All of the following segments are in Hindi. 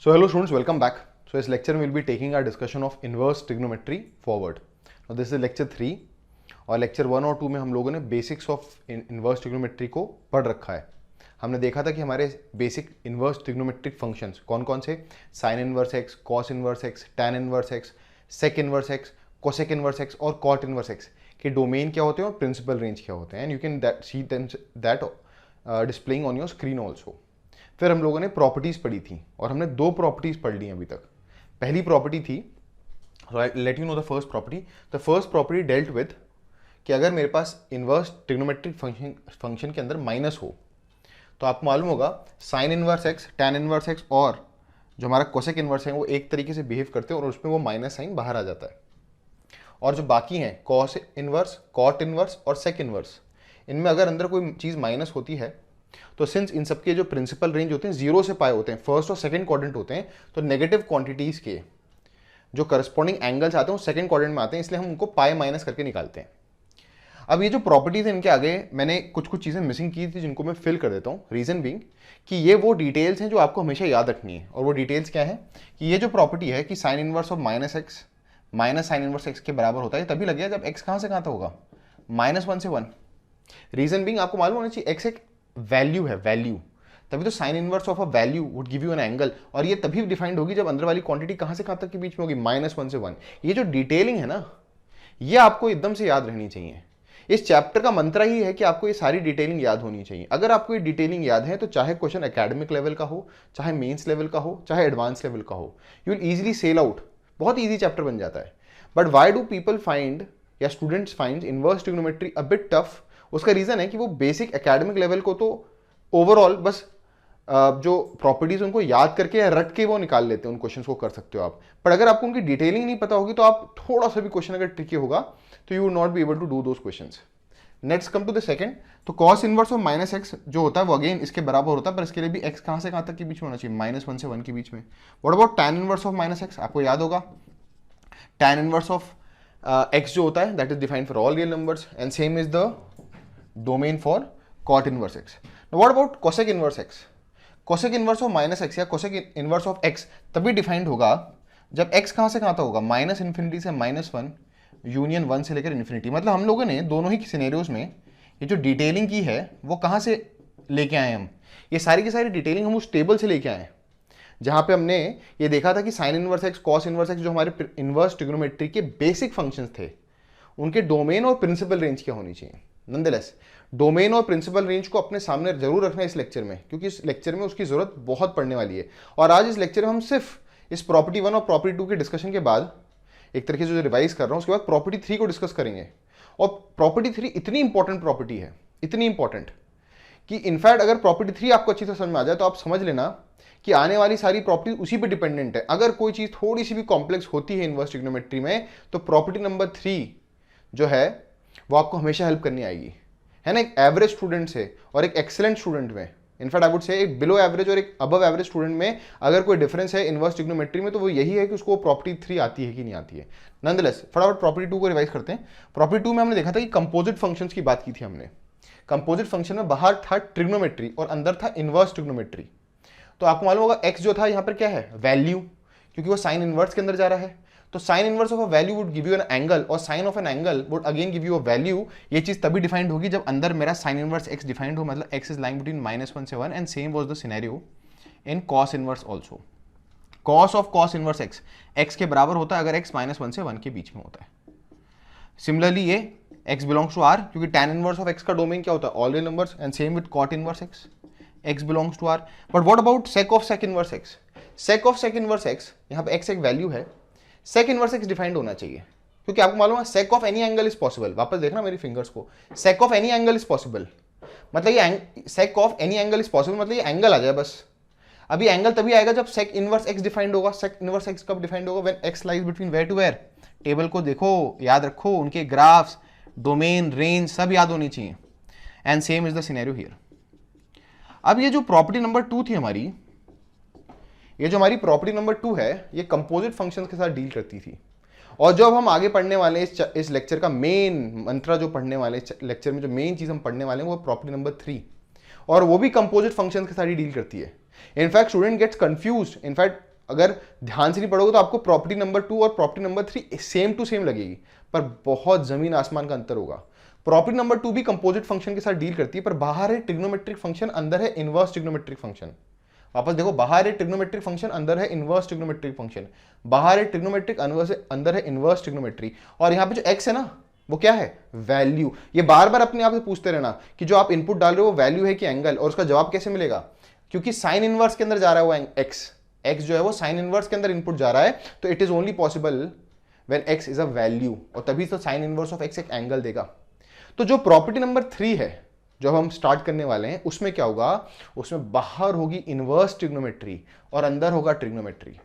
So hello students, welcome back. So this lecture we will be taking our discussion of inverse trigonometry forward. Now this is lecture 3 और lecture 1 और 2 में हम लोगों ने बेसिक्स ऑफ इन्वर्स ट्रिग्नोमेट्री को पढ़ रखा है. हमने देखा था कि हमारे बेसिक इन्वर्स ट्रिग्नोमेट्रिक फंक्शंस कौन कौन से, sine inverse x, cos inverse x, tan inverse x, sec inverse x, cosec inverse x और कॉट इन्वर्स एक्स के डोमेन क्या होते हैं और प्रिंसिपल रेंज क्या होते हैं. And you can see that displaying on your screen also. फिर हम लोगों ने प्रॉपर्टीज पढ़ी थी और हमने दो प्रॉपर्टीज पढ़ ली अभी तक. पहली प्रॉपर्टी थी, let you know the first property. The first property dealt with कि अगर मेरे पास इन्वर्स ट्रिग्नोमेट्रिक फंक्शन के अंदर माइनस हो तो आपको मालूम होगा sign inverse x, tan inverse x और जो हमारा कोसेक इन्वर्स है वो एक तरीके से बिहेव करते हैं और उसमें वो माइनस साइन बाहर आ जाता है. और जो बाकी हैं कॉस इन्वर्स, कॉट इन्वर्स और सेक इन्वर्स, इनमें अगर अंदर कोई चीज़ माइनस होती है तो सिंस इन सबके जो प्रिंसिपल रेंज होते हैं 0 से पाए होते हैं, फर्स्ट और सेकंड क्वाड्रेंट होते हैं, तो नेगेटिव क्वांटिटीज के जो करस्पॉन्डिंग एंगल्स आते हैं वो सेकंड क्वाड्रेंट में आते हैं, इसलिए हम उनको पाए माइनस करके निकालते हैं. अब ये जो प्रॉपर्टीज है इनके आगे मैंने कुछ चीज़ें मिसिंग की थी जिनको मैं फिल कर देता हूँ. रीजन बीइंग कि ये वो डिटेल्स हैं जो आपको हमेशा याद रखनी है. और वो डिटेल्स क्या है कि ये जो प्रॉपर्टी है कि sine inverse of minus x minus sine inverse x के बराबर होता है, तभी लगेगा जब एक्स कहाँ से कहाँ तक होगा, -1 से 1. रीजन बीइंग आपको मालूम होना चाहिए एक्स एक वैल्यू है, वैल्यू, तभी तो sine inverse of a value would give you an angle. और ये तभी डिफाइंड होगी जब अंदर वाली क्वांटिटी कहाँ से कहाँ तक के बीच में होगी, -1 से 1. ये जो डिटेलिंग है ना, ये आपको एकदम से याद रहनी चाहिए. इस चैप्टर का मंत्र ही है कि आपको ये सारी डिटेलिंग याद होनी चाहिए. अगर आपको ये डिटेलिंग याद है तो चाहे क्वेश्चन एकेडमिक लेवल का हो, चाहे मेंस लेवल का हो, चाहे एडवांस लेवल का हो, you will easily sail out. बहुत ईजी चैप्टर बन जाता है. But why do people find या students find inverse trigonometry a bit tough? उसका रीजन है कि वो बेसिक एकेडमिक लेवल को तो ओवरऑल बस जो प्रॉपर्टीज उनको याद करके या रट के वो निकाल लेते हैं, उन क्वेश्चंस को कर सकते हो आप. पर अगर आपको उनकी डिटेलिंग नहीं पता होगी तो आप थोड़ा सा भी क्वेश्चन अगर ट्रिकी होगा तो you would not be able to do those questions. Next come to the second. तो cos inverse of minus X जो होता है वो अगेन इसके बराबर होता है, पर इसके लिए भी एक्स कहाँ से कहाँ तक के बीच में होना चाहिए, -1 से 1 के बीच में. What about tan inverse of minus x? आपको याद होगा टैन इनवर्स ऑफ एक्स जो होता है that is defined for all real numbers and same is the domain for cot inverse x. What about cosec inverse x? Cosec inverse of minus x या कोसेक इनवर्स ऑफ एक्स तभी डिफाइंड होगा जब एक्स कहाँ से कहाँ तक होगा, -∞ से -1 यूनियन 1 से लेकर इन्फिनिटी. मतलब हम लोगों ने दोनों ही सिनेरियोज में ये जो डिटेलिंग की है वो कहाँ से लेके आए हम, ये सारी की सारी डिटेलिंग हम उस टेबल से लेके आए जहाँ पे हमने ये देखा था कि sine inverse x, cos inverse x जो हमारे इनवर्स ट्रिग्नोमेट्री के बेसिक फंक्शंस थे, उनके डोमेन और प्रिंसिपल रेंज क्या होनी चाहिए. नंदलेस डोमेन और प्रिंसिपल रेंज को अपने सामने जरूर रखना इस लेक्चर में, क्योंकि इस लेक्चर में उसकी जरूरत बहुत पड़ने वाली है. और आज इस लेक्चर में हम सिर्फ इस प्रॉपर्टी 1 और प्रॉपर्टी 2 के डिस्कशन के बाद एक तरीके से जो रिवाइज कर रहा हूँ उसके बाद प्रॉपर्टी 3 को डिस्कस करेंगे. और प्रॉपर्टी 3 इतनी इंपॉर्टेंट प्रॉपर्टी है, इतनी इंपॉर्टेंट कि इनफैक्ट अगर प्रॉपर्टी 3 आपको अच्छी तरह समझ में आ जाए तो आप समझ लेना कि आने वाली सारी प्रॉपर्टी उसी पे डिपेंडेंट है. अगर कोई चीज़ थोड़ी सी भी कॉम्प्लेक्स होती है इन्वर्स ट्रिग्नोमेट्री में तो प्रॉपर्टी नंबर 3 जो है वो आपको हमेशा हेल्प करनी आएगी, है ना. एक एवरेज स्टूडेंट से और एक एक्सेलेंट स्टूडेंट में, इनफैक्ट आई वुड से एक बिलो एवरेज और एक अबव एवरेज स्टूडेंट में अगर कोई डिफरेंस है इन्वर्स ट्रिग्नोमेट्री में तो वो यही है कि उसको प्रॉपर्टी 3 आती है कि नहीं आती है. नॉनदलेस फटाफट प्रॉपर्टी 2 को रिवाइज करते हैं. प्रॉपर्टी 2 में हमने देखा था कि कंपोजिट फंक्शंस की बात की थी हमने. कंपोजिट फंक्शन में बाहर था ट्रिग्नोमेट्री और अंदर था इन्वर्स ट्रिग्नोमेट्री. तो आपको मालूम होगा एक्स जो था यहाँ पर क्या है, वैल्यू, क्योंकि वो साइन इनवर्स के अंदर जा रहा है. तो sine inverse of a value would give you an angle और sine of an angle would again give you a value. ये चीज तभी डिफाइंड होगी जब अंदर मेरा साइन इनवर्स एक्स डिफाइंड हो, मतलब एक्स इज लाइंग बिटवीन -1 से 1. And same was the scenario in cos inverse also. Cos of cos inverse x x के बराबर होता है अगर एक्स -1 से 1 के बीच में होता है. सिमिलरली ये एक्स बिलोंग्स टू आर, क्योंकि टैन इनवर्स ऑफ एक्स का डोमेन क्या होता है, all real numbers. And same with cot inverse x, x belongs to R. But what about sec of sec inverse x? Sec of sec inverse x, यहाँ पे एक्स एक वैल्यू है, सेक इनवर्स एक्स डिफाइंड होना चाहिए, क्योंकि आपको मालूम है sake of any angle is possible. वापस देखना मेरी फिंगर्स को, sake of any angle is possible मतलब ये sake of any angle is possible मतलब ये एंगल आ जाए बस. अभी एंगल तभी आएगा जब सेक इनवर्स एक्स डिफाइंड होगा. सेक इनवर्स एक्स कब डिफाइंड होगा, when x lies between where to where. Table को देखो, याद रखो, उनके ग्राफ्स, डोमेन, रेंज सब याद होनी चाहिए. And same is the scenario here. अब ये जो प्रॉपर्टी नंबर 2 थी हमारी, ये जो हमारी प्रॉपर्टी नंबर 2 है ये कंपोजिट फंक्शंस के साथ डील करती थी. और जो अब हम आगे पढ़ने वाले इस लेक्चर का मेन मंत्र जो पढ़ने वाले लेक्चर में जो मेन चीज हम पढ़ने वाले हैं वो प्रॉपर्टी नंबर 3, और वो भी कंपोजिट फंक्शंस के साथ ही डील करती है. In fact student gets confused. In fact अगर ध्यान से नहीं पढ़ोगे तो आपको प्रॉपर्टी नंबर 2 और property number 3 same to same लगेगी, पर बहुत जमीन आसमान का अंतर होगा। प्रॉपर्टी नंबर 2 भी कंपोजिट फंक्शन के साथ डील करती है, पर बाहर है ट्रिग्नोमेट्रिक फंक्शन, अंदर है इनवर्स ट्रिग्नोमेट्रिक फंक्शन। वापस देखो, बाहर है ट्रिग्नोमेट्रिक फंक्शन, अंदर है इनवर्स ट्रिग्नोमेट्रिक फंक्शन। बाहर है ट्रिग्नोमेट्रिक, अंदर है इनवर्स ट्रिग्नोमेट्री। और यहां पे जो एक्स है ना, वो क्या है? वैल्यू। ये बार बार अपने आप से पूछते रहना कि जो आप इनपुट डाल रहे हो वो वैल्यू है कि एंगल, और उसका जवाब कैसे मिलेगा? क्योंकि साइन इनवर्स के अंदर जा रहा है वो एक्स जो है वो साइन इनवर्स के अंदर इनपुट जा रहा है, तो it is only possible when x is a value, और तभी तो साइन इनवर्स ऑफ एक्स एक एंगल देगा। तो जो प्रॉपर्टी नंबर 3 है जो हम स्टार्ट करने वाले हैं, उसमें क्या होगा? उसमें बाहर होगी इनवर्स ट्रिग्नोमेट्री और अंदर होगा ट्रिग्नोमेट्री।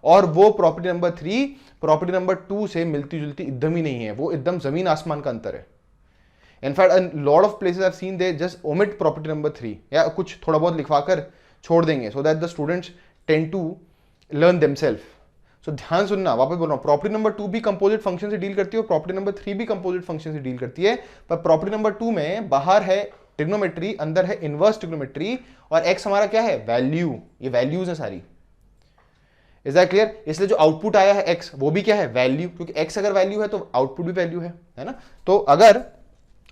और वो प्रॉपर्टी नंबर 3 प्रॉपर्टी नंबर 2 से मिलती जुलती एकदम ही नहीं है, वो एकदम जमीन आसमान का अंतर है। In fact a lot of places I have seen they just omit property number 3, या कुछ थोड़ा बहुत लिखवाकर छोड़ देंगे, so that the students tend to learn themselves. So ध्यान सुनना, वापस बोल रहा हूं, प्रॉपर्टी नंबर 2 भी कंपोजिट फंक्शन से डील करती है और प्रॉपर्टी नंबर 3 भी कंपोजिट फंक्शन से डील करती है, पर प्रॉपर्टी नंबर 2 में बाहर है ट्रिग्नोमेट्री, अंदर है इनवर्स ट्रिग्नोमेट्री, और एक्स हमारा क्या है? वैल्यू। ये वैल्यूज है सारी। Is that clear? इसलिए जो आउटपुट आया है एक्स, वो भी क्या है? वैल्यू, क्योंकि एक्स अगर वैल्यू है तो आउटपुट भी वैल्यू है ना? तो अगर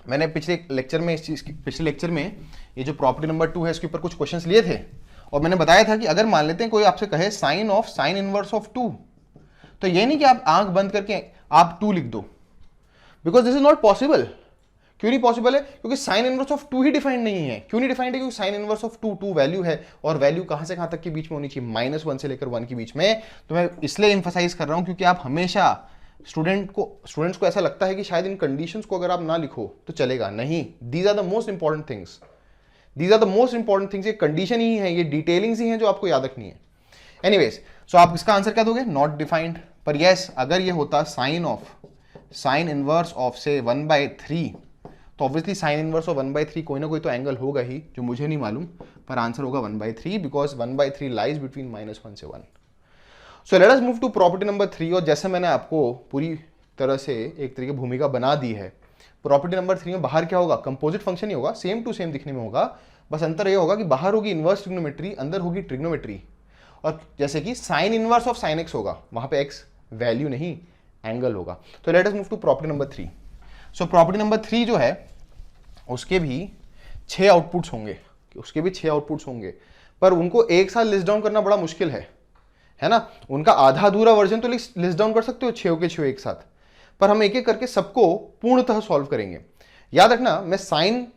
मैंने पिछले लेक्चर में ये जो प्रॉपर्टी नंबर 2 है इसके ऊपर कुछ क्वेश्चंस लिए थे, और मैंने बताया था कि अगर मान लेते हैं कोई आपसे कहे साइन इनवर्स ऑफ 2, तो ये नहीं कि आप आंख बंद करके आप 2 लिख दो, because this is not possible. क्यों नहीं पॉसिबल है? क्योंकि sine inverse of 2 he defined नहीं है। क्यों नहीं डिफाइंड है? क्योंकि साइन इनवर्स ऑफ 2 वैल्यू है, और वैल्यू कहां से कहां तक के बीच में होनी चाहिए? -1 से लेकर 1 के बीच में। तो मैं इसलिए इंफसाइज कर रहा हूं क्योंकि आप हमेशा स्टूडेंट्स को ऐसा लगता है कि शायद इन कंडीशंस को अगर आप ना लिखो तो चलेगा। नहीं, these are the most important things, ये कंडीशन ही है, ये डिटेलिंग्स ही हैं जो आपको याद रखनी है। एनीवेज, सो आप इसका आंसर क्या दोगे? Not defined. पर यस, अगर ये होता साइन इनवर्स ऑफ से 1/3, तो ऑब्वियसली साइन इनवर्स ऑफ 1/3 कोई ना कोई तो एंगल होगा ही, जो मुझे नहीं मालूम, पर आंसर होगा 1/3, बिकॉज 1/3 लाइज बिटवीन -1 से 1। So let us move to property number 3, और जैसे मैंने आपको पूरी तरह से एक तरीके भूमिका बना दी है, प्रॉपर्टी नंबर 3 में बाहर क्या होगा? कंपोजिट फंक्शन ही होगा, सेम टू सेम दिखने में होगा, बस अंतर यह होगा कि बाहर होगी इनवर्स ट्रिग्नोमेट्री, अंदर होगी ट्रिग्नोमेट्री। और जैसे कि sine inverse of sine x होगा, वहां पे एक्स वैल्यू नहीं एंगल होगा। तो let us move to property number 3। So property number 3 जो है उसके भी 6 आउटपुट्स होंगे, पर उनको एक साथ लिस्ट डाउन करना बड़ा मुश्किल है ना? उनका आधा अधूरा वर्जन तो लिस्ट डाउन कर सकते हो 6 के 6 एक साथ, पर हम एक एक करके सबको पूर्णतः सॉल्व करेंगे। याद रखना, मैं साइन,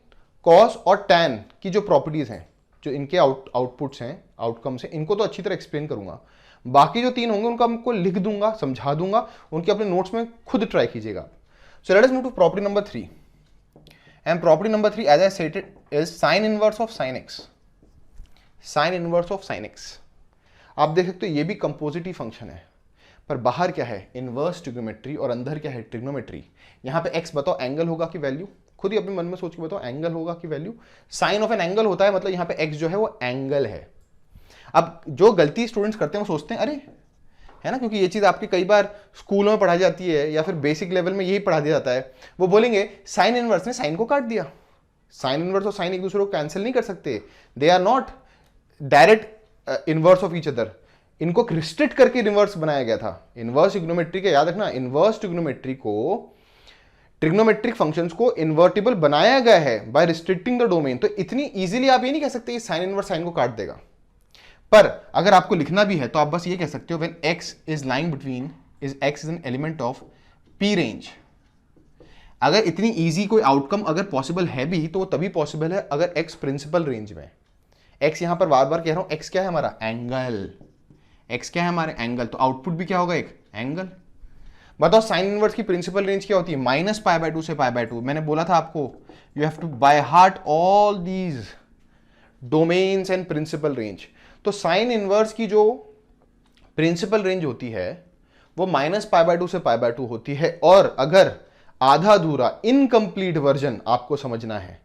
कॉस और टैन की जो प्रॉपर्टीज हैं, जो इनके आउटपुट्स हैं, आउटकम्स हैं, इनको तो अच्छी तरह एक्सप्लेन करूंगा। बाकी जो 3 होंगे उनको आपको लिख दूंगा, समझा दूंगा, उनके अपने नोट्स में खुद ट्राई कीजिएगा। So let us move to property number 3, and property number 3 as I stated is sine inverse of sine x. आप देख सकते हो ये भी कंपोजिट ही फंक्शन है, पर बाहर क्या है? इनवर्स ट्रिग्नोमेट्री, और अंदर क्या है? ट्रिग्नोमेट्री। यहां पे एक्स बताओ एंगल होगा कि वैल्यू? खुद ही अपने मन में सोच के बताओ, एंगल होगा कि value? Sine of an angle होता है, मतलब यहां पे एक्स जो है वो एंगल है। अब जो गलती स्टूडेंट्स करते हैं वो सोचते हैं, अरे है ना, क्योंकि ये चीज आपकी कई बार स्कूलों में पढ़ाई जाती है या फिर बेसिक लेवल में यही पढ़ा दिया जाता है, वो बोलेंगे साइन इनवर्स ने साइन को काट दिया। साइन इनवर्स और साइन एक दूसरे को कैंसिल नहीं कर सकते, they are not direct inverse of each other. इनको रिस्ट्रिक्ट करके इनवर्स बनाया गया था। इनवर्स ट्रिग्नोमेट्री का याद रखना, इनवर्स ट्रिग्नोमेट्री को, ट्रिग्नोमेट्रिक फंक्शंस को इन्वर्टिबल बनाया गया है बाय रिस्ट्रिक्टिंग द डोमेन। तो इतनी इजीली आप ये नहीं कह सकते साइन इनवर्स साइन को काट देगा। पर अगर आपको लिखना भी है तो आप बस ये कह सकते हो when x is lying between x is an element of p range. अगर इतनी इजी कोई आउटकम अगर पॉसिबल है भी तो वो तभी पॉसिबल है अगर x प्रिंसिपल रेंज में। x यहां पर बार बार कह रहा हूं, x क्या है हमारा? एंगल। x क्या है हमारे? एंगल। तो आउटपुट भी क्या होगा? एक एंगल। बताओ साइन इनवर्स की प्रिंसिपल रेंज क्या होती है? -π/2 से π/2। मैंने बोला था आपको you have to by heart all these domains and principal range. तो साइन इनवर्स की जो प्रिंसिपल रेंज होती है वो -π/2 से π/2 होती है। और अगर आधा अधूरा इनकम्प्लीट वर्जन आपको समझना है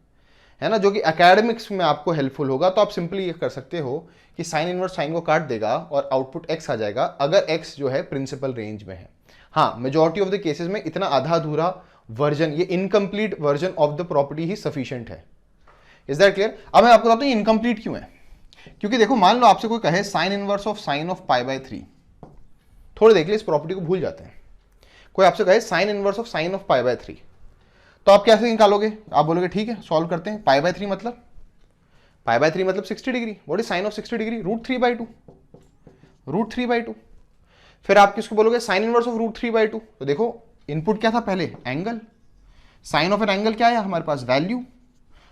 ना, जो कि एकेडमिक्स में आपको हेल्पफुल होगा, तो आप सिंपली ये कर सकते हो कि साइन इनवर्स साइन को काट देगा और आउटपुट x आ जाएगा, अगर x जो है प्रिंसिपल रेंज में है। हाँ, मेजॉरिटी ऑफ द केसेस में इतना आधा अधूरा वर्जन, ये incomplete version of the property ही सफिशिएंट है। Is that clear? अब मैं आपको बताता हूं इनकम्प्लीट क्यों है। क्योंकि देखो मान लो आपसे कोई कहे sign inverse of sine of pi by 3, थोड़े देख ले इस प्रॉपर्टी को भूल जाते हैं। कोई आपसे कहे sign inverse of sine of pi by 3, तो आप कैसे निकालोगे? आप बोलोगे ठीक है सॉल्व करते हैं। पाई बाय 3 मतलब 60 degree. What is sine of 60 degree? Root three by two. फिर आप किसको बोलोगे? Sine inverse of root 3 by 2। तो देखो इनपुट क्या था पहले? Angle. Sine of an angle क्या है हमारे पास? वैल्यू।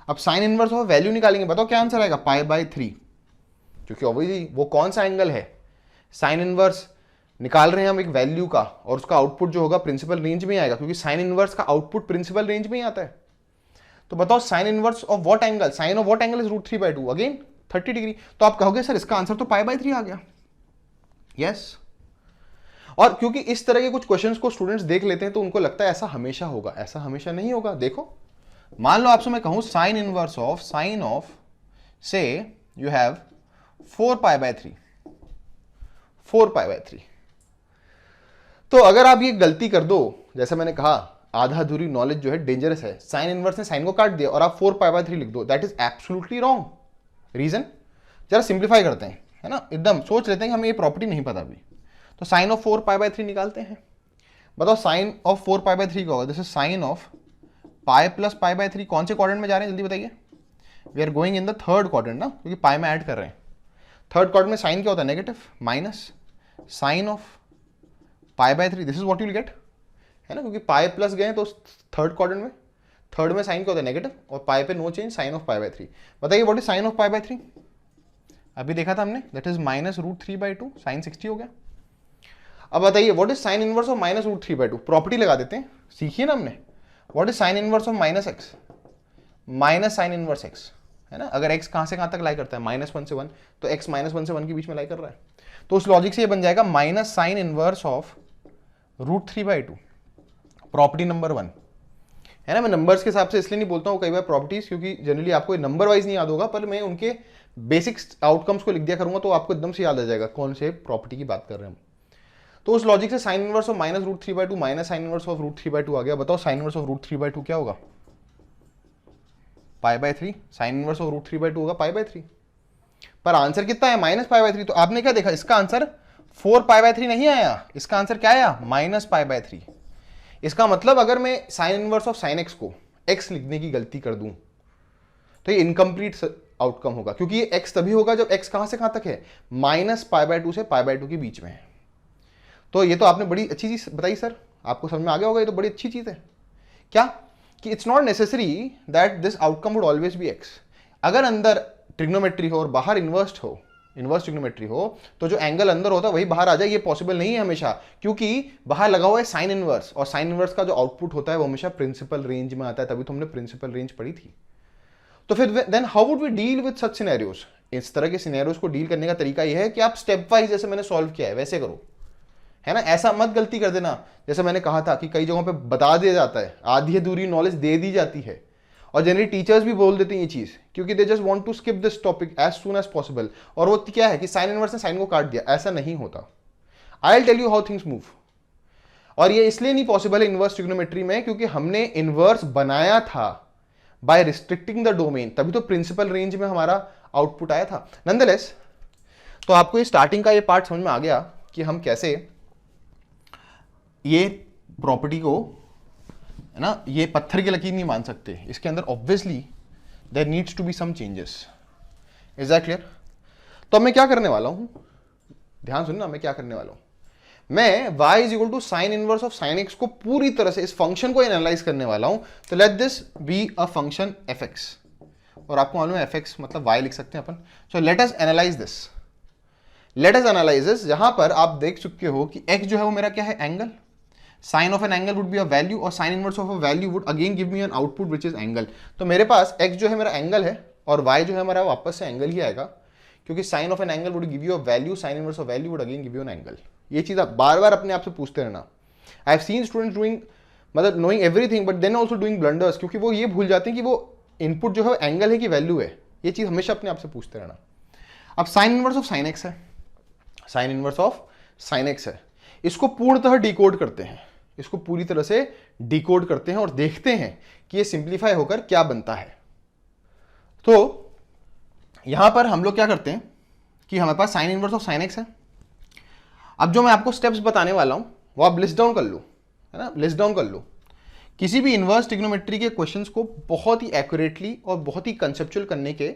अब साइन इनवर्स ऑफ वैल्यू निकालेंगे, बताओ क्या आंसर आएगा? पाई बाय 3, क्योंकि ऑब्वियसली वो कौन सा एंगल है? साइन इनवर्स निकाल रहे हैं हम एक वैल्यू का, और उसका आउटपुट जो होगा प्रिंसिपल रेंज में आएगा, क्योंकि साइन इनवर्स का आउटपुट प्रिंसिपल रेंज में ही आता है। तो बताओ sine inverse of what angle? Sine of what angle is root 3 by 2, again 30 degree. तो आप कहोगे सर इसका आंसर तो पाई बाय 3 आ गया। यस। और क्योंकि इस तरह के कुछ क्वेश्चंस को स्टूडेंट्स देख लेते हैं तो उनको लगता है ऐसा हमेशा होगा। ऐसा हमेशा नहीं होगा। देखो मान लो आपसे मैं कहूं sine inverse of sine of से you have 4 pi by 3, 4 pi by 3। तो अगर आप ये गलती कर दो, जैसे मैंने कहा आधा अधूरी नॉलेज जो है डेंजरस है, साइन इनवर्स ने साइन को काट दिया और आप 4 पाई बाय 3 लिख दो, that is absolutely wrong. Reason जरा सिंप्लीफाई करते हैं, है ना, एकदम सोच लेते हैं कि हमें ये प्रॉपर्टी नहीं पता अभी। तो साइन ऑफ 4 पाई बाय 3 निकालते हैं। बताओ साइन ऑफ 4 पाई बाय 3 क्या होगा? This is sine of pi plus pi by 3। कौन से क्वाड्रेंट में जा रहे हैं जल्दी बताइए? We are going in the third quadrant ना, क्योंकि पाई में ऐड कर रहे हैं। थर्ड क्वाड्रेंट में साइन क्या होता है? Negative, minus sine of pi by 3, this is what you will get, है ना, क्योंकि पाई प्लस गए तो थर्ड क्वाड्रेंट में, थर्ड में साइन क्या होता है? नेगेटिव, और पाई पे no change, sine of pi by 3। बताइए what is sine of pi by 3? अभी देखा था हमने, that is minus root 3 by 2, sine 60 हो गया। अब बताइए what is sine inverse of minus root 3 by 2? Property लगा देते हैं, सीखिए ना हमने। What is sine inverse of minus x? Minus sine inverse x, है ना। अगर एक्स कहां से कहां तक लाई करता है? -1 से 1, तो एक्स -1 से 1 के बीच में लाई कर रहा है। तो उस लॉजिक से ये बन जाएगा minus sine inverse of root 3 by 2, property number 1, है ना। मैं नंबर्स के हिसाब से इसलिए नहीं बोलता हूँ कई बार प्रॉपर्टीज, क्योंकि जनरली आपको नंबर वाइज नहीं याद होगा, पर मैं उनके बेसिक आउटकम्स को लिख दिया करूंगा तो आपको एकदम से याद आ जाएगा कौन से प्रॉपर्टी की बात कर रहे हैं हम। तो उस लॉजिक से sine inverse of minus root 3 by 2 minus sine inverse of root 3 by 2 आ गया। बताओ sine inverse of root 3 by 2 क्या होगा? Pi by 3। Sine inverse of root 3 by 2 होगा पाई बाय 3, पर आंसर कितना है? Minus pi by 3। तो आपने क्या देखा? इसका आंसर 4 पाई बाय 3 नहीं आया, इसका आंसर क्या आया? Minus pi by 3। इसका मतलब अगर मैं sign inverse of sine x को एक्स लिखने की गलती कर दूं तो ये इनकम्प्लीट आउटकम होगा, क्योंकि ये एक्स तभी होगा जब एक्स कहां से कहां तक है? माइनस पाई बाय 2 से पाई बाय 2 के बीच में है। तो ये तो आपने बड़ी अच्छी चीज बताई सर, आपको समझ में आ गया होगा, ये तो बड़ी अच्छी चीज है। क्या? कि it's not necessary that this outcome would always be x. अगर अंदर ट्रिग्नोमेट्री हो और बाहर इन्वर्स ट्रिग्नोमेट्री हो, तो जो एंगल अंदर होता है वही बाहर आ जाए, ये पॉसिबल नहीं है हमेशा, क्योंकि बाहर लगा हुआ है साइन इनवर्स, और साइन इनवर्स का जो आउटपुट होता है वो हमेशा प्रिंसिपल रेंज में आता है। तभी तो हमने प्रिंसिपल रेंज पढ़ी थी। तो फिर then how would we deal with such scenarios? इस तरह के सिनेरियोस को डील करने का तरीका यह है कि आप स्टेप वाइज, जैसे मैंने सॉल्व किया है वैसे करो, है ना। ऐसा मत गलती कर देना, जैसे मैंने कहा था कि कई जगहों पे बता दिया जाता है, आधी अधूरी नॉलेज दे दी जाती है, और जनरली टीचर्स भी बोल देते हैं ये चीज, क्योंकि they just want to skip this topic as soon as possible. और वो क्या है कि साइन इनवर्स ने साइन को काट दिया, ऐसा नहीं होता। I will tell you how things move. और ये इसलिए नहीं पॉसिबल है इनवर्स ट्रिग्नोमेट्री में, क्योंकि हमने इनवर्स बनाया था बाय रिस्ट्रिक्टिंग द डोमेन, तभी तो प्रिंसिपल रेंज में हमारा आउटपुट आया था। नंदलेस, तो आपको ये स्टार्टिंग का ये पार्ट समझ में आ गया कि हम कैसे ये प्रॉपर्टी को, है ना, ये पत्थर की लकीर नहीं मान सकते, इसके अंदर obviously there needs to be some changes. Is that clear? तो मैं क्या करने वाला हूं, ध्यान सुनना, मैं क्या करने वाला हूं, मैं y is equal to sine inverse of sine x को पूरी तरह से इस फंक्शन को एनालाइज करने वाला हूं। तो let this be a function F x, और आपको मालूम है एफ एक्स मतलब y लिख सकते हैं अपन। So let us analyse this, let us analyse this, जहां पर आप देख चुके हो कि x जो है वो मेरा क्या है? Angle. Sine of an angle would be a value, और sine inverse of a value would again give me an output which is angle. तो मेरे पास x जो है मेरा एंगल है, और y जो है हमारा वापस से एंगल ही आएगा, क्योंकि sine of an angle would give you a value, sine inverse of value would again give you an angle. ये चीज आप बार बार अपने आप से पूछते रहना। I have seen students doing, मतलब knowing everything but then also doing blunders, क्योंकि वो ये भूल जाते हैं कि वो इनपुट जो है एंगल है कि वैल्यू है। ये चीज हमेशा अपने आप से पूछते रहना। अब sine inverse of sine x है, sine inverse of sine x है, इसको पूर्णतः डिकोड करते हैं, इसको पूरी तरह से डिकोड करते हैं और देखते हैं कि ये सिंप्लीफाई होकर क्या बनता है। तो यहां पर हम लोग क्या करते हैं कि हमारे पास sine inverse of sine x है। अब जो मैं आपको स्टेप्स बताने वाला हूं वो आप लिस्ट डाउन कर लो, है ना, लिस्ट डाउन कर लो। किसी भी इनवर्स ट्रिग्नोमेट्री के क्वेश्चंस को बहुत ही एक्यूरेटली और बहुत ही कंसेप्चुअल करने के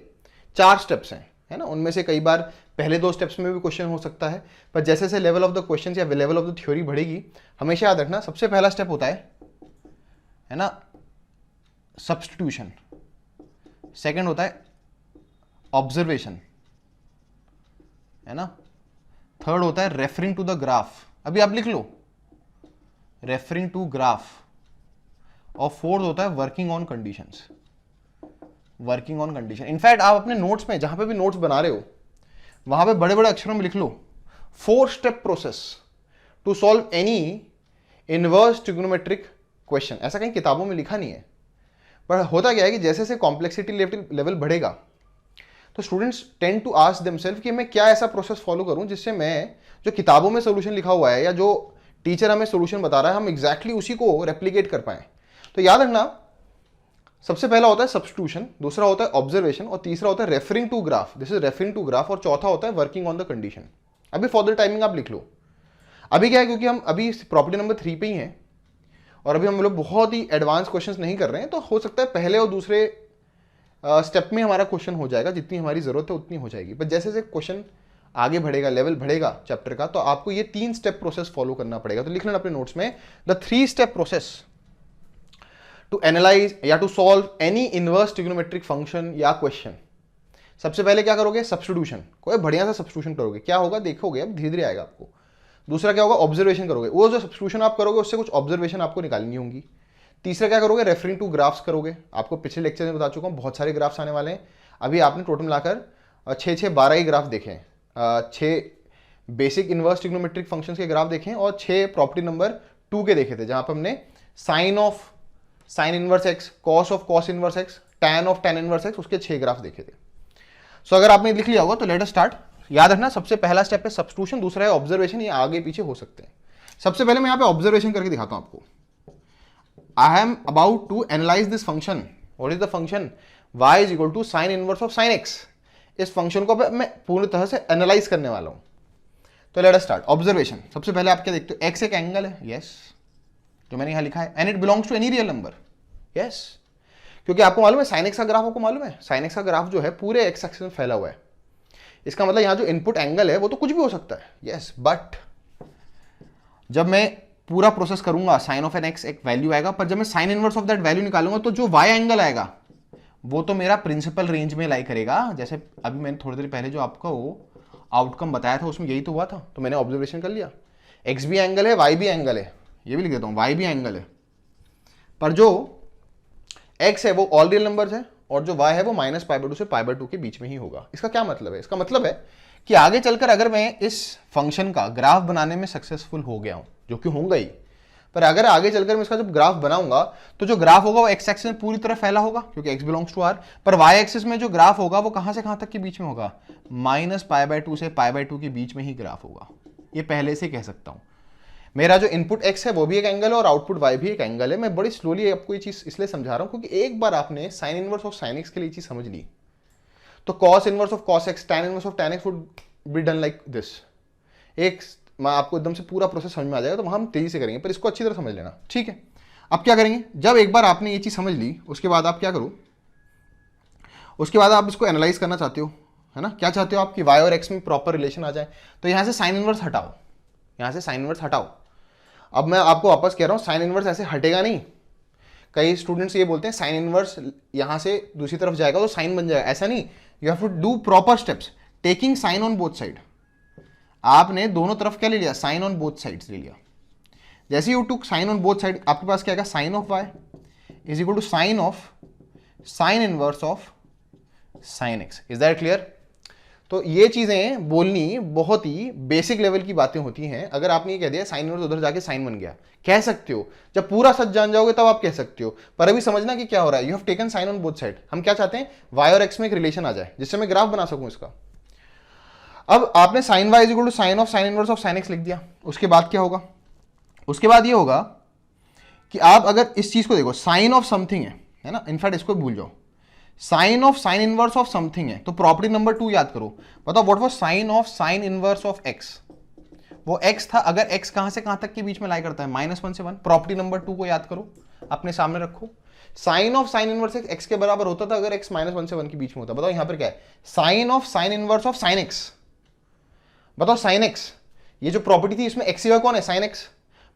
4 स्टेप्स हैं, है ना। उनमें से कई बार पहले 2 स्टेप्स में भी क्वेश्चन हो सकता है, पर जैसे जैसे लेवल ऑफ द क्वेश्चन या लेवल ऑफ द थ्योरी बढ़ेगी, हमेशा याद रखना सबसे पहला स्टेप होता है ना, सब्स्टिट्यूशन। सेकंड होता है ऑब्जर्वेशन, है ना। थर्ड होता है रेफरिंग टू द ग्राफ, अभी आप लिख लो, रेफरिंग टू ग्राफ। और फोर्थ होता है working on conditions, working on condition. In fact आप अपने नोट्स में जहां पे भी नोट्स बना रहे हो वहां पे बड़े बड़े अक्षरों में लिख लो 4 step process to solve any inverse trigonometric question. ऐसा कहीं किताबों में लिखा नहीं है, पर होता क्या है कि जैसे जैसे कॉम्प्लेक्सिटी लेवल बढ़ेगा तो students tend to ask themselves कि मैं क्या ऐसा प्रोसेस फॉलो करूं जिससे मैं जो किताबों में सोल्यूशन लिखा हुआ है या जो टीचर हमें सोल्यूशन बता रहा है हम एग्जैक्टली उसी को रेप्लिकेट कर पाएं। तो याद रखना सबसे पहला होता है सब्स्टिट्यूशन, दूसरा होता है ऑब्जर्वेशन और तीसरा होता है referring to graph, this is referring to graph, और चौथा होता है वर्किंग ऑन द कंडीशन। अभी फॉर द टाइमिंग आप लिख लो। अभी क्या है, क्योंकि हम अभी प्रॉपर्टी नंबर 3 पे ही हैं और अभी हम लोग बहुत ही एडवांस क्वेश्चंस नहीं कर रहे हैं, तो हो सकता है पहले और दूसरे स्टेप में हमारा क्वेश्चन हो जाएगा, जितनी हमारी जरूरत है उतनी हो जाएगी। बट जैसे जैसे क्वेश्चन आगे बढ़ेगा, लेवल बढ़ेगा चैप्टर का, तो आपको ये 3 स्टेप प्रोसेस फॉलो करना पड़ेगा। तो लिख लेना अपने नोट्स में, the 3 step process to analyse या to solve any inverse trigonometric function या क्वेश्चन। सबसे पहले क्या करोगे, सब्स्टिट्यूशन, कोई बढ़िया सा सब्स्टिट्यूशन करोगे, क्या होगा देखोगे, अब धीरे धीरे आएगा आपको। दूसरा क्या होगा, ऑब्जर्वेशन करोगे, वो जो सब्स्टिट्यूशन आप करोगे उससे कुछ ऑब्जर्वेशन आपको निकालनी होंगी। तीसरा क्या करोगे, रेफरिंग टू ग्राफ्स करोगे। आपको पिछले लेक्चर में बता चुका हूँ बहुत सारे ग्राफ्स आने वाले हैं। अभी आपने टोटल मिलाकर 6 12 ही ग्राफ देखे हैं, 6 बेसिक इनवर्स ट्रिग्नोमेट्रिक फंक्शंस के ग्राफ देखे हैं और 6 प्रॉपर्टी नंबर 2 के देखे थे, जहां पर हमने sine of sine inverse x, cos of cos inverse x, tan of tan inverse x, उसके 6 ग्राफ देखे थे। सो अगर आपने लिख लिया होगा तो लेट अस स्टार्ट। याद रखना सबसे पहला स्टेप है सब्स्टिट्यूशन, दूसरा है ऑब्जर्वेशन, ये आगे पीछे हो सकते हैं। सबसे पहले मैं यहाँ पे ऑब्जर्वेशन करके दिखाता हूं आपको। I am about to analyse this function, what is the function, y is equal to sine inverse of sine x. इस फंक्शन को मैं पूरी तरह से एनालाइज करने वाला हूं। तो लेट अस स्टार्ट ऑब्जर्वेशन। सबसे पहले आप क्या देखते हो, x एक एंगल है, यस, जो मैंने यहां लिखा है, and it belongs to any real number, yes, क्योंकि आपको मालूम है साइन एक्स का ग्राफ, आपको मालूम है साइन एक्स का ग्राफ जो है पूरे एक्स एक्सिस में फैला हुआ है। इसका मतलब यहां जो इनपुट एंगल है वो तो कुछ भी हो सकता है, यस, बट जब मैं पूरा प्रोसेस करूंगा साइन ऑफ एन एक्स एक वैल्यू आएगा, पर जब मैं sign inverse of that value निकालूंगा तो जो वाई एंगल आएगा वो तो मेरा प्रिंसिपल रेंज में लाई करेगा। जैसे अभी मैंने थोड़ी देर पहले जो आपको आउटकम बताया था उसमें यही तो हुआ था, तो मैंने ऑब्जर्वेशन कर लिया, एक्स भी एंगल है, वाई भी एंगल है, ये भी लिख देता हूं, वाई भी एंगल है, पर जो x है वो ऑल रियल नंबर्स है और जो y है वो -π/2 से π/2 के बीच में ही होगा। इसका क्या मतलब है, इसका मतलब है कि आगे चलकर अगर मैं इस फंक्शन का ग्राफ बनाने में सक्सेसफुल हो गया हूं, जो कि होऊंगा ही, पर अगर आगे चलकर मैं इसका जब ग्राफ बनाऊंगा तो जो ग्राफ होगा वो x एक्सिस में पूरी तरह फैला होगा क्योंकि x बिलोंग्स टू r, पर y एक्सिस में जो ग्राफ होगा वो कहां से कहां तक के बीच में होगा, -π/2 से π/2 के बीच में ही ग्राफ होगा। ये पहले से कह सकता हूं। मेरा जो इनपुट x है वो भी एक एंगल है और आउटपुट y भी एक एंगल है। मैं बड़ी स्लोली आपको ये चीज इसलिए समझा रहा हूं क्योंकि एक बार आपने sign inverse of sine x के लिए चीज समझ ली तो cos inverse of cos x, tan inverse of tan x would be done like this. एक मैं आपको एकदम से पूरा प्रोसेस समझ में आ जाएगा, तो हम तेजी से करेंगे, पर इसको अच्छी तरह समझ लेना, ठीक है। अब क्या करेंगे, जब एक बार आपने ये चीज समझ ली उसके बाद आप क्या करो, उसके बाद आप इसको एनालाइज करना चाहते हो, है ना, क्या चाहते हो आप कि y और x में प्रॉपर रिलेशन आ जाए, तो यहां से साइन इनवर्स हटाओ, यहां से साइन इनवर्स हटाओ। अब मैं आपको वापस कह रहा हूं साइन इनवर्स ऐसे हटेगा नहीं। कई स्टूडेंट्स ये बोलते हैं साइन इनवर्स यहां से दूसरी तरफ जाएगा तो साइन बन जाएगा, ऐसा नहीं, you have to do proper steps, taking sine on both side. आपने दोनों तरफ क्या ले लिया, साइन ऑन बोथ साइड्स ले लिया। जैसे you took sine on both side, आपके पास क्या आएगा, sine of y is equal to sine of sine inverse of sine x। Is that clear? तो ये चीजें बोलनी बहुत ही बेसिक लेवल की बातें होती हैं। अगर आपने ये कह दिया साइन इनवर्स उधर जाके साइन बन गया, कह सकते हो, जब पूरा सच जान जाओगे तब आप कह सकते हो, पर अभी समझना कि क्या हो रहा है, you have taken sine on both side. हम क्या चाहते हैं, y और x में एक रिलेशन आ जाए जिससे मैं ग्राफ बना सकूं इसका। अब आपने sine y is equal to sine of sine inverse of sine x लिख दिया, उसके बाद क्या होगा, उसके बाद ये होगा कि आप अगर इस चीज को देखो, साइन ऑफ समथिंग है ना, इनफैक्ट इसको भूल जाओ, sine of sine inverse of something है, तो प्रॉपर्टी नंबर 2 याद करो। बताओ what was sine of sine inverse of x. वो x था, अगर x कहां से कहां तक के बीच में लाई करता है, -1 से 1। प्रॉपर्टी नंबर 2 को याद करो, अपने सामने रखो। Sine of sine inverse x के बराबर होता था अगर x -1 से 1 के बीच में होता। बताओ यहां पर क्या है, sine of sine inverse of sine x। बताओ साइन x, ये जो प्रॉपर्टी थी इसमें x सिवा कौन है, साइन x।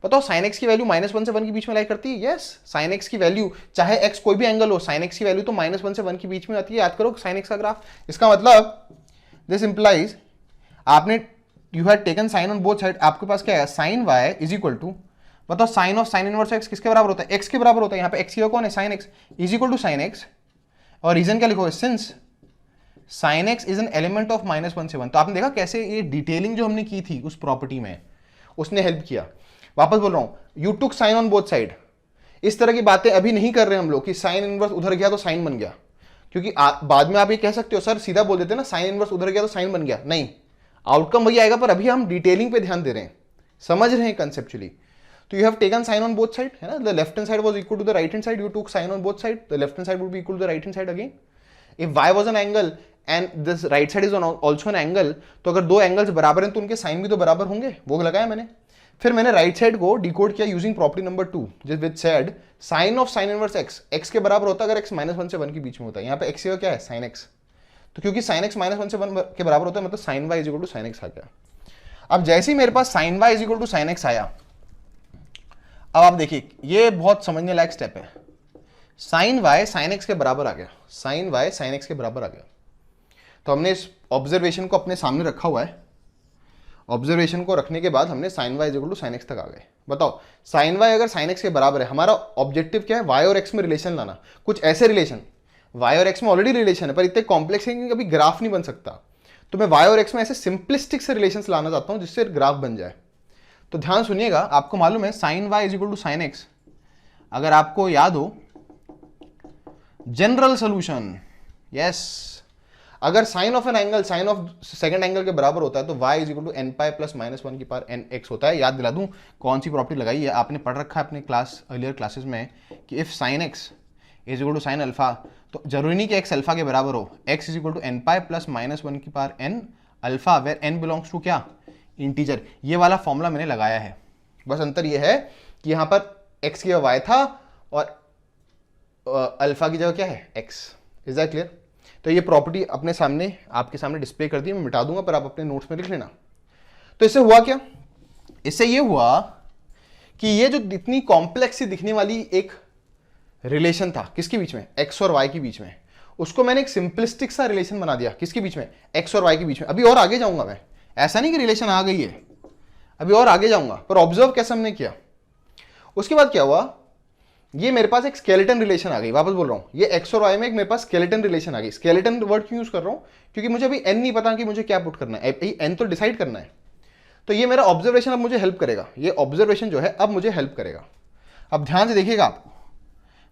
बताओ साइन x की वैल्यू -1 से 1 के बीच में लाई करती है। यस, साइन x की वैल्यू चाहे x कोई भी एंगल हो, साइन x की वैल्यू तो -1 से 1 के बीच में आती है। याद करो साइन x का ग्राफ। इसका मतलब दिस इंप्लाइज आपने you had taken sine on both side, आपके पास क्या है, sine y is equal to, बताओ sine of sine inverse x किसके बराबर होता है, x के बराबर होता है। यहाँ पे x की कौन है, sine x is equal to sine x, और रीजन क्या लिखोगे, since sine x is an element of -1 से 1। तो आपने देखा कैसे ये डिटेलिंग जो हमने की थी उस प्रॉपर्टी में उसने हेल्प किया। वापस बोल रहा हूं, you took sine on both side. इस तरह की बातें अभी नहीं कर रहे हम लोग कि साइन इनवर्स उधर गया तो साइन बन गया, क्योंकि बाद में आप ये कह सकते हो सर सीधा बोल देते ना साइन इनवर्स उधर गया तो साइन बन गया। नहीं, आउटकम वही आएगा, पर अभी हम डिटेलिंग पे ध्यान दे रहे हैं, समझ रहे हैं कंसेप्चुअली। तो you have taken sine on both side, है ना, the left hand side was equal to the right hand side, you took sine on both side, the left hand side would be equal to the right hand side again. If y was an angle and this right side is also an angle, तो अगर दो एंगल्स बराबर हैं तो उनके साइन भी तो बराबर होंगे, वो लगाया मैंने। फिर मैंने राइट साइड को डिकोड किया using property number 2 which said sine of sine inverse x के बराबर होता है अगर x -1 से 1 के बीच में होता है। यहाँ पे x का क्या है, साइन x। तो क्योंकि साइन x -1 से 1 के बराबर होता है, मतलब sine y is equal to sine x आ गया। अब जैसे ही मेरे पास sine y is equal to sine x आया, अब आप देखिए ये बहुत समझने लायक स्टेप है। साइन y साइन x के बराबर आ गया, साइन y साइन x के बराबर आ गया। तो हमने इस ऑब्जर्वेशन को अपने सामने रखा हुआ है, ऑब्जर्वेशन को रखने के बाद हमने sine y is equal to sine x तक आ गए। बताओ साइन y अगर साइन x के बराबर है, हमारा ऑब्जेक्टिव क्या है, y और x में रिलेशन लाना। कुछ ऐसे रिलेशन, y और x में ऑलरेडी रिलेशन है पर इतने कॉम्प्लेक्स है कि कभी ग्राफ नहीं बन सकता, तो मैं y और x में ऐसे सिंपलिस्टिक से रिलेशंस लाना चाहता हूं जिससे ग्राफ बन जाए। तो ध्यान सुनिएगा, आपको मालूम है sine y is equal to sine x, अगर आपको याद हो जनरल सोल्यूशन, यस, अगर sine of an angle sine of second angle के बराबर होता है तो y is equal to n pi plus -1 की पावर n x होता है। याद दिला दूं कौन सी प्रॉपर्टी लगाई है, आपने पढ़ रखा है अपने अर्लियर क्लासेस में कि if sine x is equal to sine alpha, तो जरूरी नहीं कि x अल्फा के बराबर हो, x is equal to n pi plus -1 की power n alpha, where n belongs to क्या, इंटीजर। ये वाला फॉर्मूला मैंने लगाया है, बस अंतर ये है कि यहां पर x की जगह y था और अल्फा की जगह क्या है, x। Is that clear? तो ये प्रॉपर्टी अपने सामने आपके सामने डिस्प्ले कर दी, मैं मिटा दूंगा पर आप अपने नोट्स में लिख लेना। तो इससे हुआ क्या, इससे ये हुआ कि ये जो इतनी कॉम्प्लेक्स सी दिखने वाली एक रिलेशन था किसके बीच में, x और y के बीच में, उसको मैंने एक सिंपलिस्टिक सा रिलेशन बना दिया किसके बीच में, x और y के बीच में। अभी और आगे जाऊंगा मैं, ऐसा नहीं कि रिलेशन आ गई है, अभी और आगे जाऊंगा, पर ऑब्जर्व कैसे हमने किया। उसके बाद क्या हुआ, ये मेरे पास एक स्केलेटन रिलेशन आ गई। वापस बोल रहा हूं, ये x और y में एक मेरे पास स्केलेटन रिलेशन आ गई। स्केलेटन वर्ड क्यों यूज कर रहा हूं, क्योंकि मुझे अभी n नहीं पता कि मुझे क्या पुट करना है, n तो डिसाइड करना है। तो ये मेरा ऑब्जर्वेशन अब मुझे हेल्प करेगा, ये ऑब्जर्वेशन जो है अब मुझे हेल्प करेगा। अब ध्यान से देखिएगा आप,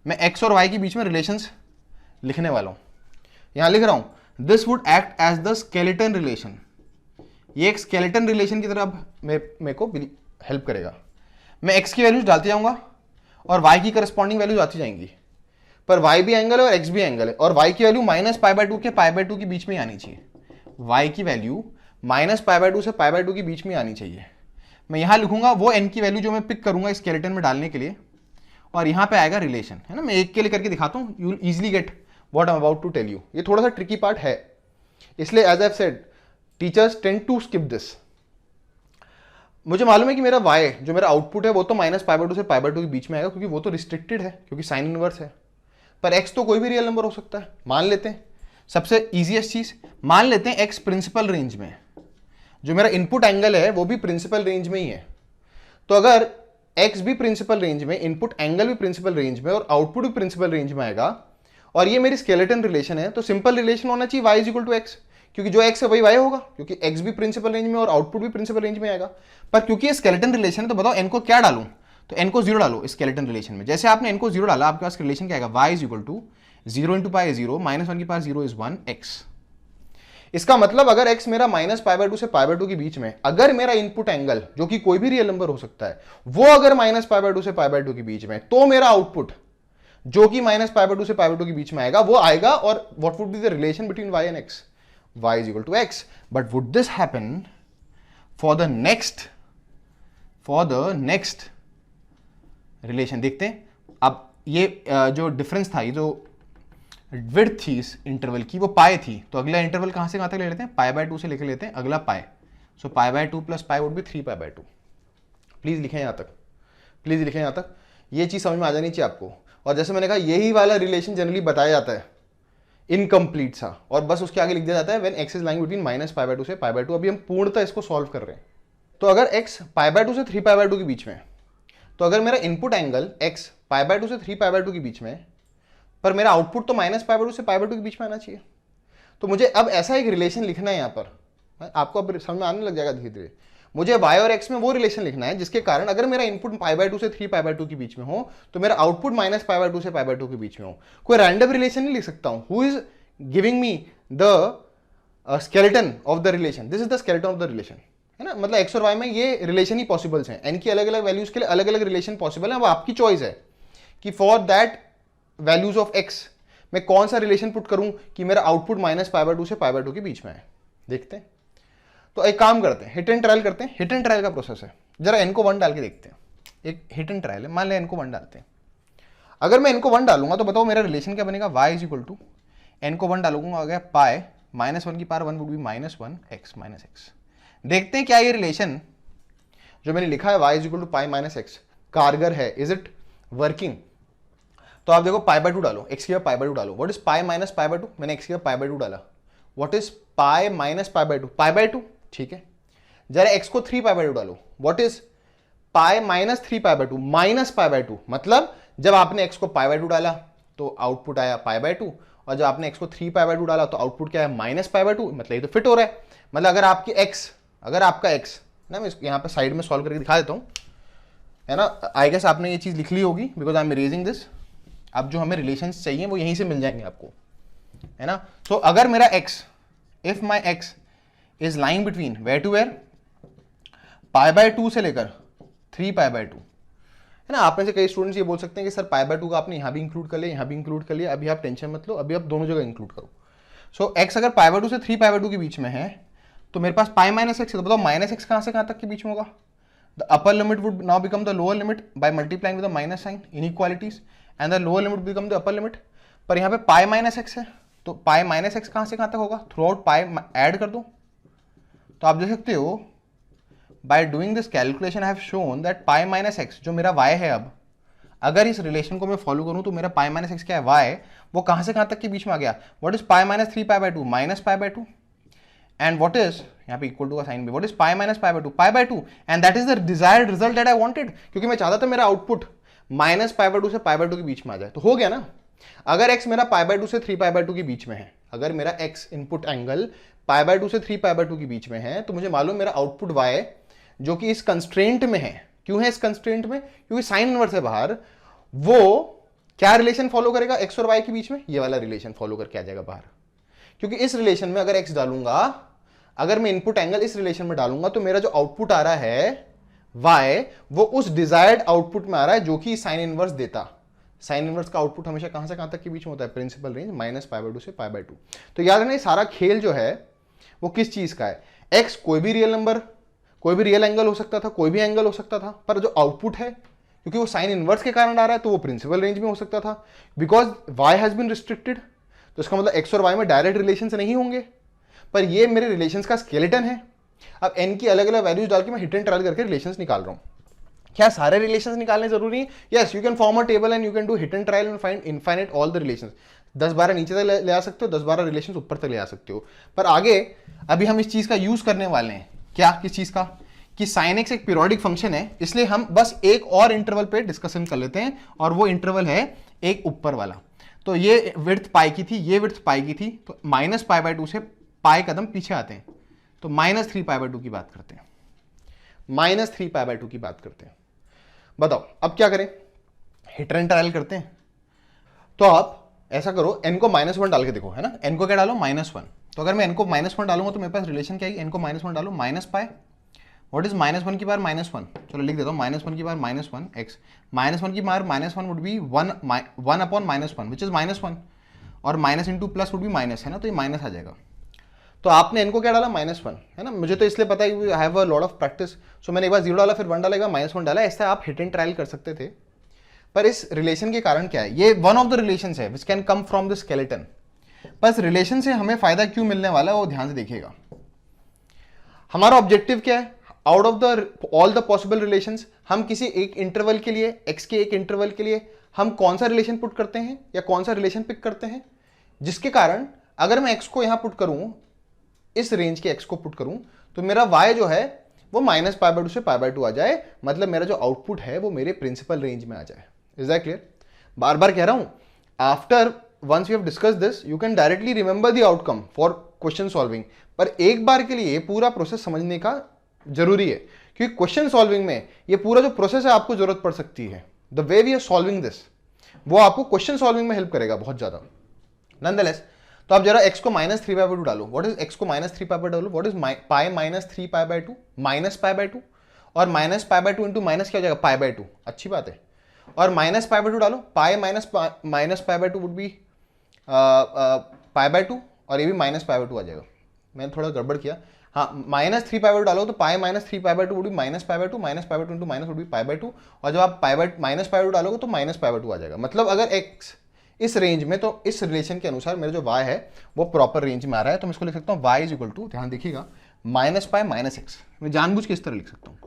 मैं x और y के बीच में रिलेशंस लिखने वाला हूं। यहां लिख रहा हूं this would act as the skeleton relation, ये एक स्केलेटन रिलेशन की तरह अब मेरे को हेल्प करेगा। मैं x की वैल्यूज डालते जाऊंगा और y की करस्पॉन्डिंग वैल्यूज आती जाएंगी, पर y भी एंगल है और x भी एंगल है, और y की वैल्यू -π/2 के π/2 के बीच में ही आनी चाहिए। y की वैल्यू -π/2 से π/2 के बीच में आनी चाहिए। मैं यहां लिखूंगा वो n की वैल्यू जो मैं पिक करूंगा स्केलेटन में डालने के लिए, और यहां पे आएगा रिलेशन, है ना। मैं एक के लिए करके दिखाता हूं, you will easily get what I am about to tell you. ये थोड़ा सा ट्रिकी पार्ट है, इसलिए as I have said teachers tend to skip this. मुझे मालूम है कि मेरा y जो मेरा आउटपुट है वो तो -π/2 से π/2 के बीच में आएगा, क्योंकि वो तो रिस्ट्रिक्टेड है, क्योंकि साइन इनवर्स है। पर x तो कोई भी रियल नंबर हो सकता है। मान लेते हैं सबसे इजीएस्ट चीज, मान लेते हैं x प्रिंसिपल रेंज में, जो मेरा इनपुट एंगल है वो भी प्रिंसिपल रेंज में ही है। तो अगर x भी प्रिंसिपल रेंज में, इनपुट एंगल भी प्रिंसिपल रेंज में और आउटपुट भी प्रिंसिपल रेंज में आएगा, और ये मेरी स्केलेटन रिलेशन है, तो सिंपल रिलेशन होना चाहिए y is equal to x, क्योंकि जो x है वही y होगा, क्योंकि x भी प्रिंसिपल रेंज में और आउटपुट भी प्रिंसिपल रेंज में आएगा। पर क्योंकि ये स्केलेटन रिलेशन है तो बताओ n को क्या डालूं, तो n को 0 डालो स्केलेटन रिलेशन में। जैसे आपने n को 0 डाला, आपके पास रिलेशन क्या आएगा, y is equal to 0 into pi 0 -1 की पावर 0 इज 1 x। इसका मतलब अगर x मेरा -π/2 से π/2 के बीच में, अगर मेरा इनपुट एंगल जो कि कोई भी रियल नंबर हो सकता है वो अगर -π/2 से π/2 के बीच में, तो मेरा आउटपुट जो कि माइनस पाई बाय टू से पाई बाय टू के बीच में आएगा, वो आएगा। और what would be the relation between y and x? y is equal to x। But would this happen for the next relation? देखते हैं। अब ये जो डिफरेंस था, ये जो विड्थ थी इस इंटरवल की, वो पाई थी। तो अगला इंटरवल कहां से कहां तक ले लेते हैं? पाई बाय टू से लेके लेते हैं अगला pi. So pi by two plus pi would be 3 pi by two. Please लिखें यहां तक, प्लीज लिखें यहां तक। ये चीज समझ में आ जानी चाहिए आपको। और जैसे मैंने कहा, यही वाला रिलेशन जनरली बताया जाता है इनकम्प्लीट सा, और बस उसके आगे लिख दिया जाता है when x is lying between minus pi by two से पाई बाय टू। अभी हम पूर्णतः इसको सॉल्व कर रहे हैं। तो अगर x पाई बाय टू से 3 पाई बाय टू के बीच में है, तो अगर मेरा input angle x pi by two से 3 पाई बाय टू के बीच में है, पर मेरा आउटपुट तो माइनस पाई बाय टू से पाई बाय टू के बीच में आना चाहिए। तो मुझे अब ऐसा एक रिलेशन लिखना है यहां पर, आपको अब समझ में आने लग जाएगा धीरे धीरे। मुझे y और x में वो रिलेशन लिखना है जिसके कारण अगर मेरा इनपुट पाई बाय टू से 3 पाई बाय टू के बीच में हो, तो मेरा output minus pi by two से पाई बाय टू के बीच में हो। कोई रैंडम रिलेशन नहीं लिख सकता हूं। Who is giving me the skeleton of the relation? This is the skeleton of the relation, है ना। मतलब x और y में ये रिलेशन ही पॉसिबल्स हैं। n की अलग अलग वैल्यूज के लिए अलग अलग रिलेशन पॉसिबल है। वो आपकी चॉइस है कि for that values of x मैं कौन सा रिलेशन पुट करूं कि मेरा output minus pi by two से पाई बाय टू के बीच में है। देखते हैं। तो एक काम करते हैं, हिट एंड ट्रायल करते हैं। हिट एंड ट्रायल का प्रोसेस है, जरा n को 1 डाल के देखते हैं। एक हिट एंड ट्रायल है, मान लें n को 1 डालते हैं। अगर मैं n को 1 डालूंगा तो बताओ मेरा रिलेशन क्या बनेगा? y is equal to n को 1 डालूंगा, आ गया पाई माइनस 1 की power 1 would be minus 1 x minus x। देखते हैं क्या ये रिलेशन जो मैंने लिखा है y is equal to pi minus x कारगर है। Is it working? तो आप देखो, पाई बाय टू डालो, x की जगह पाई बाय टू डालो। What is pi minus pi by two? मैंने x की जगह पाई बाय टू डाला। What is pi minus pi by two? Pi by two, ठीक है। जरा x को 3 पाई बाय टू डालो। What is pi minus 3 pi by to? Minus pi by to. मतलब जब आपने x को पाई बाय टू डाला तो आउटपुट आया पाई बाय टू, और जब आपने x को 3 पाई बाय टू डाला तो आउटपुट क्या है? Minus pi by to. मतलब ये तो फिट हो रहा है। मतलब अगर आपका x ना, मैं यहाँ पे साइड में सॉल्व करके दिखा देता हूँ, है ना। आई गेस आपने ये चीज लिख ली होगी because I am erasing this. अब जो हमें रिलेशंस चाहिए वो यहीं से मिल जाएंगे आपको, है ना। तो अगर मेरा x, if my x is lying between where to where, pi by two से लेकर 3 पाई बाय टू, है ना। आप में से कई स्टूडेंट्स ये बोल सकते हैं कि सर पाई बाय टू का आपने यहाँ भी इंक्लूड कर लिया, यहाँ भी इंक्लूड कर लिया। अभी आप टेंशन मत लो, अभी आप दोनों जगह इंक्लूड करो। सो x अगर पाई बाय टू से 3 पाई बाय टू के बीच में है, तो मेरे पास पाई माइनस एक्स है। तो बताओ माइनस एक्स कहाँ से कहाँ तक के बीच में होगा? The upper limit would now become the lower limit by multiplying with the minus sign, inequalities, and the lower limit become the upper limit. पर यहाँ पे पाई माइनस एक्स है, तो पाई माइनस एक्स कहाँ से कहाँ तक होगा? थ्रू आउट पाई ऐड कर दो। तो आप देख सकते हो, by doing this calculation I have shown that pi minus X जो मेरा y है, अब अगर इस रिलेशन को मैं फॉलो करूं तो मेरा पाई माइनस एक्स क्या है? y, वो कहां से कहां तक के बीच में आ गया? What is pi minus 3 pi by to? Minus pi by to. And what is, यहाँ पे इक्वल टू का साइन भी, what is pi minus pi by two? Pi by to. And that is the desired result that I wanted, क्योंकि मैं चाहता था मेरा output minus pi by two से पाई बाय टू के बीच में आ जाए। तो हो गया ना। अगर x मेरा पाई बाय टू से 3 पाई बाय टू के बीच में है, अगर मेरा x input angle pi by two से 3 पाई बाय टू के बीच में है, तो मुझे मालूम मेरा आउटपुट y जो कि इस कंस्ट्रेंट में है। क्यों है इस कंस्ट्रेंट में? क्योंकि साइन इनवर्स है बाहर। वो क्या रिलेशन फॉलो करेगा x और y के बीच में? ये वाला रिलेशन फॉलो करके आ जाएगा बाहर। क्योंकि इस रिलेशन में अगर x डालूंगा, अगर मैं इनपुट एंगल इस रिलेशन में डालूंगा, तो मेरा जो आउटपुट आ रहा है y, वो उस डिजायर्ड आउटपुट में आ रहा है जो कि साइन इनवर्स देता। साइन इनवर्स का आउटपुट हमेशा कहां से कहां तक के बीच में होता है? Principal range minus pi by two से पाई बाय टू। तो याद रखना, सारा खेल जो है वो किस चीज का है? x कोई भी रियल नंबर, कोई भी रियल एंगल हो सकता था, कोई भी एंगल हो सकता था, पर जो आउटपुट है क्योंकि वो साइन इनवर्स के कारण आ रहा है, तो वो प्रिंसिपल रेंज में हो सकता था। Because y has been restricted, तो इसका मतलब x और y में डायरेक्ट रिलेशंस नहीं होंगे, पर ये मेरे रिलेशंस का स्केलेटन है। अब n की अलग अलग वैल्यूज डाल के मैं हिट एंड ट्रायल करके रिलेशंस निकाल रहा हूं। क्या सारे रिलेशंस निकालने जरूरी है? Yes, you can form a table and you can do hit and trial and find infinite all the relations. 10-12 नीचे तक ले आ सकते हो, 10-12 रिलेशंस ऊपर तक ले आ सकते हो। पर आगे अभी हम इस चीज का यूज करने वाले हैं। क्या? किस चीज का? कि sin x एक पीरियोडिक फंक्शन है, इसलिए हम बस एक और इंटरवल पे डिस्कशन कर लेते हैं, और वो इंटरवल है एक ऊपर वाला। तो ये विड्थ पाई की थी, ये विड्थ पाई की थी, तो माइनस पाई बाय टू से पाई कदम पीछे आते हैं, तो माइनस 3 पाई बाय टू की बात करते हैं। माइनस 3 पाई बाय टू की बात करते हैं। बताओ अब क्या करें? हिट एंड ट्रायल करते हैं। तो आप ऐसा करो, n को -1 डाल के देखो, है ना। n को क्या डालो? -1। तो अगर मैं n को -1 डालूंगा तो मेरे पास रिलेशन क्या है? n को -1 डालो, माइनस पाई व्हाट इज -1 की पावर -1, चलो लिख देता हूँ -1 की पावर -1 x, -1 की power -1 would be 1 upon -1 which is -1, और minus into plus would be minus, है ना, तो ये माइनस आ जाएगा। तो आपने इनको क्या डाला -1, है ना, मुझे तो इसलिए पता है, I have a lot of practice, so मैंने एक बार 0 डाला, फिर 1 डाला, एक बार -1 डाला, ऐसा आप हिट एंड ट्रायल कर सकते थे। पर इस रिलेशन के कारण क्या है, ये वन ऑफ द रिलेशन है which can come from the skeleton. बस रिलेशन से हमें फायदा क्यों मिलने वाला है वो ध्यान से देखिएगा। हमारा ऑब्जेक्टिव क्या है, out of the all the possible relations हम किसी एक इंटरवल के लिए, एक्स के एक इंटरवल के लिए हम कौन सा रिलेशन पुट करते हैं या कौन सा रिलेशन पिक करते हैं, जिसके कारण अगर मैं एक्स को यहां पुट करूं, इस रेंज के एक्स को पुट करूं, तो मेरा वाई जो है वो -π/2 से π/2 आ जाए, मतलब मेरा जो आउटपुट है वो मेरे प्रिंसिपल रेंज में आ जाए। Is that clear? बार बार कह रहा हूं, after once you have discuss this you can directly remember the outcome for question solving, पर एक बार के लिए पूरा प्रोसेस समझने का जरूरी है, क्योंकि क्वेश्चन सॉल्विंग में ये पूरा जो प्रोसेस है आपको जरूरत पड़ सकती है। The way we are solving this वो आपको क्वेश्चन सॉल्विंग में हेल्प करेगा बहुत ज्यादा। नॉनदलेस, तो आप जरा x को -3π/2 डालो। व्हाट इज x को -3π/2 डालो, व्हाट इज पाई -3π/2 -π/2, और -π/2 इंटू माइनस क्या हो जाएगा, π/2, अच्छी बात है, और -π/2 डालो, पाई -π/2 वुड बी π/2, और ये भी -π/2 आ जाएगा। मैंने थोड़ा गड़बड़ किया, हाँ, -3π/2 डालो तो pi -3π/2 would be -π/2 into minus would be π/2, और जब आप -π/2 डालोगे तो -π/2 आ जाएगा। मतलब अगर x इस रेंज में, तो इस रिलेशन के अनुसार मेरा जो y है वो प्रॉपर रेंज में आ रहा है, तो मैं इसको लिख सकता हूँ y इज इक्वल टू, ध्यान देखिएगा, -π -x। मैं जानबूझ के इस तरह लिख सकता हूँ।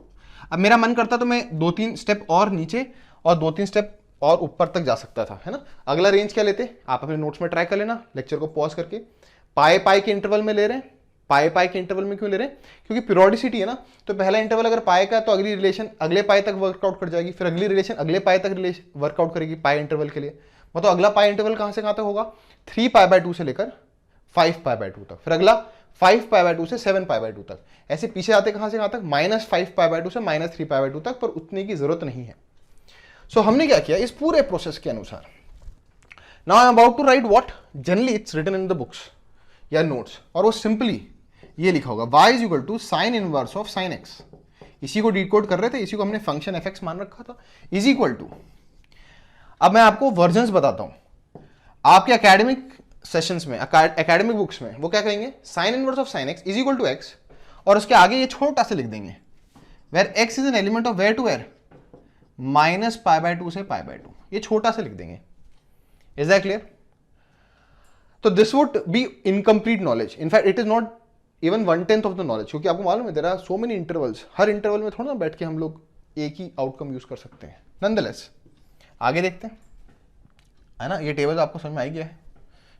अब मेरा मन करता तो मैं 2-3 स्टेप और नीचे और 2-3 स्टेप और ऊपर तक जा सकता था, है ना। अगला रेंज क्या लेते, आप अपने नोट्स में ट्राई कर लेना, लेक्चर को पॉज करके। पाई के इंटरवल में ले रहे हैं, पाई के इंटरवल में क्यों ले रहे हैं, क्योंकि पीरियोडिसिटी है ना, तो पहला इंटरवल अगर पाई का है तो अगली रिलेशन अगले पाई तक वर्कआउट कर जाएगी, फिर अगली रिलेशन अगले पाई तक वर्कआउट करेगी पाई इंटरवल के लिए। मतलब अगला पाई इंटरवल कहां से कहां तक होगा, 3π/2 से लेकर 5π/2 तक, फिर अगला 5π/2 से 7π/2 तक, ऐसे पीछे आते कहां से कहां तक, -5π/2 से -3π/2 तक, पर उतने की जरूरत नहीं है। सो हमने क्या किया इस पूरे प्रोसेस के अनुसार, now I am about to write what generally it's written in the books या नोट्स, और वो सिंपली ये लिखा होगा, y is equal to sine inverse of sine x। इसी को डिकोड कर रहे थे, इसी को हमने फंक्शन fx मान रखा था, इज इक्वल टू, अब मैं आपको वर्जन्स बताता हूं, आपके एकेडमिक सेशंस में, एकेडमिक बुक्स में वो क्या कहेंगे, sine inverse of sine x is equal to x, और उसके आगे ये छोटा सा लिख देंगे, where x is an element of where to where, -π/2 से π/2, ये छोटा सा लिख देंगे। Is that clear? तो this would be incomplete knowledge, in fact it is not even 1/10 of the knowledge, क्योंकि आपको मालूम है there are so many intervals, हर इंटरवल में थोड़ा ना बैठ के हम लोग एक ही आउटकम यूज कर सकते हैं। नॉनदलेस आगे देखते हैं, है ना, ये टेबल आपको समझ में आ गया है,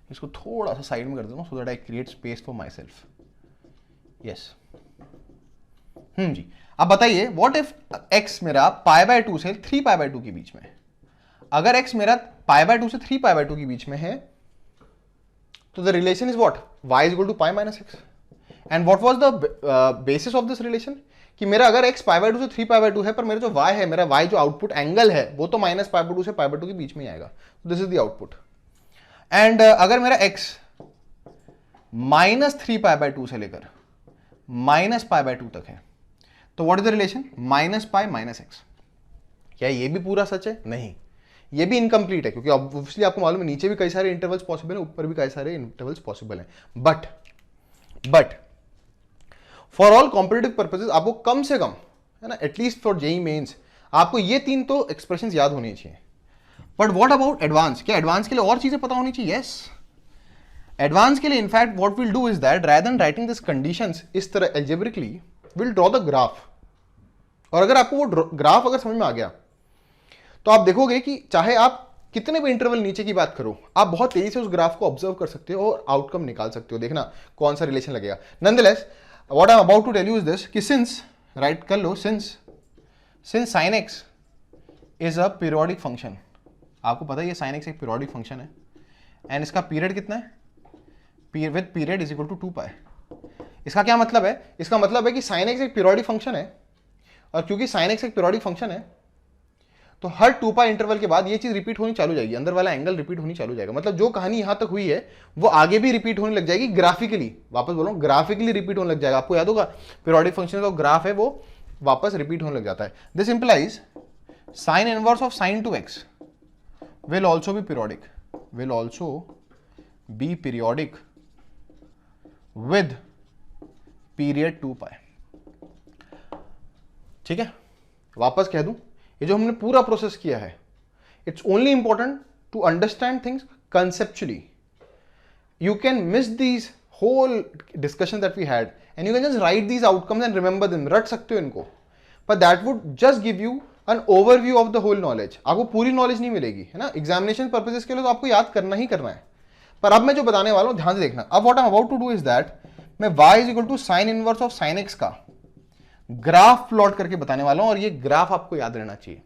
इसको थोड़ा सा साइड में कर देता हूं so that I create space for myself. Yes, जी, अब बताइए व्हाट इफ x मेरा π/2 से 3π/2 के बीच में है। अगर x मेरा π/2 से 3π/2 के बीच में है तो the relation is what, y is equal to pi -x, and what was the basis of this relation, कि मेरा अगर x π/2 से 3π/2 है, पर मेरा जो y है, मेरा y जो आउटपुट एंगल है वो तो -π/2 से π/2 के बीच में ही आएगा, this is the output. And अगर मेरा x -3π/2 से लेकर -π/2 तक है, तो what is the relation, -π -x। क्या ये भी पूरा सच है? नहीं, ये भी इनकम्प्लीट है, क्योंकि ऑब्वियसली आपको मालूम है नीचे भी कई सारे इंटरवल्स पॉसिबल है, ऊपर भी कई सारे इंटरवल्स पॉसिबल है, but for all competitive purposes आपको कम से कम, है ना, एटलीस्ट फॉर जेईई मेंस आपको ये 3 तो एक्सप्रेशंस याद होनी चाहिए। बट व्हाट अबाउट एडवांस, क्या एडवांस के लिए और चीजें पता होनी चाहिए? यस, एडवांस के लिए in fact what will do is that rather than writing this conditions इस तरह algebraically, will draw the graph. और अगर आपको वो ग्राफ अगर समझ में आ गया तो आप देखोगे कि चाहे आप कितने भी इंटरवल नीचे की बात करो, आप बहुत तेजी से उस ग्राफ को ऑब्जर्व कर सकते हो और आउटकम निकाल सकते हो, देखना कौन सा रिलेशन लगेगा। Nonetheless what I am about to tell you is this, कि सिंस, राइट कर लो, since sin x is a periodic function, आपको पता है ये sin x एक पीरियोडिक फंक्शन है, एंड इसका पीरियड कितना है, with period is equal to 2π। इसका क्या मतलब है, इसका मतलब है कि sin x एक पीरियोडिक फंक्शन है, और क्योंकि sin x एक पीरियोडिक फंक्शन है तो हर 2π इंटरवल के बाद ये चीज रिपीट होनी चालू जाएगी, अंदर वाला एंगल रिपीट होनी चालू जाएगा। मतलब जो कहानी यहां तक हुई है वो आगे भी रिपीट होने लग जाएगी ग्राफिकली, वापस बोलो ग्राफिकली रिपीट होने लग जाएगा। आपको याद होगा पीरियोडिक फंक्शन का ग्राफ है वो वापस रिपीट होने लग जाता है. This implies sign inverse of sign to x will also be periodic with period 2 pi. ठीक है, वापस कह दूं, ये जो हमने पूरा प्रोसेस किया है, it's only important to understand things conceptually. You can miss these whole discussion that we had and you can just write these outcomes and remember them. रट सकते हो इनको, but that would just give you an overview of the whole knowledge. आपको पूरी नॉलेज नहीं मिलेगी, है ना. एग्जामिनेशन पर्पसेस के लिए तो आपको याद करना ही करना है. पर अब मैं जो बताने वाला हूं ध्यान से देखना. अब what I am about to do is that मैं y is equal to sine inverse of sine x का ग्राफ प्लॉट करके बताने वाला हूं. और ये ग्राफ आपको याद रहना चाहिए.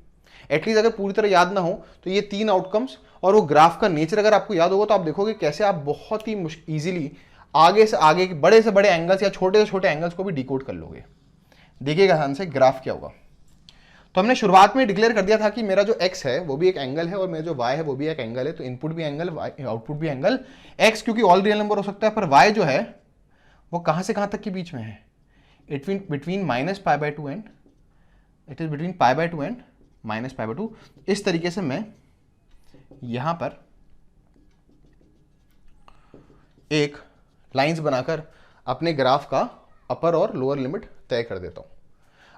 एटलीस्ट अगर पूरी तरह याद ना हो तो ये 3 आउटकम्स और वो ग्राफ का नेचर अगर आपको याद होगा तो आप देखोगे कैसे आप बहुत ही इजीली आगे से आगे बड़े से बड़े एंगल्स या छोटे से छोटे एंगल्स को भी डिकोड कर लोगे. देखिएगा ध्यान से ग्राफ क्या होगा. तो हमने शुरुआत में डिक्लेयर कर दिया था कि मेरा जो x है वो भी एक एंगल है और मेरा जो y है वो भी एक एंगल है. तो इनपुट भी एंगल, आउटपुट भी एंगल. x क्योंकि ऑल रियल नंबर हो सकता है, पर y जो है वो कहां से कहां तक के बीच में है. Between minus pi by 2 and it is between pi by 2 and minus pi by 2. इस तरीके से मैं यहां पर एक लाइंस बनाकर अपने ग्राफ का अपर और लोअर लिमिट तय कर देता हूं.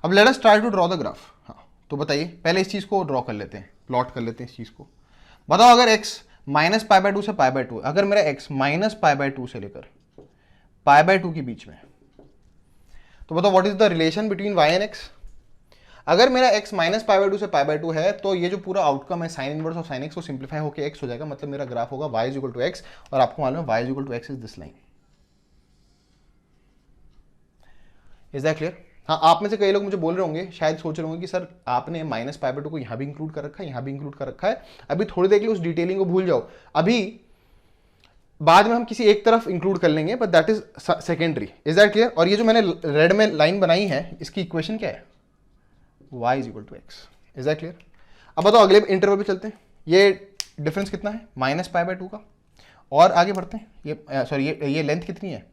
अब let us try to draw the graph. हाँ, तो बताइए, पहले इस चीज को ड्रॉ कर लेते हैं, प्लॉट कर लेते हैं इस चीज को. बताओ अगर x माइनस पाई बाय 2 से पाई बाय 2, अगर मेरा x माइनस पाई बाय 2 से लेकर पाई बाय 2 के बीच में, तो बताओ what is the relation between y and x. अगर मेरा x माइनस पाई बाय 2 से पाई बाय 2 है तो ये जो पूरा आउटकम है sine inverse of sine x वो सिंप्लीफाई होकर x हो जाएगा. मतलब मेरा ग्राफ होगा y is equal to x और आपको मालूम है y is equal to x is this line. Is that clear? हाँ, आप में से कई लोग मुझे बोल रहे होंगे, शायद सोच रहे होंगे कि सर आपने माइनस पाई बाय 2 को यहाँ भी इंक्लूड कर रखा है, यहाँ भी इंक्लूड कर रखा है. अभी थोड़ी देर के लिए उस डिटेलिंग को भूल जाओ. अभी बाद में हम किसी एक तरफ इंक्लूड कर लेंगे, but that is secondary. Is that clear? और ये जो मैंने रेड में लाइन बनाई है इसकी इक्वेशन क्या है? y is equal to x. Is that clear? अब बताओ अगले इंटरवल पे चलते हैं. ये डिफरेंस कितना है? माइनस पाई बाय 2 का. और आगे बढ़ते हैं. ये सॉरी ये लेंथ कितनी है?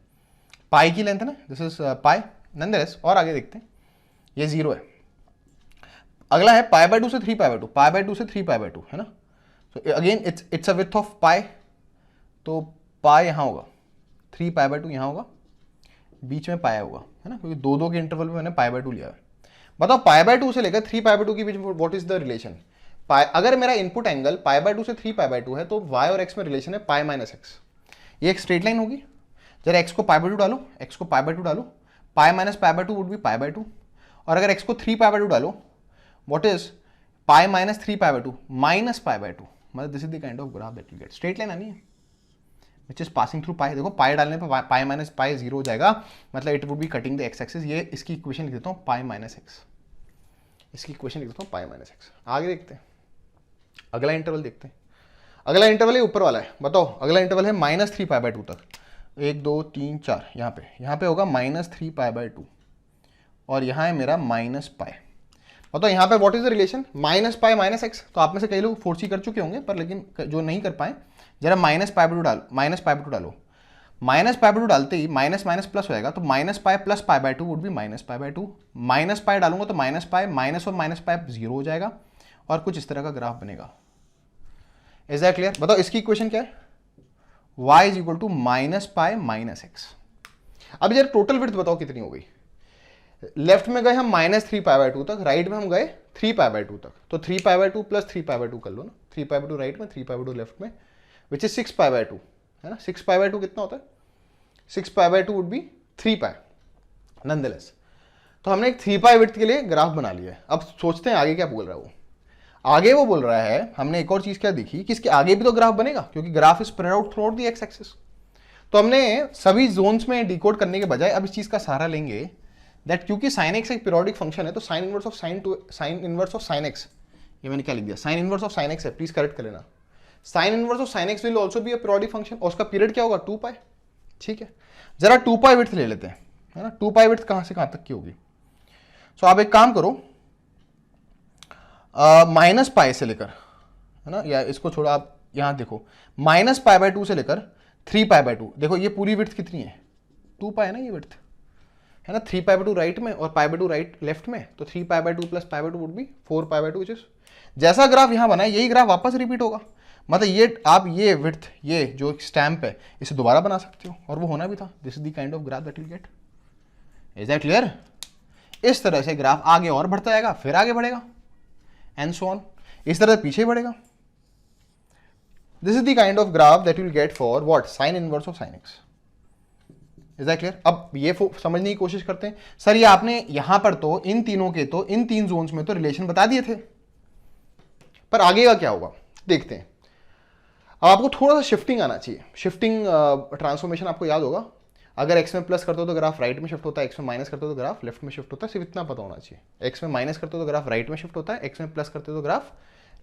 पाई की लेंथ है ना, दिस इज पाई. नंदलेस और आगे देखते हैं. ये 0 है. अगला है पाई बाय 2 से 3 पाई बाय 2. पाई बाय 2 से 3 पाई बाय 2 है ना. So again it's a width of pi. तो पाई यहाँ होगा, 3 पाई बाय 2 यहाँ होगा, बीच में पाया होगा, है ना, क्योंकि 2 के इंटरवल में मैंने पाई बाय 2 लिया है. बताओ पाई बाय 2 से लेकर 3 पाई बाय 2 के बीच में व्हाट इज द रिलेशन. पाई, अगर मेरा इनपुट एंगल पाई बाय 2 से 3 पाई बाय 2 है तो y और x में रिलेशन है पाई माइनस एक्स. ये एक स्ट्रेट लाइन होगी. जरा x को पाई बाय 2 डालो, x को पाई बाय 2 डालो, पाई minus pi by 2 would be pi by 2. और अगर x को 3 पाई बाय 2 डालो, what is pi minus 3 pi by 2 minus pi by 2. मतलब this is the kind of graph that you get. Straight line आनी है विच इज पासिंग थ्रू पाई. देखो पाई डालने पर पाई माइनस पाई 0 हो जाएगा, मतलब it would be cutting the x axis. ये इसकी इक्वेशन लिख देता हूँ पाई माइनस एक्स. इसकी इक्वेशन लिख देता हूँ पाई माइनस एक्स. आगे देखते हैं, अगला इंटरवल देखते हैं. अगला इंटरवल है ऊपर वाला है. बताओ अगला इंटरवल है माइनस 3 पाई बाय 2 तक. 1 2 3 4 यहाँ पे होगा माइनस 3 पाई बाय 2 और यहाँ है मेरा माइनस पाई. बताओ यहाँ पे what is the relation minus pi minus x. तो आप में से कई लोग फोर्सी कर चुके होंगे, पर लेकिन जो नहीं कर पाए जरा माइनस पाई बाय 2 डालो, माइनस पाई बाय 2 डालो. माइनस पाई बाय 2 डालते ही माइनस माइनस प्लस हो जाएगा, तो minus pi plus pi by 2 would B minus pi by 2. Minus pi डालूंगा तो माइनस पाई माइनस और माइनस पाई 0 हो जाएगा और कुछ इस तरह का ग्राफ बनेगा. Is that clear? बताओ इसकी इक्वेशन क्या है? y is equal to minus pi minus x. अब जरा टोटल विड्थ बताओ कितनी हो गई. लेफ्ट में गए हम माइनस 3 पाई बाय 2 तक, राइट में हम गए 3 पाई बाय 2 तक. तो 3 pi by 2 plus 3 pi by 2 कर लो ना. 3 पाई बाय 2 राइट में, 3 पाई बाय 2 लेफ्ट में, विच इज 6 पाई बाय 2, है ना. 6 पाई बाय 2 कितना होता है? 6 पाई by 2 would be 3 pi. Nonetheless तो हमने एक 3 पाई विड्थ के लिए ग्राफ बना लिया है. अब सोचते हैं आगे क्या बोल रहा है वो. आगे वो बोल रहा है, हमने एक और चीज क्या देखी कि इसके आगे भी तो ग्राफ बनेगा, क्योंकि graph is spread out through out the x axis. तो हमने सभी जोन्स में डिकोड करने के बजाय अब इस चीज का सहारा लेंगे दैट क्योंकि साइन एक्स एक पीरियोडिक फंक्शन है, तो sine inverse of sine inverse of sine x, ये मैंने क्या लिख दिया, sign inverse of sine x है, प्लीज करेक्ट कर लेना. Sign inverse of sine x will also be a periodic function और उसका पीरियड क्या होगा? 2 पाई. ठीक है, जरा 2 पाई विड्थ ले लेते हैं, है ना. 2 पाई विड्थ कहां से कहां तक की होगी? सो आप एक काम करो, माइनस पाई से लेकर, है ना, या इसको छोड़ो, आप यहां देखो माइनस पाई बाय 2 से लेकर 3 पाई बाय 2. देखो ये पूरी विड्थ कितनी है? 2 पाई है ना ये विड्थ, है ना, 3π/2 राइट में और π/2 राइट लेफ्ट में, तो 3π/2 plus π/2 would be 4π/2 which is, जैसा ग्राफ यहाँ बना है यही ग्राफ वापस रिपीट होगा। मतलब ये आप ये विड्थ, ये जो स्टैम्प है इसे दोबारा बना सकते हो, और वो होना भी था। This is the kind of graph that will get. Is that clear? इस तरह से ग्राफ आगे और बढ़ता जाएगा, फिर आगे बढ़ेगा एंड सो ऑन, इस तरह से पीछे बढ़ेगा। This is the kind of graph that will get for what, sign inverse of sine x. Is that clear? अब ये समझने की कोशिश करते हैं, सर ये आपने यहां पर तो इन तीनों के, तो इन 3 जोन्स में तो रिलेशन बता दिए थे, पर आगे का क्या होगा देखते हैं। अब आपको थोड़ा सा शिफ्टिंग आना चाहिए। शिफ्टिंग ट्रांसफॉर्मेशन आपको याद होगा, अगर x में प्लस करते हो तो ग्राफ राइट में शिफ्ट होता है, x में माइनस करते हो तो ग्राफ लेफ्ट में शिफ्ट होता है, सिर्फ इतना पता होना चाहिए। x में माइनस करते हो तो ग्राफ राइट में शिफ्ट होता है, x में प्लस करते हो तो ग्राफ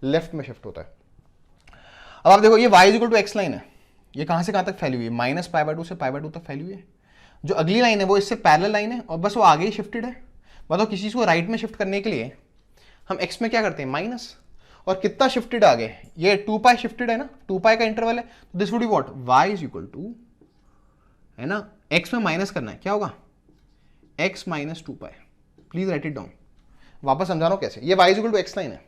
लेफ्ट में शिफ्ट होता है। अब आप देखो ये y equal to x line है, ये कहां से कहां तक फैली हुई है, -π/2 से π/2 तक फैली हुई है। जो अगली लाइन है वो इससे पैरेलल लाइन है और बस वो आगे ही शिफ्टेड है। बताओ किसी चीज को राइट में शिफ्ट करने के लिए हम x में क्या करते हैं, माइनस, और कितना शिफ्टेड आगे, ये 2π शिफ्टेड है ना, 2π का इंटरवल है, तो this would be what, y is equal to, है ना, x में माइनस करना है, क्या होगा, x minus 2π। Please write it down, वापस समझा रहा हूं कैसे। ये y is equal to x line है,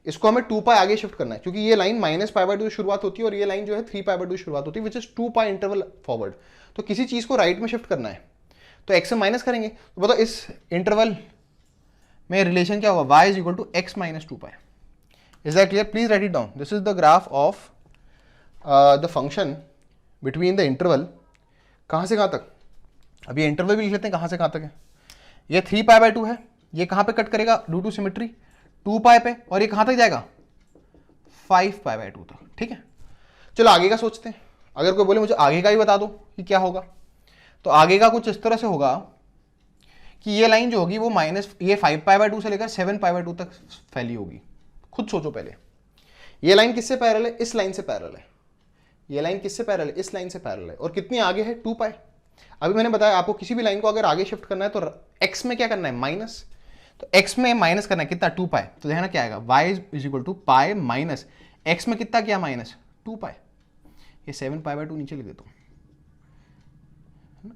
इसको हमें 2π आगे शिफ्ट करना है, क्योंकि ये लाइन -π/2 शुरुआत होती है और ये लाइन जो है 3π/2 शुरुआत होती है, विच इज 2π इंटरवल फॉरवर्ड। तो किसी चीज को राइट में शिफ्ट करना है तो x में माइनस करेंगे, तो बताओ इस इंटरवल में रिलेशन क्या होगा, y is equal to x minus 2π। Is that clear? Please write it down. This is the graph of the function between the interval, कहाँ से कहाँ तक, अब ये इंटरवल भी लिख लेते हैं कहाँ से कहाँ तक है। ये 3π/2 है, ये कहाँ पे कट करेगा ड्यू टू सिमेट्री, 2π पे, और ये कहाँ तक जाएगा 5π/2 तक। ठीक है, चलो आगे का सोचते हैं। अगर कोई बोले मुझे आगे का ही बता दो कि क्या होगा, तो आगे का कुछ इस तरह से होगा कि ये लाइन जो होगी वो माइनस, ये 5π/2 से लेकर 7π/2 तक फैली होगी। खुद सोचो पहले, ये लाइन किससे पैरेलल है, इस लाइन से पैरेलल है। ये लाइन किससे पैरेलल है, इस लाइन से पैरेलल है, और कितनी आगे है, 2π। अभी मैंने बताया आपको किसी भी लाइन को अगर आगे शिफ्ट करना है तो x में क्या करना है, माइनस, तो x में माइनस करना है कितना, 2π। तो देखना क्या आएगा, y is equal to pi minus x में कितना किया, माइनस 2π। ये 7π/2 नीचे लिख देता हूं,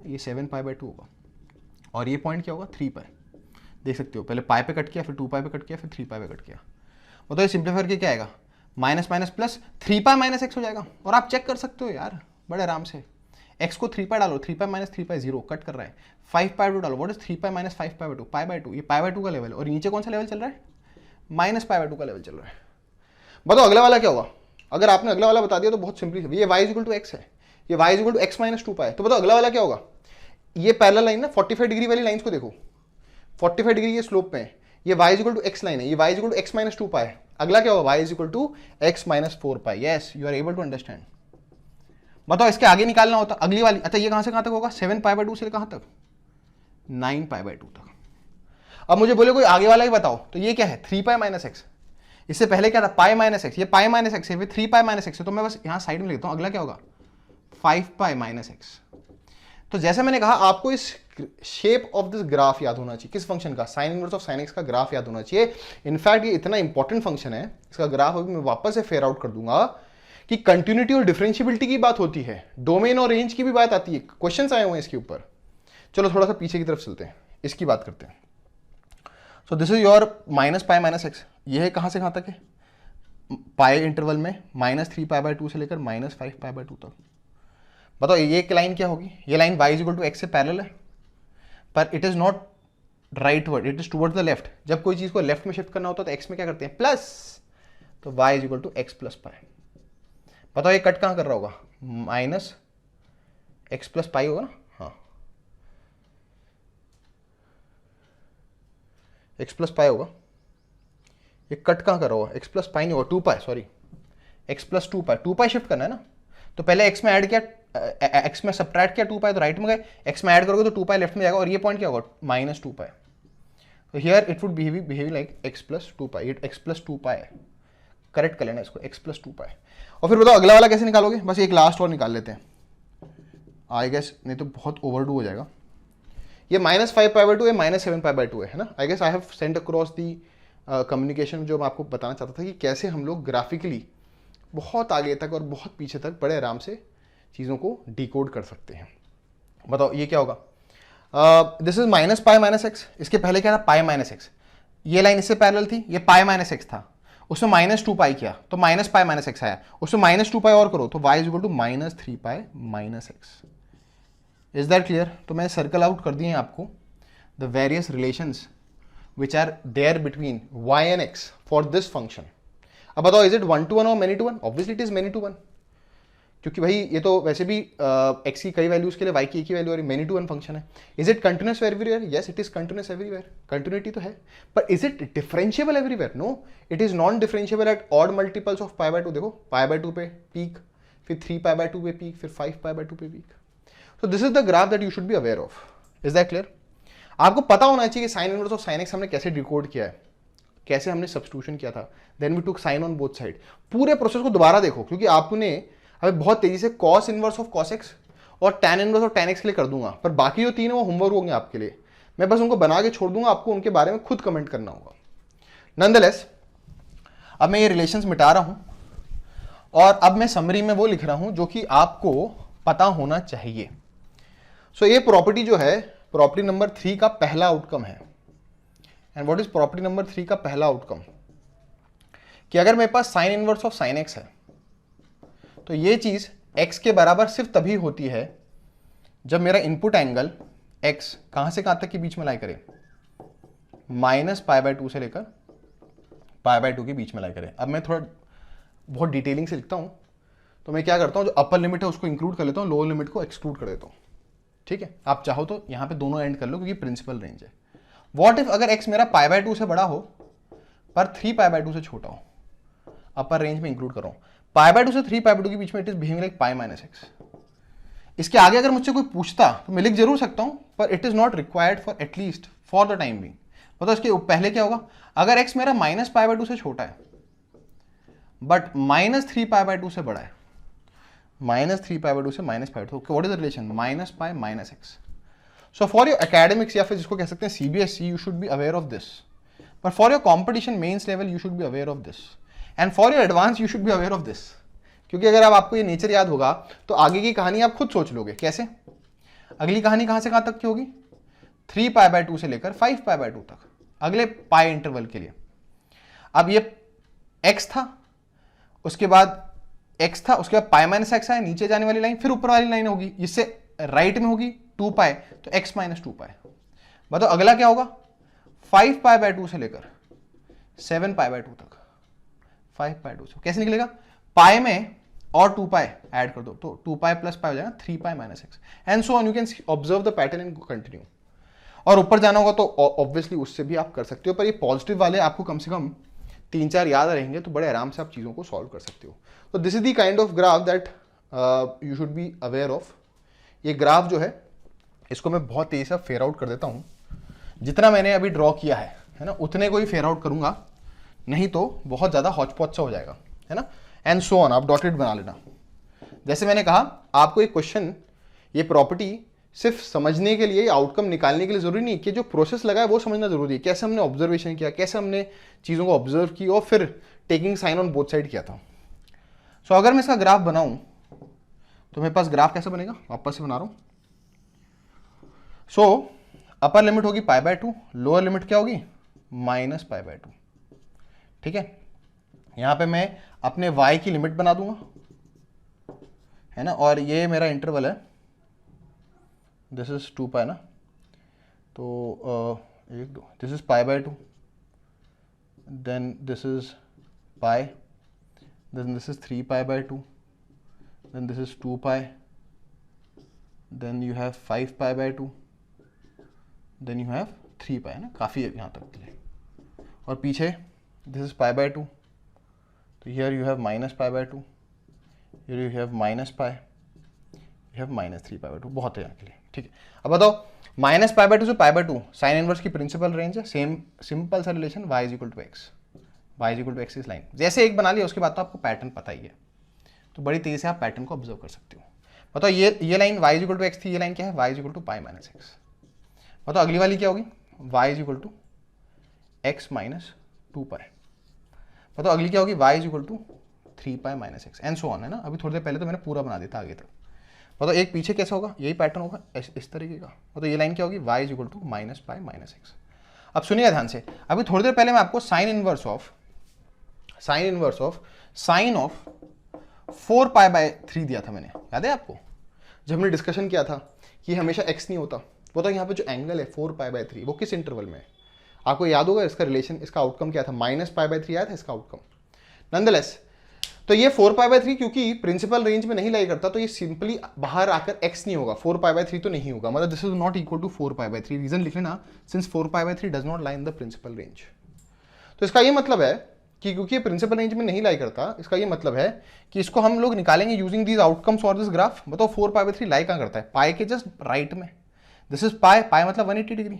ये 7π/2 होगा, और ये पॉइंट क्या होगा, 3π। देख सकते हो, पहले पाई पे कट किया, फिर 2π पे कट किया, फिर 3π पे कट किया। तो ये सिंप्लीफाई करके क्या आएगा, minus minus plus 3π minus x हो जाएगा। और आप चेक कर सकते हो यार बड़े आराम से, x को 3π डालो, 3π माइनस 3π 0 कट कर रहा है, 5π/2 डालो, व्हाट इज 3π माइनस 5π/2, π/2, ये π/2 का लेवल है, और नीचे कौन सा लेवल चल रहा है, -π/2 का लेवल चल रहा है। बताओ अगला वाला क्या होगा। अगर आपने अगला वाला बता दिया तो बहुत सिंपली, ये y is equal to x है, ये y is equal to x minus 2π है। तो बताओ अगला वाला क्या होगा, ये पैरेलल लाइन ना 45 डिग्री वाली लाइंस को देखो, 45 डिग्री के स्लोप पे है, ये y is equal to x line है, ये y is equal to x minus 2π है। अगला क्या होगा, y is equal to x minus 4π। Yes, you are able to understand. बताओ इसके आगे निकालना होता अगली वाली, अच्छा ये कहां से कहां तक होगा, 7π/2 से कहां तक, 9π/2 तक। अब मुझे बोले कोई आगे वाला ही बताओ, तो ये क्या है, 3π माइनस एक्स। इससे पहले क्या था, पाई माइनस एक्स, ये पाई माइनस एक्स है, फिर 3π माइनस एक्स है, तो मैं बस यहां साइड में लिखता हूं। अगला क्या होगा, 5π माइनस एक्स। तो जैसे मैंने कहा आपको इस शेप ऑफ दिस ग्राफ याद होना चाहिए, किस फंक्शन का, sign inverse of sine x का ग्राफ याद होना चाहिए। इनफैक्ट ये इतना इंपॉर्टेंट फंक्शन है, इसका ग्राफ अभी मैं वापस से फेयर आउट कर दूंगा कि कंटिन्यूटी और डिफरेंशियबिलिटी की बात होती है, डोमेन और रेंज की भी बात आती है, क्वेश्चंस आए हुए हैं इसके ऊपर। चलो थोड़ा सा पीछे की तरफ चलते हैं, इसकी बात करते हैं। So this is your -π minus x, ये है कहां से कहां तक है, पाई इंटरवल में -3π/2 से लेकर -5π/2 तक। बताओ ये लाइन क्या होगी, ये line y is equal to x से पैरेलल है, पर it is not rightward, it is towards the left. जब कोई चीज को लेफ्ट में शिफ्ट करना होता है तो x में क्या करते हैं, प्लस, तो y is equal to x plus pi. बताओ ये कट कहां कर रहा होगा, माइनस x प्लस पाई होगा ना, हाँ x प्लस पाई होगा। ये कट कहां कर रहा होगा, x प्लस पाई नहीं होगा, 2π, सॉरी x प्लस 2π, 2π शिफ्ट करना है ना, तो पहले x में ऐड किया, x में सब्ट्रैक्ट किया 2π, तो राइट में गए, x में ऐड करोगे तो 2π लेफ्ट में जाएगा, और ये पॉइंट क्या होगा, -2π। तो here it would behave like x plus 2π, it x plus 2π है, करेक्ट कर लेना इसको, x प्लस 2π। और फिर बताओ अगला वाला कैसे निकालोगे, बस एक लास्ट और निकाल लेते हैं, आई गेस नहीं तो बहुत ओवरडू हो जाएगा। ये -5π/2 है, -7π/2 है ना। I guess I have sent across the communication, जो मैं आपको बताना चाहता था कि कैसे हम लोग ग्राफिकली बहुत आगे तक और बहुत पीछे तक बड़े आराम से चीज़ों को डिकोड कर सकते हैं। बताओ ये क्या होगा, this is minus pi minus x, इसके पहले क्या था पाई माइनस एक्स, ये लाइन इससे पैरेलल थी, ये पाई माइनस एक्स था, उसमें माइनस 2 पाई किया तो माइनस पाई माइनस एक्स आया, उसमें माइनस 2 पाई और करो तो y is equal to minus 3 pi minus x. Is that clear? तो मैं सर्कल आउट कर दिए आपको the various relations which are there between y and x for this function. अब बताओ इज इट 1 to 1 और many to 1? Obviously it is many to 1, क्योंकि भाई ये तो वैसे भी x की कई वैल्यूज के लिए y की एक ही वैल्यू और मेनी टू 1 फंक्शन है। Is it continuous everywhere? Yes it is continuous everywhere, continuity तो है, पर is it differentiable everywhere? No, it is non differentiable at odd multiples of pi by 2। देखो पाई बाय 2 पे पीक, फिर 3 पाई बाय 2 पे पीक, फिर 5 पाई बाय 2 पे peak. So this is the graph that you should be aware of. Is that clear? आपको पता होना चाहिए कि sine inverse of sine x हमने कैसे डिकोड किया है, कैसे हमने सब्स्टिट्यूशन किया था, then we took sine on both side. पूरे प्रोसेस को दोबारा देखो, क्योंकि आपने अभी बहुत तेजी से cos inverse of cos x और tan inverse of tan x के लिए कर दूंगा, पर बाकी जो 3 है वो होमवर्क होंगे आपके लिए, मैं बस उनको बना के छोड़ दूंगा, आपको उनके बारे में खुद कमेंट करना होगा। नॉनदलेस अब मैं ये रिलेशंस मिटा रहा हूं और अब मैं समरी में वो लिख रहा हूं जो कि आपको पता होना चाहिए। सो ये प्रॉपर्टी जो है प्रॉपर्टी नंबर 3 का पहला आउटकम है। And what is property number 3 का पहला आउटकम? कि अगर मेरे पास sine inverse of sine x है तो ये चीज x के बराबर सिर्फ तभी होती है जब मेरा इनपुट एंगल x कहां से कहां तक के बीच में लाई करे, माइनस पाई बाय 2 से लेकर पाई बाय 2 के बीच में लाई करे। अब मैं थोड़ा बहुत डिटेलिंग से लिखता हूं, तो मैं क्या करता हूं, जो अपर लिमिट है उसको इंक्लूड कर लेता हूं, लोअर लिमिट को एक्सक्लूड कर देता हूं। ठीक है, आप चाहो तो यहां पे दोनों एंड कर लो क्योंकि प्रिंसिपल रेंज है। व्हाट इफ अगर x मेरा पाई बाय 2 से बड़ा हो पर 3 पाई बाय 2 से छोटा हो, अपर रेंज में इंक्लूड कर रहा हूं, पाई बाय 2 से 3 पाई बाय 2 के बीच में it is behaving like pi minus x. इसके आगे अगर मुझसे कोई पूछता तो मैं लिख जरूर सकता हूं, पर it is not required for at least for the time being. मतलब इसके पहले क्या होगा, अगर x मेरा माइनस पाई बाय 2 से छोटा है बट माइनस 3 पाई बाय 2 से बड़ा है, माइनस 3 पाई बाय 2 से minus pi by 2, what is the relation, minus pi minus x. So for your academics या फिर जिसको कह सकते हैं CBSE, you should be aware of this, but for your competition mains level you should be aware of this, and for your advance you should be aware of this. क्योंकि अगर अब आपको ये नेचर याद होगा तो आगे की कहानी आप खुद सोच लोगे। कैसे? अगली कहानी कहां से कहां तक की होगी, 3 पाई बाय 2 से लेकर 5 पाई बाय 2 तक, अगले पाई इंटरवल के लिए। अब ये x था, उसके बाद x था, उसके बाद पाई माइनस एक्स आया, नीचे जाने वाली लाइन, फिर ऊपर वाली लाइन होगी, इससे राइट में होगी 2 पाई, तो x माइनस 2 पाई। बताओ अगला क्या होगा, 5 पाई बाय 2 से लेकर 7 पाई बाय 2 तक, 5 पाई 2 से कैसे निकलेगा, पाई में और 2 पाई ऐड कर दो तो 2 पाई प्लस पाई हो जाएगा 3 pi minus x, and so on. You can observe the pattern and continue. और ऊपर जाना होगा तो ऑब्वियसली उससे भी आप कर सकते हो, पर ये पॉजिटिव वाले आपको कम से कम 3-4 याद रहेंगे तो बड़े आराम से आप चीज़ों को सॉल्व कर सकते हो। तो this is the kind of graph that you should be aware of. ये ग्राफ जो है इसको मैं बहुत तेजी से फेयर आउट कर देता हूँ, जितना मैंने अभी ड्रॉ किया है ना, उतने को ही फेयर आउट करूंगा, नहीं तो बहुत ज़्यादा हॉच पॉच सा हो जाएगा, है ना। एंड सो ऑन, आप डॉटेड बना लेना। जैसे मैंने कहा आपको एक क्वेश्चन, ये प्रॉपर्टी सिर्फ समझने के लिए, आउटकम निकालने के लिए जरूरी नहीं कि जो प्रोसेस लगा है वो समझना जरूरी है, कैसे हमने ऑब्जर्वेशन किया, कैसे हमने चीज़ों को ऑब्जर्व की और फिर taking sine on both side किया था। सो अगर मैं इसका ग्राफ बनाऊं तो मेरे पास ग्राफ कैसे बनेगा, वापस से बना रहा हूं। सो अपर लिमिट होगी पाई बाय 2, लोअर लिमिट क्या होगी, माइनस पाई बाय 2। ठीक है, यहां पे मैं अपने y की लिमिट बना दूंगा, है ना, और ये मेरा इंटरवल है, दिस इज 2 पाई ना, तो 1 2, this is pi by 2, then this is pi, then this is 3 pi by 2, then this is 2 pi, then you have 5 pi by 2, then you have 3 pi, है ना, काफ़ी है यहाँ तक के लिए। और पीछे दिस इज पाई बाय 2, तो here you have minus pi by 2, here you have minus pi, you have minus 3 pi by 2, बहुत है यहाँ के लिए। ठीक है, अब बताओ माइनस पाई बाय 2 से पाई बाय 2 साइन इनवर्स की प्रिंसिपल रेंज है, सेम सिंपल सा relation y is equal to x, y is equal to x इस लाइन। जैसे एक बना लिया उसके बाद तो आपको पैटर्न पता ही है, तो बड़ी तेजी से आप पैटर्न को ऑब्जर्व कर सकते हो। बताओ ये line y is equal to x थी, ये लाइन क्या है, y is equal to pi minus x. बताओ अगली वाली क्या होगी, y is equal to x minus 2 pi. बताओ अगली क्या होगी, y is equal to 3 pi minus x, and so on, है ना। अभी थोड़ी देर पहले तो मैंने पूरा बना दिया था आगे तक। मतलब एक पीछे कैसा होगा, यही पैटर्न होगा इस तरीके का। मतलब ये लाइन क्या होगी, y is equal to minus pi minus x. अब सुनिएगा ध्यान से, अभी थोड़ी देर पहले मैं आपको sine inverse of sine of 4π/3 दिया था मैंने, याद है आपको, जब हमने डिस्कशन किया था कि हमेशा x नहीं होता। वो तो यहाँ पे जो एंगल है 4π/3 वो किस इंटरवल में है, आपको याद होगा इसका रिलेशन, इसका आउटकम क्या था, -π/3 आया था इसका आउटकम। नॉनदलेस तो ये 4π/3 क्योंकि प्रिंसिपल रेंज में नहीं लाई करता, तो ये सिंपली बाहर आकर x नहीं होगा, 4π/3 तो नहीं होगा, मतलब this is not equal to 4π/3। Reason लिख लेना, since 4π/3 does not lie in the principal range. तो इसका ये मतलब है कि क्योंकि ये प्रिंसिपल रेंज में नहीं लाई करता, इसका ये मतलब है कि इसको हम लोग निकालेंगे यूजिंग दीज आउटकम्स और दिस ग्राफ। बताओ 4π/3 लाई कहाँ करता है, पाई के जस्ट राइट में। दिस इज पाई, पाई मतलब 180 डिग्री,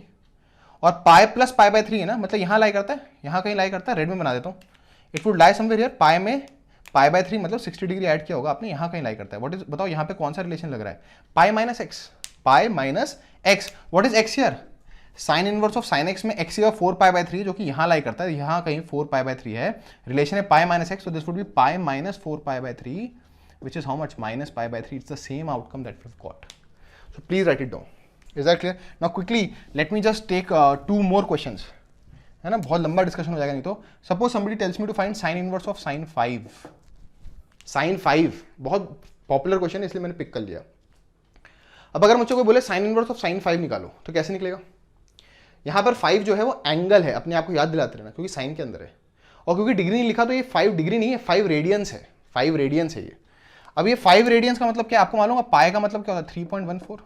और पाई प्लस पाई/3 है ना, मतलब यहाँ लाई करता है, यहाँ कहीं लाई करता है, रेड में बना देता हूँ। It would lie somewhere here, pi में पाई/3 मतलब 60 डिग्री ऐड किया होगा आपने, यहाँ कहीं लाई करता है। व्हाट इज, बताओ यहाँ पे कौन सा रिलेशन लग रहा है, pi minus x, pi minus x. What is x here, sign inverse of sine x में एक्स या 4π/3 जो कि यहाँ लाई करता है, यहाँ कहीं 4π/3 है, रिलेशन है pi minus x, so this would be pi minus 4π/3 which is how much, -π/3. It's the same outcome that we've got. So please write it down. Is that clear? Now quickly let me just take 2 more questions. है ना, बहुत लंबा डिस्कशन हो जाएगा नहीं तो। Suppose somebody tells me to find sin inverse of sin 5. sin 5 बहुत पॉपुलर क्वेश्चन है इसलिए मैंने पिक कर लिया। अब अगर मुझसे कोई बोले sin इनवर्स ऑफ sin 5 निकालो तो कैसे निकलेगा। यहाँ पर 5 जो है वो एंगल है, अपने आप को याद दिलाते रहना, क्योंकि साइन के अंदर है, और क्योंकि डिग्री नहीं लिखा तो ये 5 डिग्री नहीं है, 5 रेडियंस है, 5 रेडियंस है ये। अब ये 5 रेडियंस का मतलब क्या आपको मालूम है, पाई का मतलब क्या होता है 3.14,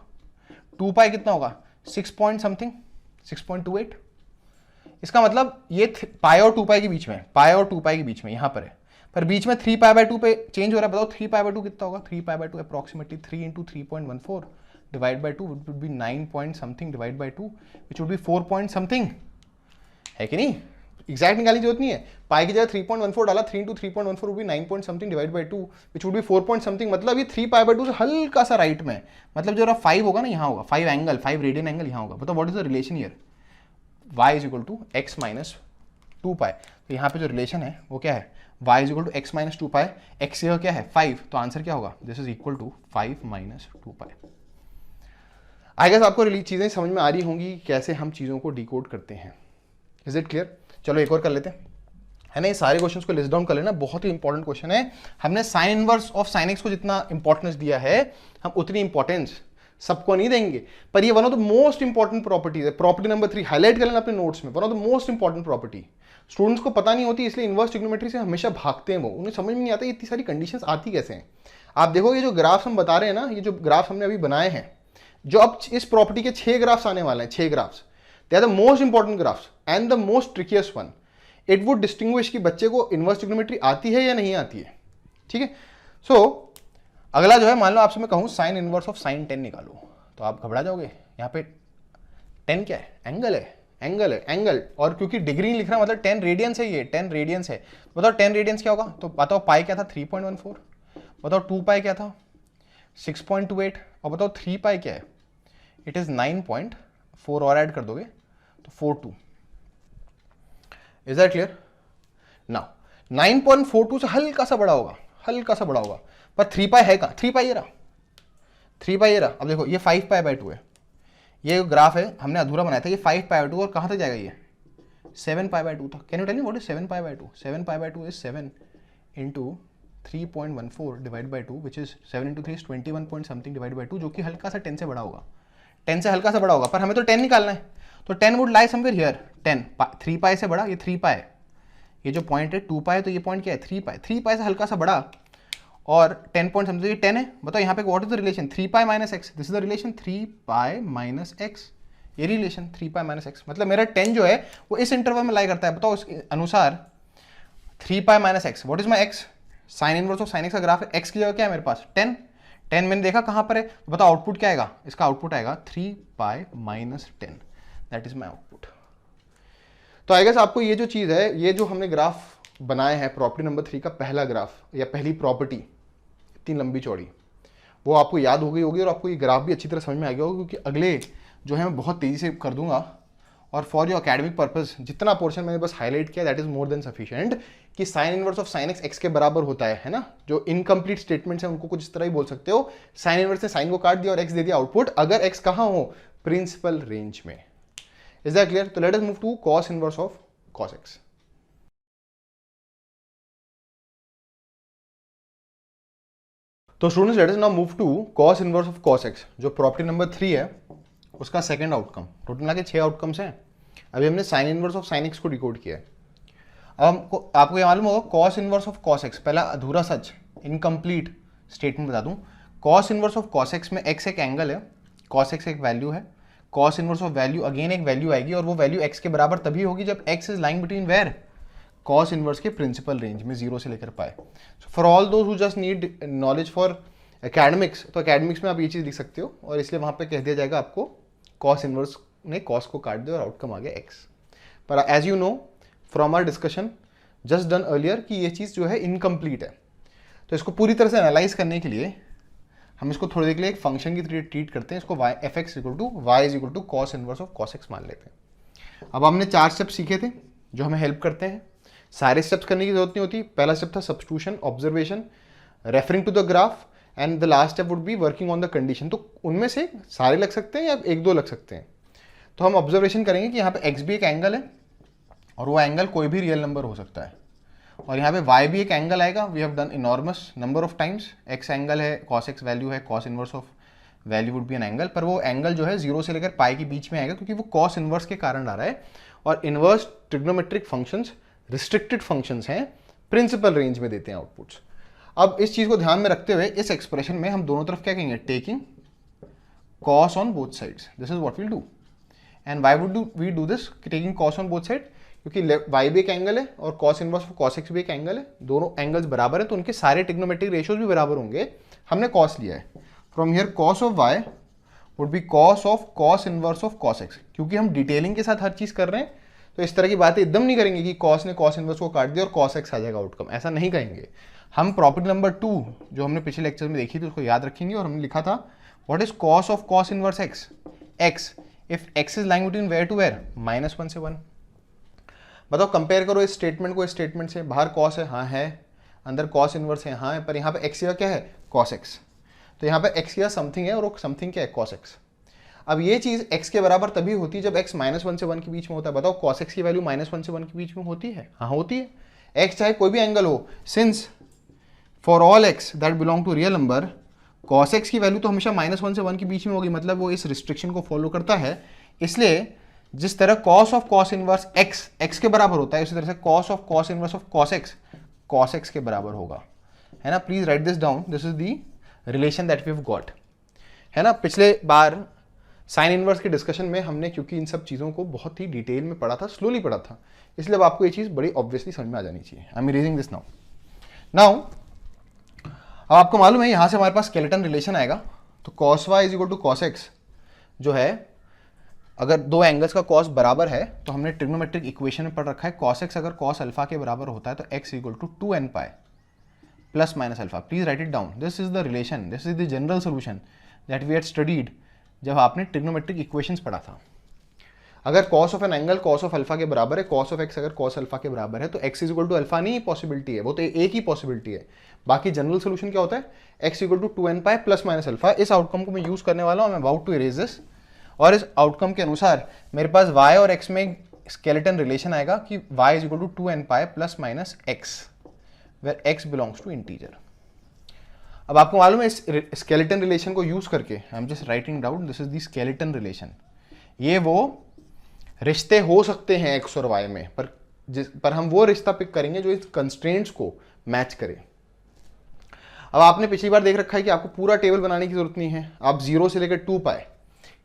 2 पाई कितना होगा 6 पॉइंट समथिंग 6.28। इसका मतलब ये पाई और 2 पाई के बीच में, पाई और 2 पाई के बीच में यहाँ पर है, पर बीच में 3π/2 पे चेंज हो रहा है। बताओ 3π/2 कितना होगा, 3π/2 approximately 3 into 3.14 divide by 2 would be 9 point something divide by 2 which would be 4 point something, है कि नहीं। एग्जैक्ट निकालने की जरूरत नहीं है, पाई की जगह 3.14 डाला, 3 into 3.14 would be 9 point something divide by 2 which would be 4 point something. मतलब ये 3π/2 से हल्का सा राइट में, मतलब जो 5 होगा ना यहाँ होगा, 5 एंगल, 5 रेडियन एंगल यहाँ होगा। बताओ what is the relation here, y is equal to x minus 2 pi. तो यहाँ पे जो रिलेशन है वो क्या है, y is equal to x minus 2 pi, x यह क्या है 5, तो आंसर क्या होगा, this is equal to 5 minus 2 pi. I guess आपको चीज़ें समझ में आ रही होंगी कैसे हम चीज़ों को डिकोड करते हैं। Is it clear. चलो एक और कर लेते हैं, है ना, ये सारे क्वेश्चंस को लिस्ट डाउन कर लेना, बहुत ही इंपॉर्टेंट क्वेश्चन है। हमने sign inverse of sine x को जितना इंपॉर्टेंस दिया है, हम उतनी इंपॉर्टेंस सबको नहीं देंगे, पर ये one of the most important properties है। प्रॉपर्टी नंबर 3 हाईलाइट कर लेना अपने नोट्स में, one of the most important property. Students को पता नहीं होती इसलिए इनवर्स ट्रिग्नोमेट्री से हमेशा भागते हैं, वो उन्हें समझ में नहीं आता इतनी सारी कंडीशंस आती कैसे हैं। आप देखोगे जो ग्राफ्स हम बता रहे हैं ना, ये जो ग्राफ्स हमने अभी बनाए हैं, जो अब इस प्रॉपर्टी के 6 ग्राफ्स आने वाले हैं, 6 graphs, they are the most important graphs and the most trickiest one. It would distinguish कि बच्चे को इनवर्स ट्रिग्नोमेट्री आती है या नहीं आती है, ठीक है। सो अगला जो है, मान लो आपसे मैं कहूँ साइन इनवर्स ऑफ साइन 10 निकालो, तो आप घबरा जाओगे। यहाँ पे 10 क्या है, एंगल है, एंगल है, एंगल, और क्योंकि डिग्री नहीं लिख रहा मतलब 10 रेडियंस है, ये 10 रेडियंस है। बताओ 10 रेडियंस क्या होगा, तो बताओ पाई क्या था 3.14, बताओ 2 पाई क्या था 6.28, और बताओ 3 पाई क्या है, इट इज 9.4, और ऐड कर दोगे तो 42। Is that clear. नाउ 9.42 से हल्का सा बड़ा होगा, हल्का सा बड़ा होगा, पर 3 पाई है कहाँ, 3 पाई ये रहा, 3 पाई ये रहा। अब देखो ये 5π/2 है, ये ग्राफ है हमने अधूरा बनाया था, ये 5π/2 और कहाँ तक जाएगा, ये 7π/2 था। Can you tell me what is 7π/2? 7π/2 is 7 into 3.14 divide by 2 which is 7 into 3 is 21 point something divide by 2, जो कि हल्का सा 10 से बड़ा होगा, 10 से हल्का सा बड़ा होगा, पर हमें तो 10 निकालना है, तो 10 वुड लाई समवेयर हियर। 10 3 पाई से बड़ा, ये 3 पाई, ये जो पॉइंट है 2 पाई, तो ये पॉइंट क्या है 3 पाई, 3 पाई से हल्का सा बड़ा, और 10 पॉइंट समझो ये 10 है। बताओ यहाँ पे what is the relation, 3 pi minus x, this is the relation 3 pi minus x, ये रिलेशन 3 पाई माइनस एक्स, मतलब मेरा 10 जो है वो इस इंटरवल में लाई करता है। बताओ इसके अनुसार 3 pi minus x, what is my x, sign inverse of sine x का ग्राफ है, एक्स की जगह क्या है मेरे पास 10, 10 मैंने देखा कहाँ पर है, तो बताओ आउटपुट क्या आएगा, इसका आउटपुट आएगा 3 pi minus 10, that is my output. तो आई गेस आपको ये जो चीज़ है, ये जो हमने ग्राफ बनाए हैं, प्रॉपर्टी नंबर 3 का पहला ग्राफ या पहली प्रॉपर्टी, इतनी लंबी चौड़ी, वो आपको याद हो गई होगी, और आपको ये ग्राफ भी अच्छी तरह समझ में आ गया होगा, क्योंकि अगले जो है मैं बहुत तेज़ी से कर दूंगा, और फॉर योर अकेडमिक पर्पस जितना पोर्शन मैंने बस हाईलाइट किया that is more than sufficient कि sine inverse of sine x x के बराबर होता है ना। जो इनकम्प्लीट स्टेटमेंट्स हैं उनको कुछ इस तरह ही बोल सकते हो, साइन इनवर्स ने साइन को काट दिया और एक्स दे दिया आउटपुट, अगर एक्स कहाँ हो, प्रिंसिपल रेंज में। Is that clear? तो let us move to cos inverse of cos x. तो students let us now move to cos inverse of cos x, जो प्रॉपर्टी नंबर 3 है उसका सेकंड आउटकम। टोटल मिला के 6 आउटकम्स हैं। अभी हमने sign inverse of sine x को डिकोड किया है। अब आपको ये मालूम होगा cos inverse of cos x, पहला अधूरा सच इनकम्प्लीट स्टेटमेंट बता दूं। Cos inverse of cos x में एक्स एक एंगल है, कॉस एक्स एक वैल्यू है, cos inverse of value again एक वैल्यू आएगी और वो वैल्यू एक्स के बराबर तभी होगी जब x is lying between where, cos inverse के प्रिंसिपल रेंज में 0 से लेकर pi. For all those who just need knowledge for academics, तो एकेडमिक्स में आप ये चीज़ लिख सकते हो और इसलिए वहाँ पे कह दिया जाएगा आपको कॉस इनवर्स ने कॉस को काट दिया और आउटकम आ गया एक्स। पर as you know from our discussion just done earlier कि ये चीज़ जो है इनकम्प्लीट है, तो इसको पूरी तरह से एनालाइज करने के लिए हम इसको थोड़ी देर के लिए एक फंक्शन की तरह ट्रीट करते हैं। इसको y f x equal to y is equal to cos inverse of cos x मान लेते हैं। अब हमने 4 स्टेप्स सीखे थे जो हमें हेल्प करते हैं। सारे स्टेप्स करने की जरूरत नहीं होती। पहला स्टेप था substitution, observation, referring to the graph and the last step would be working on the condition. तो उनमें से सारे लग सकते हैं या 1-2 लग सकते हैं। तो हम ऑब्जर्वेशन करेंगे कि यहाँ पे एक्स भी एक एंगल है और वो एंगल कोई भी रियल नंबर हो सकता है, और यहाँ पे वाई भी एक एंगल आएगा। We have done enormous number of times. X angle है, कॉस एक्स वैल्यू है, cos inverse of value would be an angle, पर वो एंगल जो है 0 से लेकर पाई के बीच में आएगा क्योंकि वो कॉस इनवर्स के कारण आ रहा है। और inverse trigonometric functions restricted functions हैं, प्रिंसिपल रेंज में देते हैं आउटपुट्स। अब इस चीज को ध्यान में रखते हुए इस एक्सप्रेशन में हम दोनों तरफ क्या कहेंगे, taking cos on both sides, this is what we'll do. And why would we do this taking cos on both side, क्योंकि वाई भी एक एंगल है और cos inverse of cos x भी एक एंगल है, दोनों एंगल्स बराबर है तो उनके सारे ट्रिग्नोमेट्रिक रेशियोज भी बराबर होंगे। हमने कॉस लिया है, from here cos of why would be cos of cos inverse of cos x. क्योंकि हम डिटेलिंग के साथ हर चीज कर रहे हैं तो इस तरह की बातें एकदम नहीं करेंगे कि कॉस ने कॉस इनवर्स को काट दिया और कॉस एक्स आ जाएगा आउटकम, ऐसा नहीं कहेंगे। हम प्रॉपर्टी नंबर 2 जो हमने पिछले लेक्चर में देखी थी उसको याद रखेंगे और हमने लिखा था what is cos of cos inverse x, x if x is lying between where to where, -1 से 1। बताओ कंपेयर करो इस स्टेटमेंट को इस स्टेटमेंट से। बाहर कॉस है, हाँ है, अंदर कॉस इनवर्स है, हाँ है, पर यहाँ पे एक्स या क्या है, कॉस एक्स। तो यहाँ पे एक्स या समथिंग है और वो समथिंग क्या है, कॉस एक्स। अब ये चीज x के बराबर तभी होती है जब x -1 से 1 के बीच में होता है। बताओ cos x की वैल्यू -1 से 1 के बीच में होती है, हाँ होती है। x चाहे कोई भी एंगल हो, since for all x that belong to real number cos x की वैल्यू तो हमेशा -1 से 1 के बीच में होगी, मतलब वो इस रिस्ट्रिक्शन को फॉलो करता है। इसलिए जिस तरह cos of cos inverse x के बराबर होता है उसी तरह से cos of cos inverse of cos x के बराबर होगा, है ना। Please write this down, this is the relation that we have got, है ना। पिछले बार साइन इनवर्स के डिस्कशन में हमने क्योंकि इन सब चीज़ों को बहुत ही डिटेल में पढ़ा था, स्लोली पढ़ा था, इसलिए अब आपको ये चीज़ बड़ी ऑब्वियसली समझ में आ जानी चाहिए। I am erasing this now. अब आपको मालूम है यहाँ से हमारे पास स्केलेटन रिलेशन आएगा, तो cos y is equal to cos x जो है, अगर दो एंगल्स का cos बराबर है तो हमने ट्रिग्नोमेट्रिक इक्वेशन में पढ़ रखा है cos x अगर cos अल्फा के बराबर होता है तो x equal to 2n pi plus minus alpha. Please write it down, this is the relation, this is the general solution that we had studied जब आपने ट्रिग्नोमेट्रिक इक्वेशंस पढ़ा था। अगर cos of an angle cos of alpha के बराबर है, cos ऑफ x अगर cos अल्फा के बराबर है तो x is equal to alpha नहीं पॉसिबिलिटी है, वो तो एक ही पॉसिबिलिटी है। बाकी जनरल सोल्यूशन क्या होता है, x equal to 2n pi plus minus alpha. इस आउटकम को मैं यूज करने वाला हूँ, I am about to erase this. और इस आउटकम के अनुसार मेरे पास y और x में स्केलेटन रिलेशन आएगा कि y is equal to 2n pi plus minus x where x belongs to integer. अब आपको मालूम है इस स्केलेटन रिलेशन को यूज करके I am just writing down, this is the skeleton relation. ये वो रिश्ते हो सकते हैं x और y में, पर हम वो रिश्ता पिक करेंगे जो इस कंस्ट्रेंट्स को मैच करे। अब आपने पिछली बार देख रखा है कि आपको पूरा टेबल बनाने की जरूरत नहीं है, आप 0 से लेकर 2 पाए,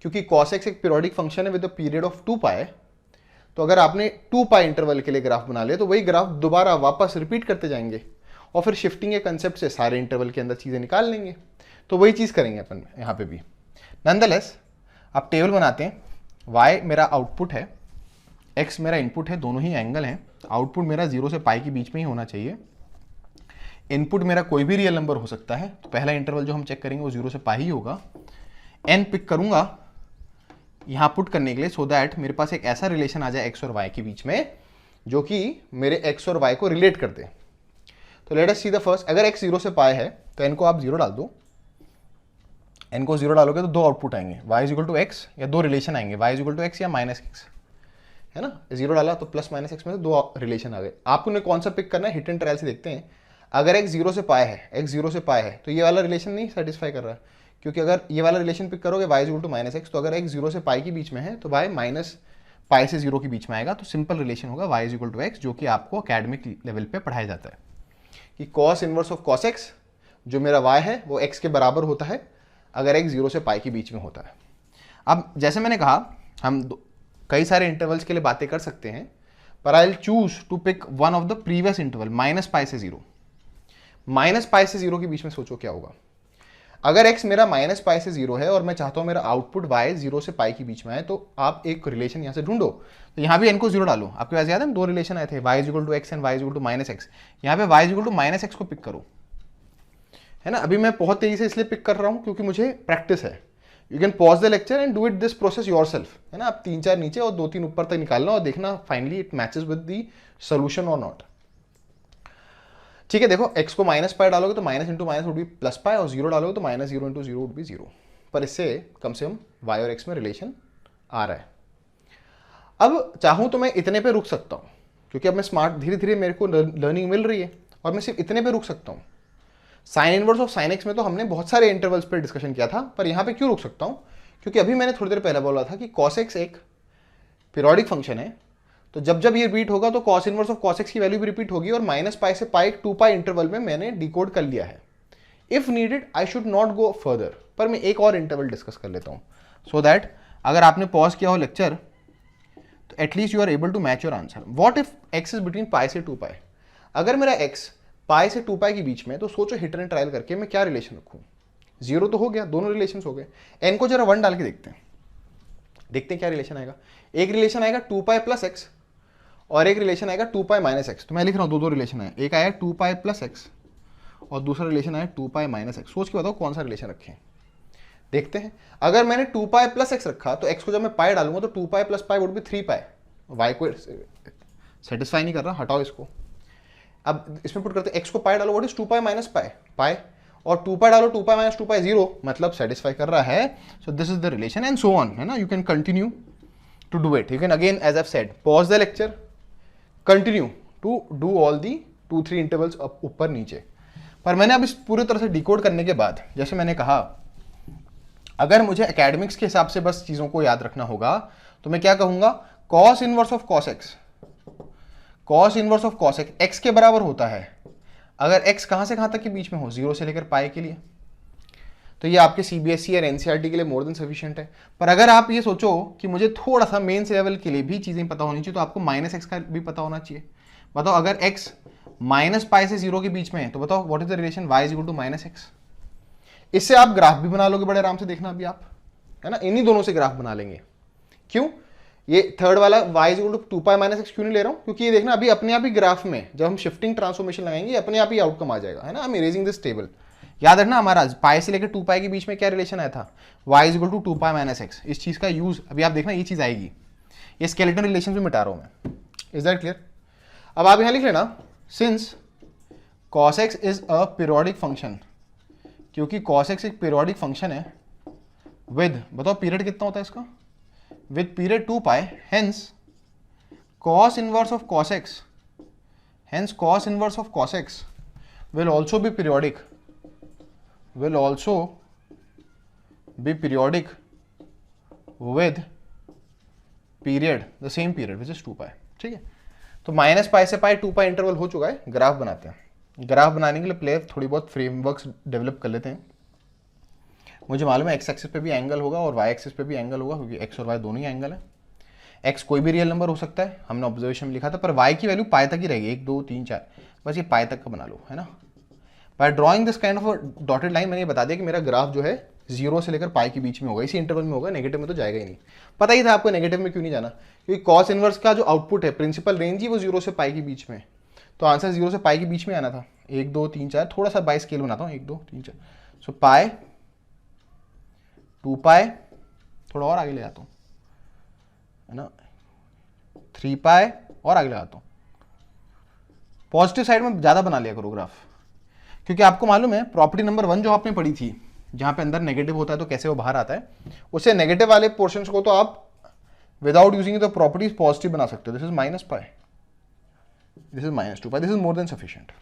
क्योंकि cos x एक पीरियोडिक फंक्शन है विद अ पीरियड ऑफ 2 पाए। तो अगर आपने 2 पाई इंटरवल के लिए ग्राफ बना लिया तो वही ग्राफ दोबारा वापस रिपीट करते जाएंगे और फिर शिफ्टिंग के कंसेप्ट से सारे इंटरवल के अंदर चीजें निकाल लेंगे। तो वही चीज करेंगे अपन यहाँ पे भी। नॉनदलेस आप टेबल बनाते हैं, y मेरा आउटपुट है, x मेरा इनपुट है, दोनों ही एंगल हैं। आउटपुट मेरा 0 से पाई के बीच में ही होना चाहिए। इनपुट मेरा कोई भी रियल नंबर हो सकता है, तो पहला इंटरवल जो हम चेक करेंगे वो 0 से पाई ही होगा। n पिक करूंगा यहाँ पुट करने के लिए, सो दैट मेरे पास एक ऐसा रिलेशन आ जाए एक्स और वाई के बीच में जो कि मेरे एक्स और वाई को रिलेट कर दे। तो let us see the first. अगर एक्स 0 से पाए है तो एन को आप 0 डाल दो, एन को 0 डालोगे तो दो आउटपुट आएंगे, y is equal to x, या दो रिलेशन आएंगे, y is equal to x या माइनस एक्स, है ना। 0 डाला तो प्लस माइनस एक्स में से दो रिलेशन आ गए। आपको ने कौन सा पिक करना है, हिट एंड ट्रायल से देखते हैं। अगर x 0 से पाए है, x 0 से पाए है, तो ये वाला रिलेशन नहीं सेटिस्फाई कर रहा है, क्योंकि अगर ये वाला रिलेशन पिक करोगे y is equal to minus x, तो अगर x 0 से पाई के बीच में है तो y माइनस पाई से 0 के बीच में आएगा। तो सिंपल रिलेशन होगा y is equal to x, जो कि आपको अकेडमिक लेवल पे पढ़ाया जाता है कि cos inverse of cos x, जो मेरा y है वो x के बराबर होता है अगर x 0 से पाई के बीच में होता है। अब जैसे मैंने कहा, हम कई सारे इंटरवल्स के लिए बातें कर सकते हैं, पर I will choose to pick one of the previous interval, minus pi से 0। माइनस पाई से 0 के बीच में सोचो क्या होगा। अगर x मेरा माइनस पाई से 0 है और मैं चाहता हूं मेरा आउटपुट y 0 से पाई के बीच में है, तो आप एक रिलेशन यहां से ढूंढो। तो यहां भी n को 0 डालो। आपके पास याद है दो रिलेशन आए थे, y is equal to x and y is equal to minus x. यहाँ पे y is equal to minus x को पिक करो, है ना। अभी मैं बहुत तेजी से इसलिए पिक कर रहा हूं क्योंकि मुझे प्रैक्टिस है। You can pause the lecture and do it this process yourself, है ना। आप 3-4 नीचे और 2-3 ऊपर तक निकालना और देखना finally it matches with the solution और नॉट। ठीक है, देखो x को माइनस पाई डालोगे तो minus into minus would B plus pi, और 0 डालोगे तो माइनस 0 इंटू 0 वुड बी 0। पर इससे कम से कम y और x में रिलेशन आ रहा है। अब चाहूं तो मैं इतने पे रुक सकता हूं, क्योंकि अब मैं स्मार्ट, धीरे धीरे मेरे को लर्निंग मिल रही है और मैं सिर्फ इतने पे रुक सकता हूं। Sign inverse of sine x में तो हमने बहुत सारे इंटरवल्स पर डिस्कशन किया था, पर यहां पे क्यों रुक सकता हूं, क्योंकि अभी मैंने थोड़ी देर पहले बोला था कि कॉस एक्स एक पीरियोडिक फंक्शन है। तो जब जब ये रिपीट होगा तो cos inverse of cos x की वैल्यू भी रिपीट होगी, और माइनस पाई से पाई 2 पाई इंटरवल में मैंने डिकोड कर लिया है। If needed I should not go further, पर मैं एक और इंटरवल डिस्कस कर लेता हूं, सो दैट अगर आपने पॉज किया हो लेक्चर तो at least you are able to match your answer. What if x is between pi से 2 पाई। अगर मेरा एक्स पाई से 2 पाई के बीच में, तो सोचो हिट एंड ट्रायल करके मैं क्या रिलेशन रखूं। 0 तो हो गया, दोनों रिलेशन हो गए। एन को जरा 1 डाल के देखते हैं क्या रिलेशन आएगा। एक रिलेशन आएगा 2 पाई प्लस एक्स और एक रिलेशन आएगा 2 पाई माइनस एक्स। तो मैं लिख रहा हूं दो रिलेशन है, एक आया 2 पाई प्लस एक्स और दूसरा रिलेशन आया 2 पाई माइनस एक्स। सोच के बताओ कौन सा रिलेशन रखें, देखते हैं। अगर मैंने 2 पाई प्लस एक्स रखा तो एक्स को जब मैं पाई डालूंगा तो 2 pi plus pi would be 3 pi. Y को सेटिस्फाई नहीं कर रहा, हटाओ इसको। अब इसमें पुट करते हैं, एक्स को पाई डालो, what is 2 pi minus pi, pi, और 2 पाई डालो 2 पाई माइनस 2 पाई 0, मतलब सेटिस्फाई कर रहा है। So this is the relation and so on, है ना। You can continue to do it. You can again, as I said, pause the lecture, continue to do all the 2-3 intervals ऊपर नीचे। पर मैंने अब इस पूरी तरह से डिकोड करने के बाद, जैसे मैंने कहा, अगर मुझे एकेडमिक्स के हिसाब से बस चीजों को याद रखना होगा तो मैं क्या कहूंगा, cos inverse of cos x, cos inverse of cos x x के बराबर होता है अगर एक्स कहां से कहां तक के बीच में हो, 0 से लेकर पाई के लिए। तो ये आपके सीबीएसई और एनसीईआरटी के लिए मोर देन सफिशिएंट है। पर अगर आप ये सोचो कि मुझे थोड़ा सा मेंस लेवल के लिए भी चीजें पता होनी चाहिए, तो आपको माइनस एक्स का भी पता होना चाहिए। बताओ अगर एक्स माइनस पाई से 0 के बीच में है तो बताओ what is the relation y is equal to minus x. इससे आप ग्राफ भी बना लोगे बड़े आराम से, देखना अभी आप, है ना। इन्हीं दोनों से ग्राफ बना लेंगे। क्यों, ये थर्ड वाला y is equal to 2 pi minus x क्यों नहीं ले रहा हूं, क्योंकि ये देखना अभी अपने आप ही ग्राफ में जब हम शिफ्टिंग ट्रांसफॉर्मेशन लगाएंगे अपने आप ही आउटकम आ जाएगा, है ना। I M erasing this table. याद रखना हमारा पाई से लेकर 2 पाई के बीच में क्या रिलेशन आया था, y is equal to 2 pi minus x. इस चीज का यूज अभी आप देखना, ये चीज आएगी। ये स्केलेटन रिलेशन भी मिटा रहा हूं मैं। Is that clear. अब आप यहां लिख लेना, since cos x is a periodic function, क्योंकि cos x एक पीरियोडिक फंक्शन है विद, बताओ पीरियड कितना होता है इसका, with period 2 pi, hence cos inverse of cos x, hence cos inverse of cos x will also be periodic, will also be periodic with period, the same period which is 2 पाई। ठीक है, तो माइनस पाई से पाई 2 पाई इंटरवल हो चुका है। ग्राफ बनाते हैं। ग्राफ बनाने के लिए प्लेयर थोड़ी बहुत फ्रेमवर्क्स डेवलप कर लेते हैं। मुझे मालूम है एक्स एक्सिस पे भी एंगल होगा और वाई एक्सिस पे भी एंगल होगा, क्योंकि एक्स और वाई दोनों ही एंगल है। एक्स कोई भी रियल नंबर हो सकता है, हमने ऑब्जर्वेशन में लिखा था, पर वाई की वैल्यू पाई तक ही रहेगी, 1 2 3 4, बस ये पाई तक का बना लो, है ना। Bye drawing this kind of dotted line, मैंने ये बता दिया कि मेरा ग्राफ जो है 0 से लेकर पाई के बीच में होगा, इसी इंटरवल में होगा, नेगेटिव में तो जाएगा ही नहीं। पता ही था आपको नेगेटिव में क्यों नहीं जाना, क्योंकि कॉस इनवर्स का जो आउटपुट है, प्रिंसिपल रेंज ही वो 0 से पाई के बीच में, तो आंसर 0 से पाई के बीच में आना था। 1 2 3 4, थोड़ा सा बाई स्केल बनाता हूँ, 1 2 3 4, सो पाई 2 पाई, थोड़ा और आगे ले जाता हूँ, है ना, 3 पाई और आगे लगाता हूँ। पॉजिटिव साइड में ज़्यादा बना लिया करो ग्राफ, क्योंकि आपको मालूम है प्रॉपर्टी नंबर 1 जो आपने पढ़ी थी, जहाँ पे अंदर नेगेटिव होता है तो कैसे वो बाहर आता है, उससे नेगेटिव वाले पोर्शंस को तो आप without using the properties positive बना सकते हो। This is minus pi, this is minus 2 pi, this is more than sufficient.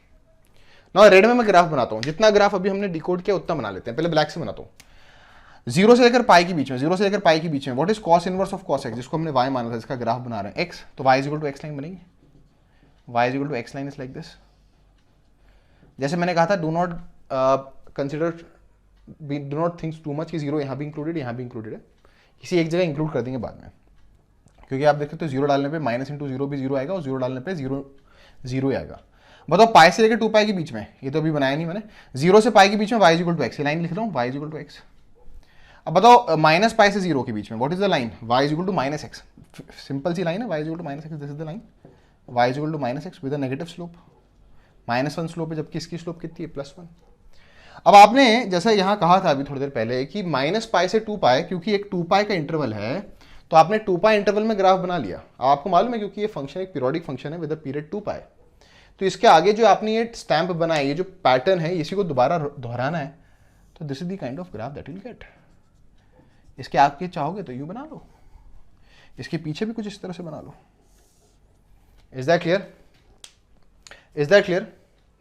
Now red में मैं ग्राफ बनाता हूँ, जितना ग्राफ अभी हमने डिकोड किया उतना बना लेते हैं। पहले ब्लैक से बनाता हूँ। 0 से लेकर पाई के बीच में, 0 से लेकर पाई के बीच में what is cos inverse of cos x, जिसको हमने y माना था, इसका ग्राफ बना रहे हैं x, तो y is equal to x line बनेगी। y is equal to x line is like this. जैसे मैंने कहा था, do not consider, do not think too much कि 0 यहाँ भी इंक्लूडेड, यहाँ भी इंक्लूडेड है, किसी एक जगह इंक्लूड कर देंगे बाद में, क्योंकि आप देखते हो 0 डालने पे माइनस इंटू 0 भी 0 आएगा और 0 डालने पे 0 0 आएगा। बताओ पाई से लेकर 2 पाई के बीच में, ये तो अभी बनाया नहीं मैंने, 0 से पाई के बीच में y is equal to x, ये लाइन लिख रहा हूँ, y is equal to x. अब बताओ माइनस पाई से 0 के बीच में what is the line, y is equal to minus x. Simple सी लाइन है, y is equal to minus x, this is the line, y is equal to minus x with a negative slope, -1 slope है, जबकि इसकी स्लोप कितनी है, +1। अब आपने जैसा यहाँ कहा था अभी थोड़ी देर पहले कि माइनस पाई से 2 पाई, क्योंकि एक 2 पाई का इंटरवल है, तो आपने 2 पाई इंटरवल में ग्राफ बना लिया। आपको मालूम है क्योंकि ये फंक्शन एक पीरियोडिक फंक्शन है विद अ पीरियड 2 पाई, तो इसके आगे जो आपने ये स्टैंप बनाया, ये जो पैटर्न है, इसी को दोबारा दोहराना है, तो this is the kind of graph that will get. इसके आगे चाहोगे तो यूं बना लो, इसके पीछे भी कुछ इस तरह से बना लो। Is that clear, is that clear,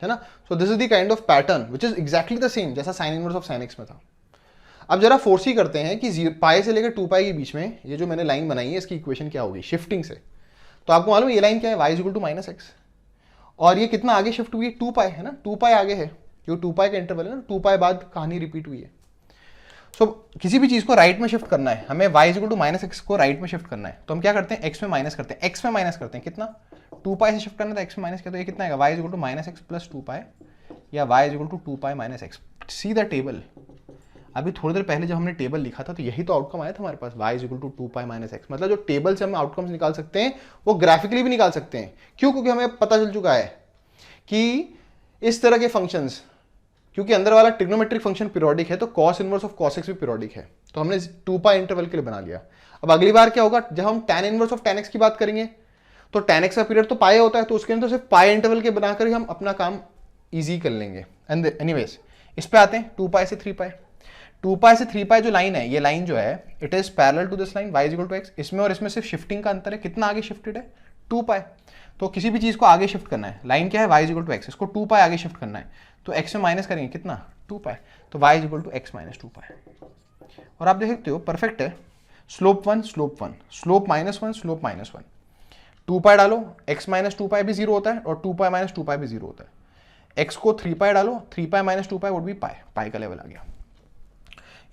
है ना। So this is the kind of pattern which is exactly the same जैसा sine inverse of sine x में था। अब जरा फोर्सी करते हैं कि पाई से लेकर 2 पाई के बीच में ये जो मैंने लाइन बनाई है, इसकी इक्वेशन क्या होगी शिफ्टिंग से। तो आपको मालूम है ये लाइन क्या है, y is equal to minus x, और ये कितना आगे शिफ्ट हुई है, 2 पाई है ना, 2 पाई आगे है, क्योंकि 2 पाई का इंटरवल है ना, 2 पाई बाद कहानी रिपीट हुई है। सो किसी भी चीज को राइट में शिफ्ट करना है, हमें y is equal to minus x को राइट में शिफ्ट करना है, तो हम क्या करते हैं, x में माइनस करते हैं, x में माइनस करते हैं, कितना, 2 पाई से शिफ्ट करना था, x में माइनस किया, तो ये कितना आएगा, y is equal to minus x plus 2 pi, या y is equal to 2 pi minus x. See the table, अभी थोड़ी देर पहले जब हमने टेबल लिखा था तो यही तो आउटकम आया था हमारे पास, y is equal to 2 pi minus x. मतलब जो टेबल से हम आउटकम्स निकाल सकते हैं वो ग्राफिकली भी निकाल सकते हैं। क्यों, क्योंकि हमें पता चल चुका है कि इस तरह के फंक्शंस, क्योंकि अंदर वाला ट्रिग्नोमेट्रिक फंक्शन पीरियोडिक है, तो cos inverse of cos x भी पीरियोडिक है, तो हमने 2 पाई इंटरवल के लिए बना लिया। अब अगली बार क्या होगा, जब हम tan inverse of tan x की बात करेंगे, तो tan x का पीरियड तो पाई होता है, तो उसके अंदर सिर्फ पाई इंटरवल के बनाकर ही हम अपना काम ईजी कर लेंगे। एंड एनीवेज इस पे आते हैं, 2 पाई से 3 पाई, 2 पाई से 3 पाई जो लाइन है, ये लाइन जो है it is parallel to this line y is equal to x. इसमें और इसमें सिर्फ शिफ्टिंग का अंतर है, कितना आगे शिफ्टेड है, 2 पाई। तो किसी भी चीज को आगे शिफ्ट करना है, लाइन क्या है, y is equal to x, इसको 2 पाई आगे शिफ्ट करना है, तो x में माइनस करेंगे कितना, 2 पाई, तो y is equal to x minus 2 pi. और आप देख सकते हो परफेक्ट है, slope 1 slope 1, slope -1 slope -1, 2 pi डालो, x माइनस 2 पाई भी 0 होता है, और 2 पाई माइनस 2 पाई भी 0 होता है। x को 3 पाई डालो, 3 pi minus 2 pi would be pi, pi का लेवल आ गया।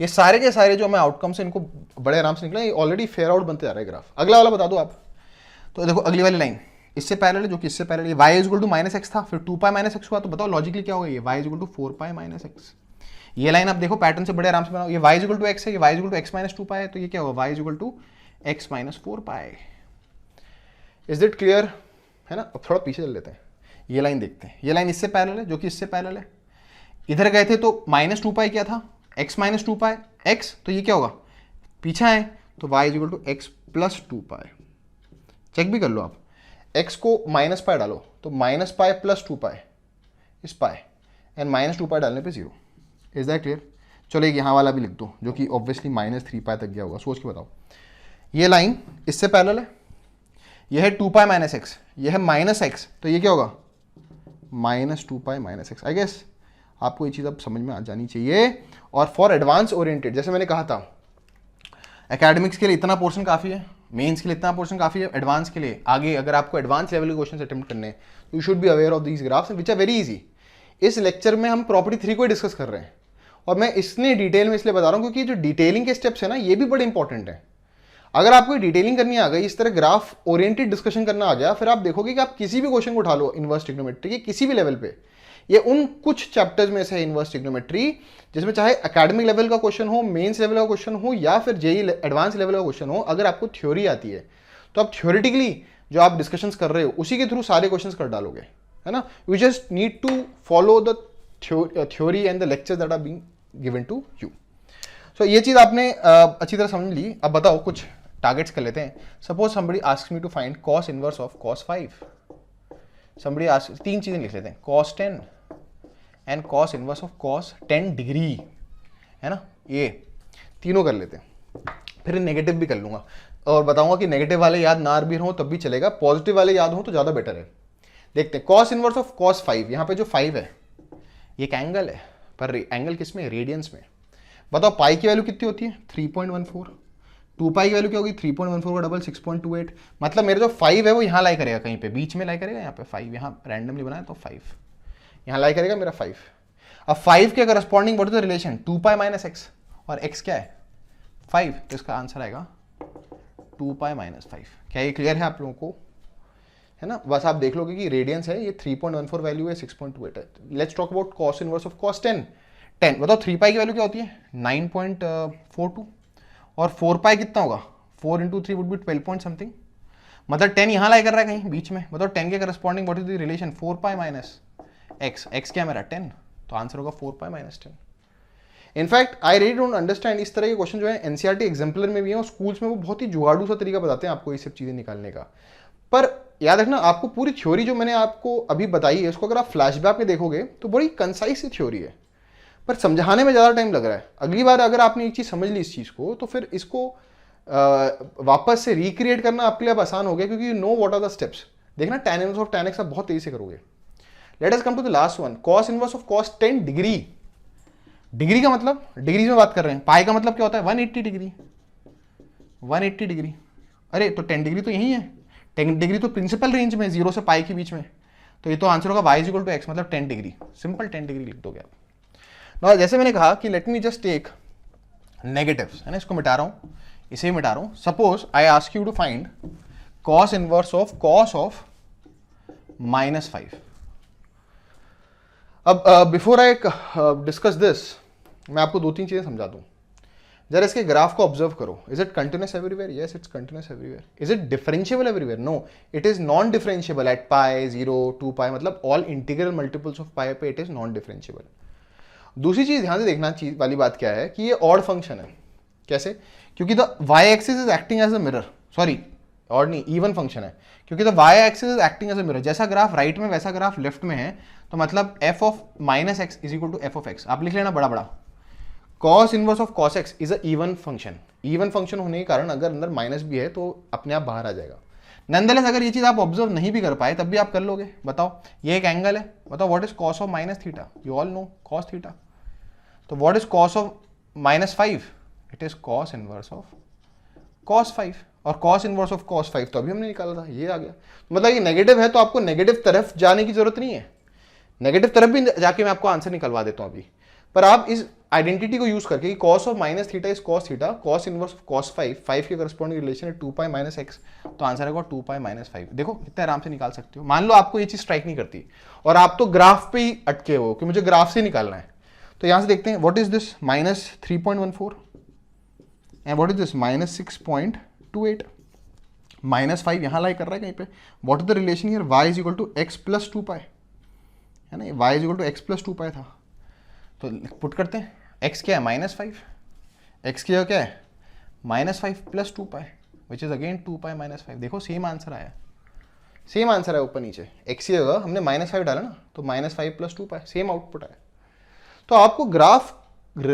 ये सारे के सारे जो हमें आउटकम्स हैं, इनको बड़े आराम से निकला, ये ऑलरेडी फेयर आउट बनते जा रहा है ग्राफ। अगला वाला बता दो आप, तो देखो अगली वाली लाइन इससे पैरेलल है, जो कि इससे parallel, y is equal to minus x था, फिर 2 पाई माइनस एक्स हुआ, तो बताओ लॉजिकली क्या होगा, ये y is equal to 4 pi minus x. ये लाइन आप देखो पैटर्न से बड़े आराम से बनाओ, ये y is equal to x है, ये y is equal to x minus 2 pi है, तो ये क्या होगा, y is equal to x minus 4 pi. Is it clear, है ना। अब थोड़ा पीछे चल लेते हैं, ये लाइन देखते हैं, ये लाइन इससे पैरेलल है, जो कि इससे पैरेलल है, इधर गए थे तो माइनस 2 पाई क्या था, x माइनस 2 पाई x, तो ये क्या होगा, पीछे आए तो y is equal to x plus 2 pi. Check भी कर लो आप, x को माइनस पाई डालो तो माइनस पाई प्लस 2 पाई इस पाई, एंड माइनस 2 पाई डालने पे 0। Is that clear. चलो एक यहाँ वाला भी लिख दो, जो कि ऑब्वियसली -3 पाई तक गया होगा, सोच के बताओ। ये लाइन इससे पैरेलल है, यह है 2 पाई माइनस एक्स, यह है माइनस एक्स, तो ये क्या होगा, -2 pi minus x. I guess आपको ये चीज़ अब समझ में आ जानी चाहिए। और फॉर एडवांस ओरिएंटेड, जैसे मैंने कहा था, एकेडमिक्स के लिए इतना पोर्शन काफ़ी है, मेंस के लिए इतना पोर्शन काफ़ी है, एडवांस के लिए आगे अगर आपको एडवांस लेवल के क्वेश्चन अटेम्प्ट करने हैं, तो you should be aware of these graphs which are very easy. इस लेक्चर में हम प्रॉपर्टी 3 को डिस्कस कर रहे हैं, और मैं इसलिए डिटेल में इसलिए बता रहा हूँ क्योंकि जो डिटेलिंग के स्टेप्स है ना, ये भी बड़े इंपॉर्टेंट है। अगर आपको डिटेलिंग करनी आ गई, इस तरह ग्राफ ओरिएंटेड डिस्कशन करना आ गया, फिर आप देखोगे कि आप किसी भी क्वेश्चन को उठा लो इनवर्स ट्रिग्नोमेट्री के किसी भी लेवल पे, ये उन कुछ चैप्टर्स में से है इनवर्स ट्रिग्नोमेट्री जिसमें चाहे एकेडमिक लेवल का क्वेश्चन हो, मेंस लेवल का क्वेश्चन हो, या फिर जेई एडवांस लेवल का क्वेश्चन हो, अगर आपको थ्योरी आती है तो आप थ्योरेटिकली जो आप डिस्कशंस कर रहे हो उसी के थ्रू सारे क्वेश्चंस कर डालोगे, है ना। You just need to follow the theory and the lectures that are being given to you. So ये चीज़ आपने अच्छी तरह समझ ली। अब बताओ कुछ टारगेट्स कर लेते हैं. Suppose somebody asks me to find cos inverse of cos 5. Somebody ask, तीन चीजें लिख लेते हैं, cos 10 and cos inverse of cos 10 degree, है ना, ये तीनों कर लेते हैं. फिर नेगेटिव भी कर लूंगा और बताऊंगा कि नेगेटिव वाले याद ना भी हो तब भी चलेगा, पॉजिटिव वाले याद हो तो ज्यादा बेटर है. देखते हैं cos इनवर्स ऑफ cos 5. यहाँ पे जो 5 है ये एक एंगल है, पर एंगल किस में, रेडियंस में. बताओ पाई की वैल्यू कितनी होती है 3.14. 2 पाई की वैल्यू क्या होगी 3.14 का डबल 6.28. मतलब मेरे जो 5 है वो यहाँ लाई करेगा, कहीं पे बीच में लाई करेगा, यहाँ पे 5, यहाँ रैंडमली बनाया तो 5 यहाँ लाई करेगा मेरा 5. अब 5 के corresponding what is the relation 2 pi minus x, और x क्या है 5, तो इसका आंसर आएगा 2 पाई माइनस 5. क्या ये क्लियर है आप लोगों को, है ना. बस आप देख लोगे कि रेडियंस है, ये 3.14 वैल्यू है, 6.28 है. Let's talk about cos inverse of cos 10. बताओ 3 पाई की वैल्यू क्या होती है 9.42, और 4 पाई कितना होगा 4 into 3 would be 12 point something. मतलब 10 यहाँ लाई कर रहा है कहीं बीच में. बताओ 10 के corresponding what is the relation 4 pi minus x. X क्या है मेरा 10, तो आंसर होगा 4 pi minus 10. In fact I really don't understand, इस तरह के क्वेश्चन जो है एनसीईआरटी एग्जाम्पलर में भी है और स्कूल्स में वो बहुत ही जुगाड़ू सा तरीका बताते हैं आपको ये सब चीजें निकालने का. पर याद रखना आपको पूरी थ्योरी जो मैंने आपको अभी बताई है उसको अगर आप फ्लैशबैक में देखोगे तो बड़ी कंसाइज सी थ्योरी है, पर समझाने में ज़्यादा टाइम लग रहा है. अगली बार अगर आपने एक चीज़ समझ ली इस चीज़ को तो फिर इसको वापस से रिक्रिएट करना आपके लिए अब आसान हो गया, क्योंकि you know what are the steps. देखना tan inverse of tan x आप बहुत तेजी से करोगे. Let us come to the last one, cos inverse of cos 10 degree. Degree का मतलब डिग्री में बात कर रहे हैं, पाई का मतलब क्या होता है 180 डिग्री. 180 डिग्री, अरे तो 10 डिग्री तो यही है, 10 डिग्री तो प्रिंसिपल रेंज में 0 से पाई के बीच में, तो ये तो आंसर होगा y इक्वल टू एक्स, मतलब 10 डिग्री. सिंपल 10 डिग्री लिख दोगे आप. ना जैसे मैंने कहा कि let me just take negatives, है ना, इसको मिटा रहा हूं, इसे मिटा रहा हूं. Suppose I ask you to find cos inverse of cos of -5. अब बिफोर आई डिस्कस दिस मैं आपको दो तीन चीजें समझा दूं. जरा इसके ग्राफ को ऑब्जर्व करो. Is it continuous everywhere? Yes it's continuous everywhere. Is it differentiable everywhere? No, it is non differentiable at pi 0 2 pi, मतलब all integral multiples of pi पे इट इज नॉन डिफरेंशिएबल. दूसरी चीज ध्यान से देखना चीज वाली बात क्या है कि ये ऑड फंक्शन है. कैसे? क्योंकि the y axis is acting as a mirror, sorry odd नहीं, इवन फंक्शन है, क्योंकि the y axis is acting as a mirror. जैसा ग्राफ राइट में वैसा ग्राफ लेफ्ट में है, तो मतलब f of minus x is equal to f of x. आप लिख लेना बड़ा बड़ा. cos inverse of cos x is a even function. Even function होने के कारण अगर अंदर माइनस भी है तो अपने आप बाहर आ जाएगा. नंदलेस अगर ये चीज आप ऑब्जर्व नहीं भी कर पाए तब भी आप कर लोगे. बताओ ये एक एंगल है, बताओ what is cos of minus theta, you all know cos theta. तो what is cos of -5, it is cos inverse of cos 5, और cos इनवर्स ऑफ cos 5 तो अभी हमने निकाला था, ये आ गया. मतलब ये नेगेटिव है तो आपको नेगेटिव तरफ जाने की जरूरत नहीं है. नेगेटिव तरफ भी जाके मैं आपको आंसर निकलवा देता हूं अभी. पर आप इस आइडेंटिटी को यूज करके cos of minus theta is cos theta, cos inverse of cos 5 के करस्पॉन्डिंग रिलेशन है 2 पाई माइनस एक्स, तो आंसर आएगा 2 पाई माइनस 5. देखो कितने आराम से निकाल सकते हो. मान लो आपको ये चीज स्ट्राइक नहीं करती और आप तो ग्राफ पे ही अटके हो कि मुझे ग्राफ से निकालना है, तो यहां से देखते हैं what is this -3.14 and what is this -6.28. -5 यहां लाई कर रहा है कहीं पे. What is the relation here, y is equal to x plus 2 pi, है ना, y is equal to x plus 2 pi था. तो पुट करते हैं, x क्या है -5, x क्या है -5 plus 2 pi which is again 2 pi minus 5. देखो सेम आंसर आया, सेम आंसर है ऊपर नीचे. x की जगह हमने -5 डाला ना, तो -5 प्लस 2 पाई, सेम आउटपुट आया. तो आपको ग्राफ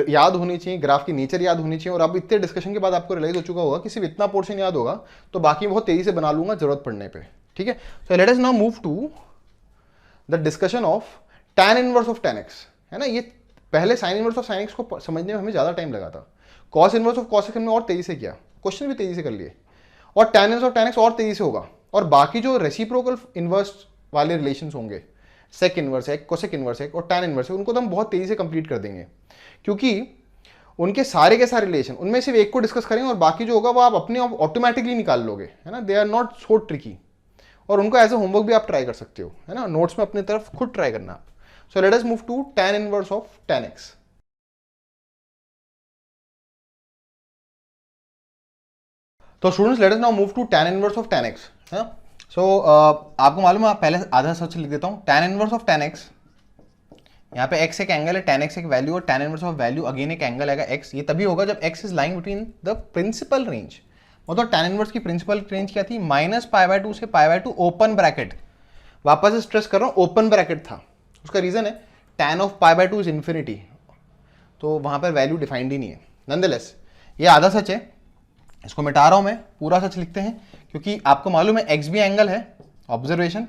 याद होनी चाहिए, ग्राफ की नेचर याद होनी चाहिए, और अब इतने डिस्कशन के बाद आपको रियलाइज हो चुका होगा कि सिर्फ इतना पोर्शन याद होगा तो बाकी बहुत तेजी से बना लूंगा जरूरत पड़ने पे. ठीक है, so let us now move to the discussion of tan inverse of tan x, है ना. ये पहले sin inverse of sin x को समझने में हमें ज्यादा टाइम लगा था. cos inverse of cos x हमने और तेजी से किया, क्वेश्चन भी तेजी से कर लिए, और tan inverse of tan x और तेजी से होगा. और बाकी जो रेसिप्रोकल इनवर्स वाले रिलेशंस होंगे, सेक इनवर्स है, कोसेक इनवर्स है और tan इनवर्स है, उनको तो हम बहुत तेजी से कंप्लीट कर देंगे, क्योंकि उनके सारे के सारे रिलेशन, उनमें सिर्फ एक को डिस्कस करेंगे और बाकी जो होगा वो आप अपने ऑटोमेटिकली निकाल लोगे, है ना. They are not so tricky, और उनको एज ए होमवर्क भी आप ट्राई कर सकते हो, है ना. नोट्स में अपनी तरफ खुद ट्राई करना आप. So let us move to tan inverse of tan x. तो students let us now move to tan inverse of tan x, है ना. सो आपको मालूम है, पहले आधा सच लिख देता हूँ. tan inverse of tan x, यहाँ पे x एक एंगल है, tan x एक वैल्यू, और tan inverse of value again एक एंगल आएगा x. ये तभी होगा जब x is lying between the principal range. और तो tan इनवर्स की प्रिंसिपल रेंज क्या थी, -π/2 से π/2 ओपन ब्रैकेट, वापस स्ट्रेस कर रहा हूं ओपन ब्रैकेट था, उसका रीजन है tan ऑफ π/2 इज इन्फिनिटी, तो वहां पर वैल्यू डिफाइंड ही नहीं है। नॉनदलेस ये आधा सच है, इसको मिटा रहा हूं मैं, पूरा सच लिखते हैं, क्योंकि आपको मालूम है एक्स भी एंगल है, ऑब्जर्वेशन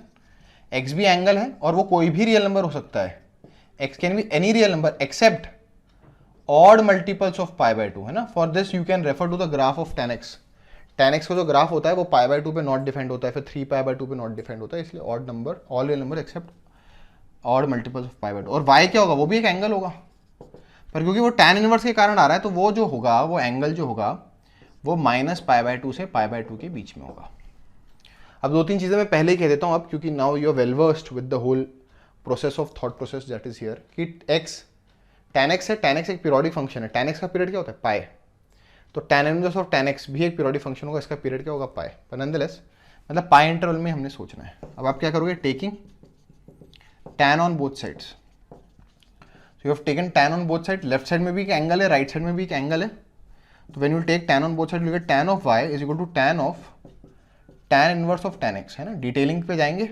एक्स भी एंगल है और वो कोई भी रियल नंबर हो सकता है, x can be any real number except odd multiples of π/2 है ना। For this you can refer to the graph of tan x। tan x का जो ग्राफ होता है वो π/2 पे नॉट डिफाइंड होता है, फिर 3π/2 पे नॉट डिफाइंड होता है, इसलिए odd number, all real number except odd multiples of π/2। और y क्या होगा, वो भी एक एंगल होगा, पर क्योंकि वो tan इनवर्स के कारण आ रहा है तो वो जो होगा, वो एंगल जो होगा वो -π/2 से π/2 के बीच में होगा। अब दो तीन चीजें मैं पहले ही कह देता हूं अब, क्योंकि now you are well versed with the whole process of thought process that is here, कि x tan x है, tan x एक पीरियोडिक फंक्शन है, tan x का पीरियड क्या होता है पाई, तो tan inverse of tan x भी एक पीरियोडिक फंक्शन होगा, इसका पीरियड क्या होगा पाई, पर नॉनदलेस मतलब पाई इंटरवल में हमने सोचना है। अब आप क्या करोगे, taking tan on both sides, you have taken tan on both side, left side में भी एक एंगल है, राइट साइड में भी एक एंगल है, तो when you take tan on both side you get tan of y is equal to tan of tan inverse of tan x, है ना। डिटेलिंग पे जाएंगे,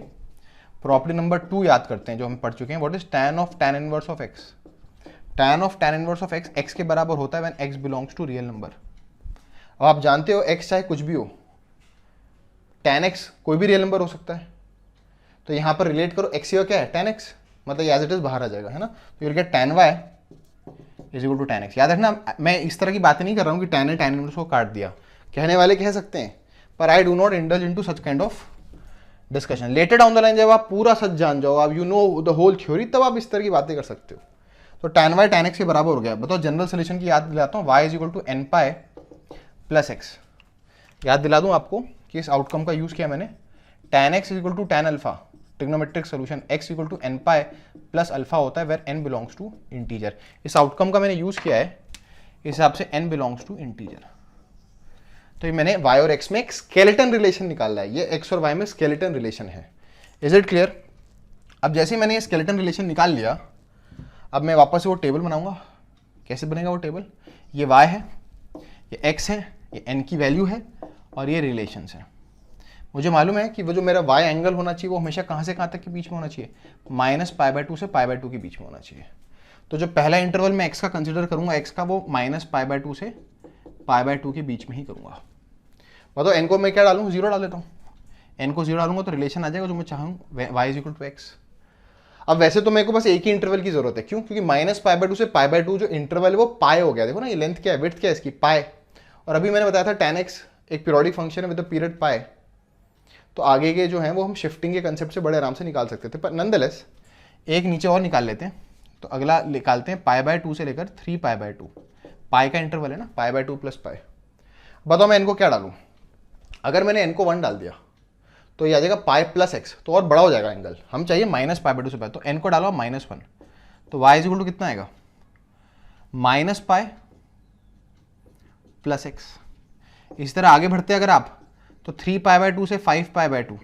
प्रॉपर्टी नंबर 2 याद करते हैं जो हम पढ़ चुके हैं, what is tan of tan inverse of x, tan of tan inverse of x x के बराबर होता है when x belongs to real number. अब आप जानते हो x चाहे कुछ भी हो, tan x कोई भी रियल नंबर हो सकता है, तो यहां पर रिलेट करो x क्या है tan x, मतलब एज इट इज बाहर आ जाएगा, है ना, तो you get tan y is equal to tan x। याद रखना मैं इस तरह की बातें नहीं कर रहा हूं कि tan है tan इनवर्स को काट दिया, कहने वाले कह सकते हैं, पर I do not indulge into such kind of discussion. Later down the line जब आप पूरा सच जान जाओ, आप you know the whole theory, तब आप इस तरह की बातें कर सकते हो। तो tan y tan x के बराबर हो गया। बताओ जनरल सोल्यूशन की याद दिलाता हूँ, y is equal to n pi plus x। याद दिला दूं आपको कि इस आउटकम का यूज किया मैंने, tan x is equal to tan alpha, trigonometric solution x equal to n pi plus alpha होता है where n belongs to integer. इस आउटकम का मैंने यूज किया है इस हिसाब से n बिलोंग्स टू इंटीजर। तो ये मैंने y और x में एक स्केलेटन रिलेशन निकाला है, ये x और y में स्केलेटन रिलेशन है। Is it clear? अब जैसे मैंने ये स्केलेटन रिलेशन निकाल लिया, अब मैं वापस से वो टेबल बनाऊंगा। कैसे बनेगा वो टेबल? ये y है, ये x है, ये n की वैल्यू है और ये रिलेशंस है। मुझे मालूम है कि वो जो मेरा y एंगल होना चाहिए वो हमेशा कहाँ से कहाँ तक के बीच में होना चाहिए, -π/2 से π/2 के बीच में होना चाहिए। तो जो पहला इंटरवल मैं x का कंसिडर करूंगा, x का वो -π/2 से π/2 के बीच में ही करूंगा। बताओ n को मैं क्या डालूँ, 0 डाल देता हूँ। n को 0 डालूंगा तो रिलेशन आ जाएगा जो मैं चाहूँ, y is equal to x। अब वैसे तो मेरे को बस एक ही इंटरवल की जरूरत है, क्यों? क्योंकि -π/2 से π/2 जो इंटरवल है वो पाई हो गया। देखो ना ये लेंथ क्या है, विड्थ क्या है इसकी, पाई। और अभी मैंने बताया था tan x एक पीरियोडिक फंक्शन है विद द पीरियड पाई, तो आगे के जो हैं वो हम शिफ्टिंग के कंसेप्ट से बड़े आराम से निकाल सकते थे। पर नॉनदलेस एक नीचे और निकाल लेते हैं। तो अगला निकालते हैं π/2 से लेकर 3π/2, पाई का इंटरवल है ना, π/2 प्लस पाई। बताओ मैं इनको क्या डालूं? अगर मैंने n को 1 डाल दिया तो ये आ जाएगा पाई प्लस एक्स, तो और बड़ा हो जाएगा एंगल। हम चाहिए -π/2 से पाई, तो n को डालो -1, तो y इज इक्वल टू कितना आएगा, -पाई प्लस एक्स। इस तरह आगे बढ़ते अगर आप तो 3π/2 से 5π/2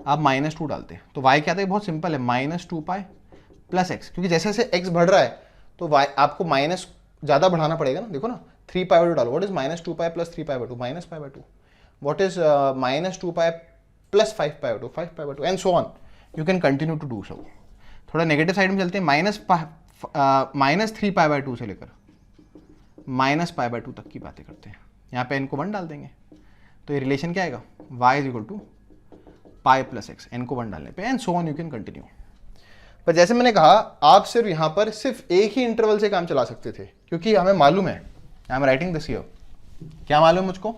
आप -2 डालते हैं, तो y क्या आता है, बहुत सिंपल है, -2π प्लस एक्स। क्योंकि जैसे जैसे x बढ़ रहा है तो y आपको माइनस ज़्यादा बढ़ाना पड़ेगा ना। देखो ना 3π/2 डालो, what is -2π plus 3π/2, -π/2, what is -2π plus 5π/2, 5π/2 and so on. You can continue to do so. थोड़ा नेगेटिव साइड में चलते हैं, -3π/2 से लेकर -π/2 तक की बातें करते हैं। यहाँ पे n को 1 डाल देंगे तो ये रिलेशन क्या आएगा, y is equal to pi plus x, n को 1 डालने पे, and so on. You can continue. पर जैसे मैंने कहा, आप सिर्फ यहाँ पर सिर्फ एक ही इंटरवल से काम चला सकते थे, क्योंकि हमें मालूम है, I am writing this here, क्या मालूम मुझको,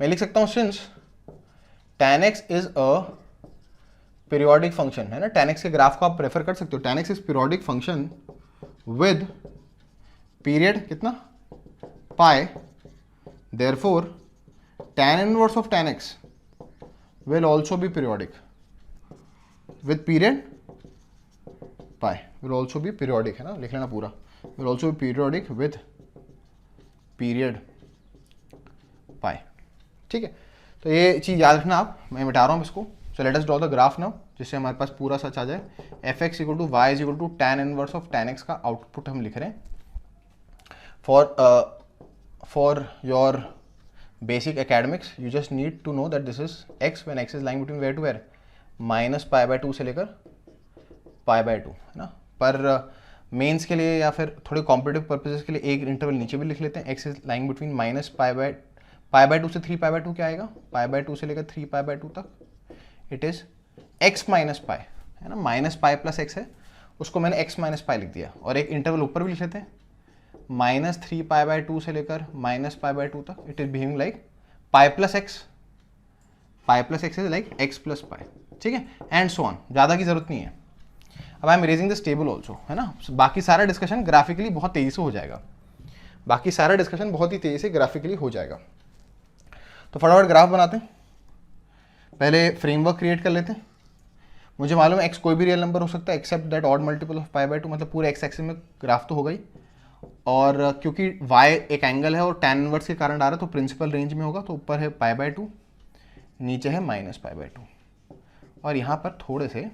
मैं लिख सकता हूँ since tan x is a periodic function, है ना। tan x के ग्राफ को आप प्रेफर कर सकते हो, tan x is periodic function with period कितना, pi, therefore tan inverse of tan x will also be periodic with period pi, will also be periodic, है ना, लिख लेना पूरा, will also be periodic with period pi। ठीक है, तो ये चीज याद रखना आप, मैं मिटा रहा हूँ इसको। So let us draw the graph now, जिससे हमारे पास पूरा सच आ जाए। fx equal to y is equal to tan inverse of tan x का आउटपुट हम लिख रहे हैं for your basic academics, you just need to know that this is x when x is lying between where to where -π/2 से लेकर π/2, है ना। पर मेंस के लिए या फिर थोड़े कॉम्पिटिटिव पर्पसेस के लिए एक इंटरवल नीचे भी लिख लेते हैं, एक्स इज लाइंग बिटवीन -π/2 से 3π/2 क्या आएगा, π/2 से लेकर 3π/2 तक, it is x minus pi, है ना, -π + x है, उसको मैंने x - π लिख दिया। और एक इंटरवल ऊपर भी लिख लेते हैं, -3π/2 से लेकर -π/2 तक, it is behaving like π + x, π + x is like x + π, ठीक है, एंड सो ऑन। ज़्यादा की जरूरत नहीं है। अब I am erasing this table also, है ना। बाकी सारा डिस्कशन ग्राफिकली बहुत तेजी से हो जाएगा, बाकी सारा डिस्कशन बहुत ही तेजी से ग्राफिकली हो जाएगा। तो फटाफट ग्राफ बनाते हैं, पहले फ्रेमवर्क क्रिएट कर लेते हैं। मुझे मालूम है x कोई भी रियल नंबर हो सकता है except that odd multiple of π/2, मतलब पूरे x एक्सिस में ग्राफ तो हो गई। और क्योंकि y एक एंगल है और tan इनवर्स के कारण आ रहा है तो प्रिंसिपल रेंज में होगा, तो ऊपर है π/2, नीचे है -π/2। और यहाँ पर थोड़े से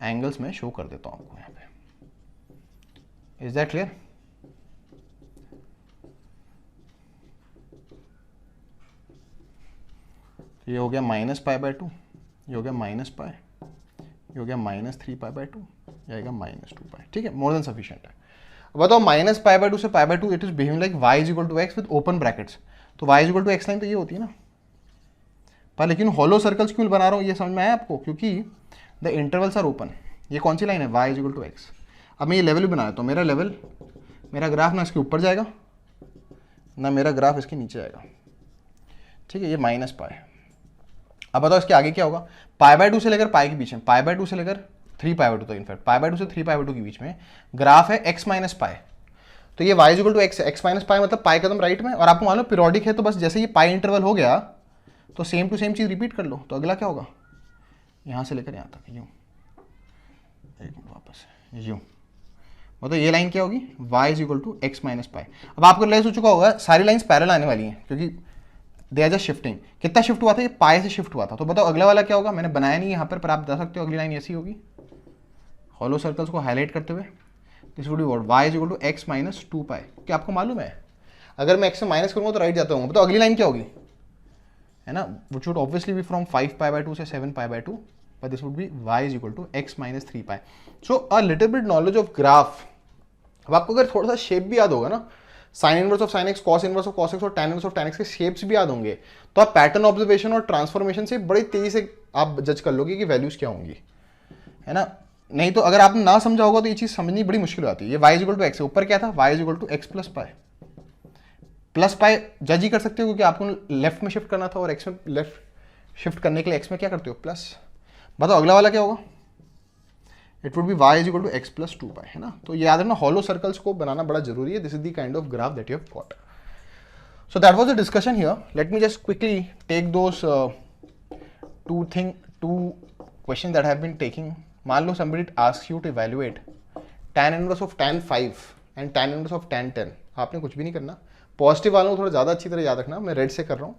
एंगल्स में शो कर देता हूँ आपको यहाँ पे। Is that clear? ये हो गया -π/2, ये हो गया -π, ये हो गया -3π/2, ये आएगा -2π, ठीक है, मोर देन सफिशिएंट है। अब बताओ -π/2 से π/2 it is behaving like y = x with open brackets, तो y = x लाइन तो ये होती है ना। पर लेकिन हॉलो सर्कल्स क्यों बना रहा हूँ ये समझ में आया आपको, क्योंकि द इंटरवल्स आर ओपन। ये कौन सी लाइन है, y = x। अब मैं ये लेवल भी बना देता हूँ, मेरा लेवल, मेरा ग्राफ ना इसके ऊपर जाएगा ना मेरा ग्राफ इसके नीचे जाएगा, ठीक है, ये -π। अब बताओ इसके आगे क्या होगा, π/2 से लेकर π के बीच में, π/2 से लेकर 3π/2 तक, इनफैक्ट π/2 से 3π/2 के बीच में ग्राफ है x - π। तो ये y = x है, x - π मतलब पाई कदम राइट में। और आपको मालूम पीरियोडिक है, तो बस जैसे ये पाई इंटरवल हो गया तो सेम टू सेम चीज रिपीट कर लो। तो अगला क्या होगा, यहां से लेकर यहां तक, यूं, एक मिनट वापस, यूं, मतलब ये लाइन क्या होगी, y = x - π। अब आपको रियलाइज हो चुका होगा सारी लाइंस पैरेलल आने वाली हैं, क्योंकि दे आर जस्ट शिफ्टिंग। कितना शिफ्ट हुआ था, ये पाई से शिफ्ट हुआ था। तो बताओ अगला वाला क्या होगा, मैंने बनाया नहीं यहाँ पर आप बता सकते हो, अगली लाइन ऐसी होगी, हॉलो सर्कल्स को हाईलाइट करते हुए, this would be what, y = x - 2π। क्या आपको मालूम है, अगर मैं x से माइनस करूँगा तो राइट जाता हूँ। बताओ अगली लाइन क्या होगी, है ना, which would obviously be from 5π/2 से 7π/2, but this would be y = x - 3π। So a little bit knowledge of graph। अब आपको अगर थोड़ा सा शेप भी याद होगा ना, sine inverse of sine x, cos inverse of cos x और tan inverse of tan x के शेप्स भी याद होंगे, तो आप पैटर्न ऑब्जर्वेशन और ट्रांसफॉर्मेशन से बड़ी तेजी से आप जज कर लोगे कि वैल्यूज क्या होंगी, है ना। नहीं तो अगर आपने ना समझा होगा तो ये चीज समझनी बड़ी मुश्किल आती है। ये y = x है, ऊपर क्या था, y = x + π। प्लस पाई जज ही कर सकते हो क्योंकि आपको लेफ्ट में शिफ्ट करना था, और एक्स में लेफ्ट शिफ्ट करने के लिए एक्स में क्या करते हो, प्लस। बताओ अगला वाला क्या होगा, it would be y = x + 2π, है ना। तो ये याद रखना, हॉलो सर्कल्स को बनाना बड़ा जरूरी है। This is the kind of graph that you have got. So that was the discussion here. Let me just quickly take those two questions that have been taking. मान लो somebody asks you to evaluate tan inverse of tan 5 and tan inverse of tan 10। आपने कुछ भी नहीं करना, पॉजिटिव वालों को थोड़ा ज़्यादा अच्छी तरह याद रखना, मैं रेड से कर रहा हूँ।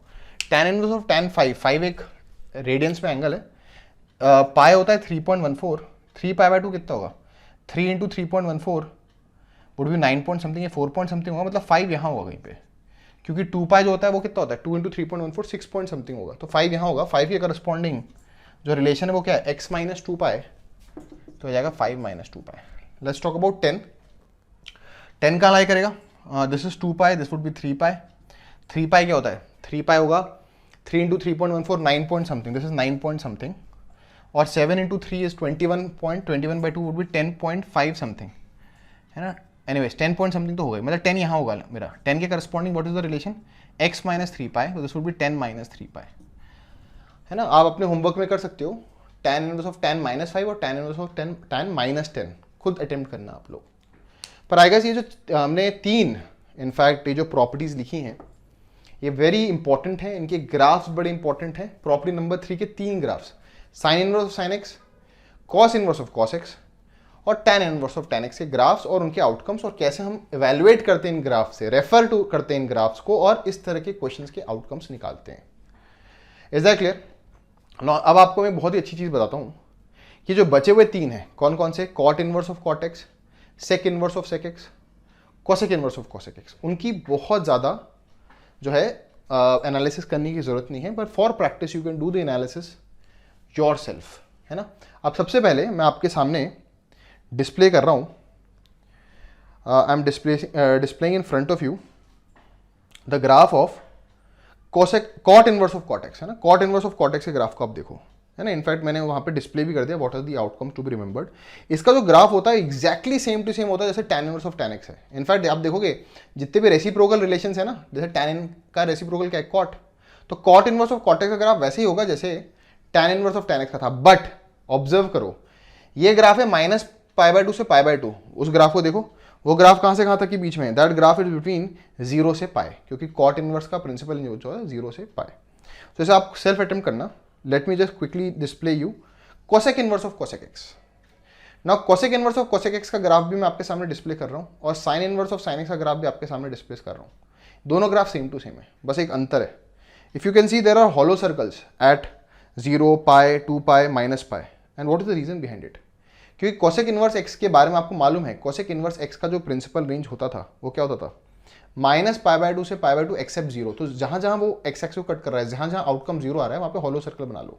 tan इनवर्स ऑफ tan 5 एक रेडियंस में एंगल है, पाई होता है 3.14, 3π/2 कितना होगा, 3 × 3.14 would be 9 point something, 4 point something होगा, मतलब 5 यहाँ होगा कहीं पे, क्योंकि 2π जो होता है वो कितना होता है, 2 × 3.14 6 पॉइंट समथिंग होगा, तो 5 यहाँ होगा। 5 के करस्पॉन्डिंग जो रिलेशन है वो क्या है, x - 2π, तो हो जाएगा 5 - 2π। Let's talk about 10। 10 कहाँ लाई करेगा, this is 2π, this would be 3π। 3π क्या होता है, 3π होगा 3 × 3.14 9 point something, this is 9 point something, और 7 × 3 इज 21.21/2 वुड बी 10.5 समथिंग, है ना। एनीवेज 10 पॉइंट समथिंग तो हो गई, मतलब 10 यहाँ होगा मेरा। 10 के corresponding what is the relation, x - 3π, तो दिस वुड बी 10 - 3π, है ना। आप अपने होमवर्क में कर सकते हो tan इनवर्स ऑफ tan -5 और tan इनवर्स ऑफ tan -10, खुद अटेम्प्ट करना आप लोग। पर आई गेस ये जो हमने 3 इनफैक्ट ये जो प्रॉपर्टीज लिखी हैं ये वेरी इंपॉर्टेंट है, इनके ग्राफ्स बड़े इंपॉर्टेंट हैं। प्रॉपर्टी नंबर 3 के 3 graphs, sine inverse of sine x, cos inverse of cos x और tan inverse of tan x के ग्राफ्स और उनके आउटकम्स, और कैसे हम इवेल्युएट करते हैं इन ग्राफ से, रेफर टू करते हैं इन ग्राफ्स को, और इस तरह के क्वेश्चंस के आउटकम्स निकालते हैं। Is that clear? अब आपको मैं बहुत ही अच्छी चीज बताता हूँ कि जो बचे हुए 3 हैं कौन कौन से, cot inverse of cot x, sec inverse of sec x, cosec inverse of cosec x, उनकी बहुत ज़्यादा जो है एनालिसिस करने की ज़रूरत नहीं है, but for practice you can do the analysis your self, है ना। अब सबसे पहले मैं आपके सामने डिस्प्ले कर रहा हूँ, I am displaying in front of you the graph of cot inverse of cot x, है ना। Cot inverse of cot x के ग्राफ को आप देखो, है ना। इनफैक्ट मैंने वहाँ पे डिस्प्ले भी कर दिया, what are the outcome to be remembered. इसका जो ग्राफ होता है एग्जैक्टली सेम टू सेम होता है जैसे tan inverse of tan x है। इनफैक्ट आप देखोगे जितने भी रेसिप्रोकल रिलेशंस है ना, जैसे tan n का रेसिप्रोकल क्या है, कॉट, तो cot inverse of cot x का ग्राफ वैसे ही होगा जैसे tan inverse of tan x का था। बट ऑब्जर्व करो, ये ग्राफ है -π/2 से π/2। उस ग्राफ को देखो, वो ग्राफ कहाँ से कहाँ तक के बीच में है, दैट ग्राफ इज बिटवीन 0 से पाई, क्योंकि कॉट इनवर्स का प्रिंसिपल जो है 0 से पाई। तो इसे आप सेल्फ अटेम्प्ट करना। Late me just quickly display you cosec inverse of cosec x. Now cosec inverse of cosec x का ग्राफ भी मैं आपके सामने डिस्प्ले कर रहा हूँ, और sine inverse of sine x का ग्राफ भी आपके सामने डिस्प्ले कर रहा हूँ। दोनों ग्राफ सेम टू सेम है, बस एक अंतर है। If you can see there are hollow circles at 0, pi, 2 pi, -π, and what is the reason behind it? क्योंकि कोसेक इनवर्स एक्स के बारे में आपको मालूम है, कोसेक इनवर्स एक्स का जो प्रिंसिपल रेंज होता था वो क्या होता था, -π/2 से π/2 एक्सेप्ट 0। तो जहां जहां वो एक्स एक्स को कट कर रहा है, जहां जहां आउटकम 0 आ रहा है, वहां पे हॉलो सर्कल बना लो।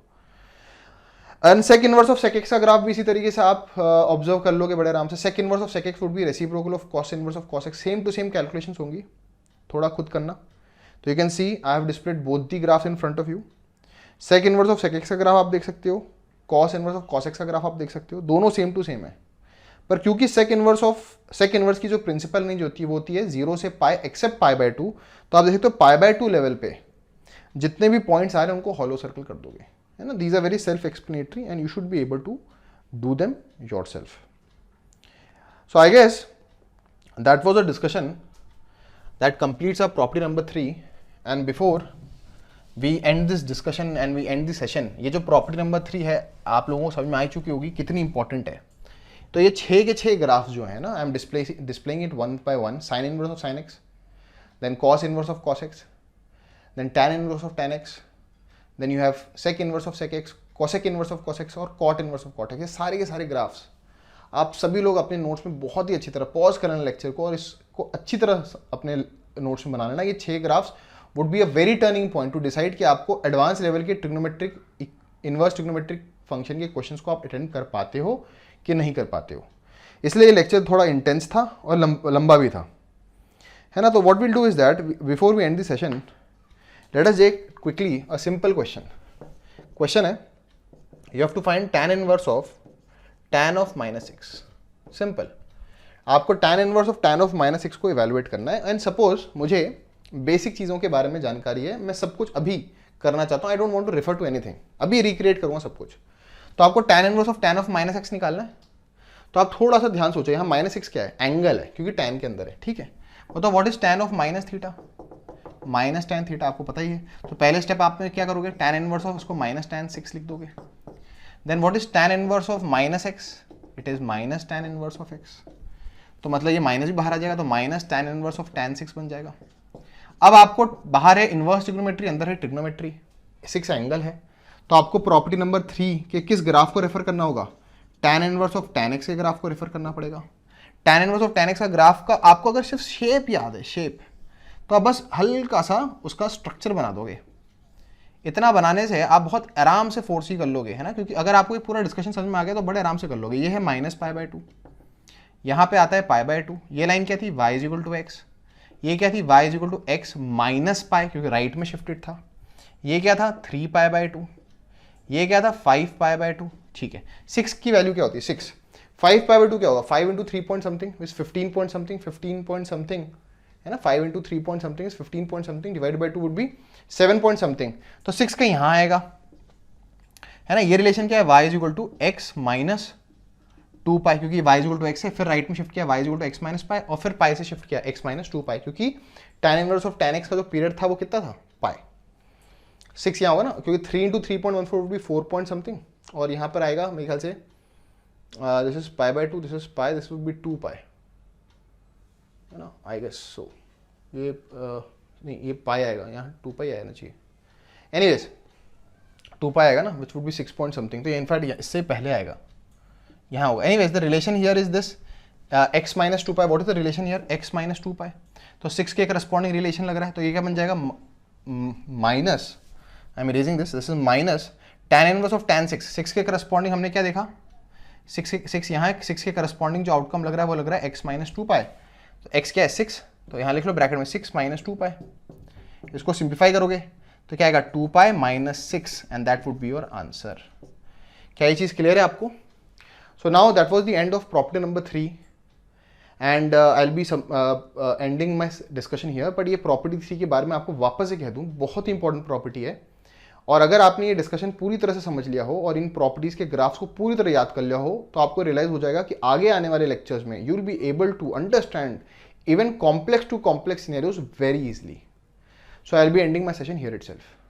And sec inverse of sec x का ग्राफ भी इसी तरीके से आप ऑब्जर्व कर लोगे बड़े आराम से। Sec inverse of sec x would be reciprocal of cos inverse of cos x. Same to same calculations होंगी, थोड़ा खुद करना। तो you can see I have displayed both the graphs in front of you. Sec inverse of sec x का ग्राफ आप देख सकते हो, cos inverse of cos x का ग्राफ आप देख सकते हो, दोनों सेम टू सेम है। पर क्योंकि सेक इनवर्स की जो प्रिंसिपल रेंज होती है वो होती है 0 से पाई एक्सेप्ट π/2, तो आप देख सकते हो π/2 लेवल पे जितने भी पॉइंट्स आ रहे हैं उनको हॉलो सर्कल कर दोगे, है ना। These are very self explanatory and you should be able to do them yourself. So I guess that was a discussion that completes our property number 3। And before we end this discussion and we end this session, ये जो प्रॉपर्टी नंबर 3 है आप लोगों को समझ में आ चुकी होगी कितनी इंपॉर्टेंट है। तो ये 6 के 6 ग्राफ्स जो है ना, I am displaying it one by one. Sine inverse of sine x, then cos inverse of cos x, then tan inverse of tan x, then you have sec inverse of sec x, cosec inverse of cos x और cot inverse of cot x. ये सारे के सारे ग्राफ्स आप सभी लोग अपने नोट्स में बहुत ही अच्छी तरह पॉज कर लेना लेक्चर को, और इसको अच्छी तरह अपने नोट्स में बना लेना। ये 6 graphs would be a very turning point two decide कि आपको एडवांस लेवल के ट्रिग्नोमेट्रिक इनवर्स ट्रिग्नोमेट्रिक फंक्शन के क्वेश्चंस को आप अटेंड कर पाते हो कि नहीं कर पाते हो। इसलिए ये लेक्चर थोड़ा इंटेंस था और लंबा भी था, है ना। तो what will do is that before we end this session, let us take quickly a simple question. Question है, you have to find tan inverse of tan of -6। Simple, आपको tan inverse of tan of -6 को इवेलुएट करना है। एंड सपोज मुझे बेसिक चीज़ों के बारे में जानकारी है, मैं सब कुछ अभी करना चाहता हूँ, I don't want to refer to anything, अभी रिक्रिएट करूँगा सब कुछ। तो आपको tan inverse of tan of -x निकालना है। तो आप थोड़ा सा ध्यान सोचो, यहाँ -6 क्या है, एंगल है, क्योंकि tan के अंदर है, ठीक है। तो what is tan of -θ, -tan θ आपको पता ही है। तो पहले स्टेप आप में क्या करोगे, tan इनवर्स ऑफ उसको -tan 6 लिख दोगे। Then what is tan inverse of -x, it is -tan inverse of x। तो मतलब ये माइनस भी बाहर आ जाएगा, तो -tan इनवर्स ऑफ tan 6 बन जाएगा। अब आपको बाहर है इनवर्स ट्रिग्नोमेट्री, अंदर है ट्रिग्नोमेट्री, 6 एंगल है। तो आपको प्रॉपर्टी नंबर 3 के किस ग्राफ को रेफर करना होगा, tan inverse of tan x के ग्राफ को रेफर करना पड़ेगा। tan inverse of tan x का ग्राफ का आपको अगर सिर्फ शेप याद है, शेप, तो आप बस हल्का सा उसका स्ट्रक्चर बना दोगे। इतना बनाने से आप बहुत आराम से फोर्सी कर लोगे, है ना। क्योंकि अगर आपको ये पूरा डिस्कशन समझ में आ गया तो बड़े आराम से कर लोगे। ये है -π/2, यहाँ पे आता है π/2। ये लाइन क्या थी, y = x। ये क्या थी, y = x - π, क्योंकि राइट में शिफ्टेड था। ये क्या था, 3π/2। ये क्या था, 5π/2। ठीक है, 6 की वैल्यू क्या होती है, 6। 5π/2 क्या होगा, 5 × 3 point something is 15 point something, 15 point something, है ना। 5 × 3 point something is 15 point something, divided by 2 would B 7 point something. तो 6 का यहाँ आएगा, है ना। ये रिलेशन क्या है, y = x - 2π, क्योंकि y = x है, फिर राइट में शिफ्ट किया y = x - π, और फिर पाई से शिफ्ट किया x - 2π, क्योंकि tan inverse of tan x का जो पीरियड था वो कितना था, पाई। 6 यहाँ होगा ना, क्योंकि 3 × 3.14 वुड बी 4 पॉइंट समथिंग, और यहाँ पर आएगा मेरे ख्याल से this is π/2, this is pi, this would be 2π, है ना, आई गेस सो। ये नहीं, ये पाई आएगा, यहाँ 2π आना चाहिए। एनीवेज 2π आएगा ना, which would be 6 point something. तो ये इनफैक्ट इससे पहले आएगा, यहाँ होगा। Anyways the relation here is this x - 2π। What is the relation here, x - 2π। तो 6 के करस्पॉन्डिंग रिलेशन लग रहा है, तो ये क्या बन जाएगा, minus, I am erasing this is minus tan inverse of tan 6. 6 के करस्पॉन्डिंग हमने क्या देखा, 6 यहाँ है, 6 के करस्पॉन्डिंग जो आउटकम लग रहा है वो लग रहा है x माइनस 2 पाई. तो x क्या है 6, तो यहाँ लिख लो ब्रैकेट में 6 माइनस 2 पाई. इसको सिंप्लीफाई करोगे तो क्या आएगा 2 pi minus 6 and that would be your answer. क्या ये चीज़ क्लियर है आपको? So now that was the end of property number 3 and I will be ending my discussion here. But ये प्रॉपर्टी 3 के बारे में आपको वापस से कह दूँ, बहुत ही इंपॉर्टेंट प्रॉपर्टी है. और अगर आपने ये डिस्कशन पूरी तरह से समझ लिया हो और इन प्रॉपर्टीज के ग्राफ्स को पूरी तरह याद कर लिया हो तो आपको रियलाइज हो जाएगा कि आगे आने वाले लेक्चर्स में you will be able to understand even complex to complex scenarios very easily. So I will be ending my session here itself.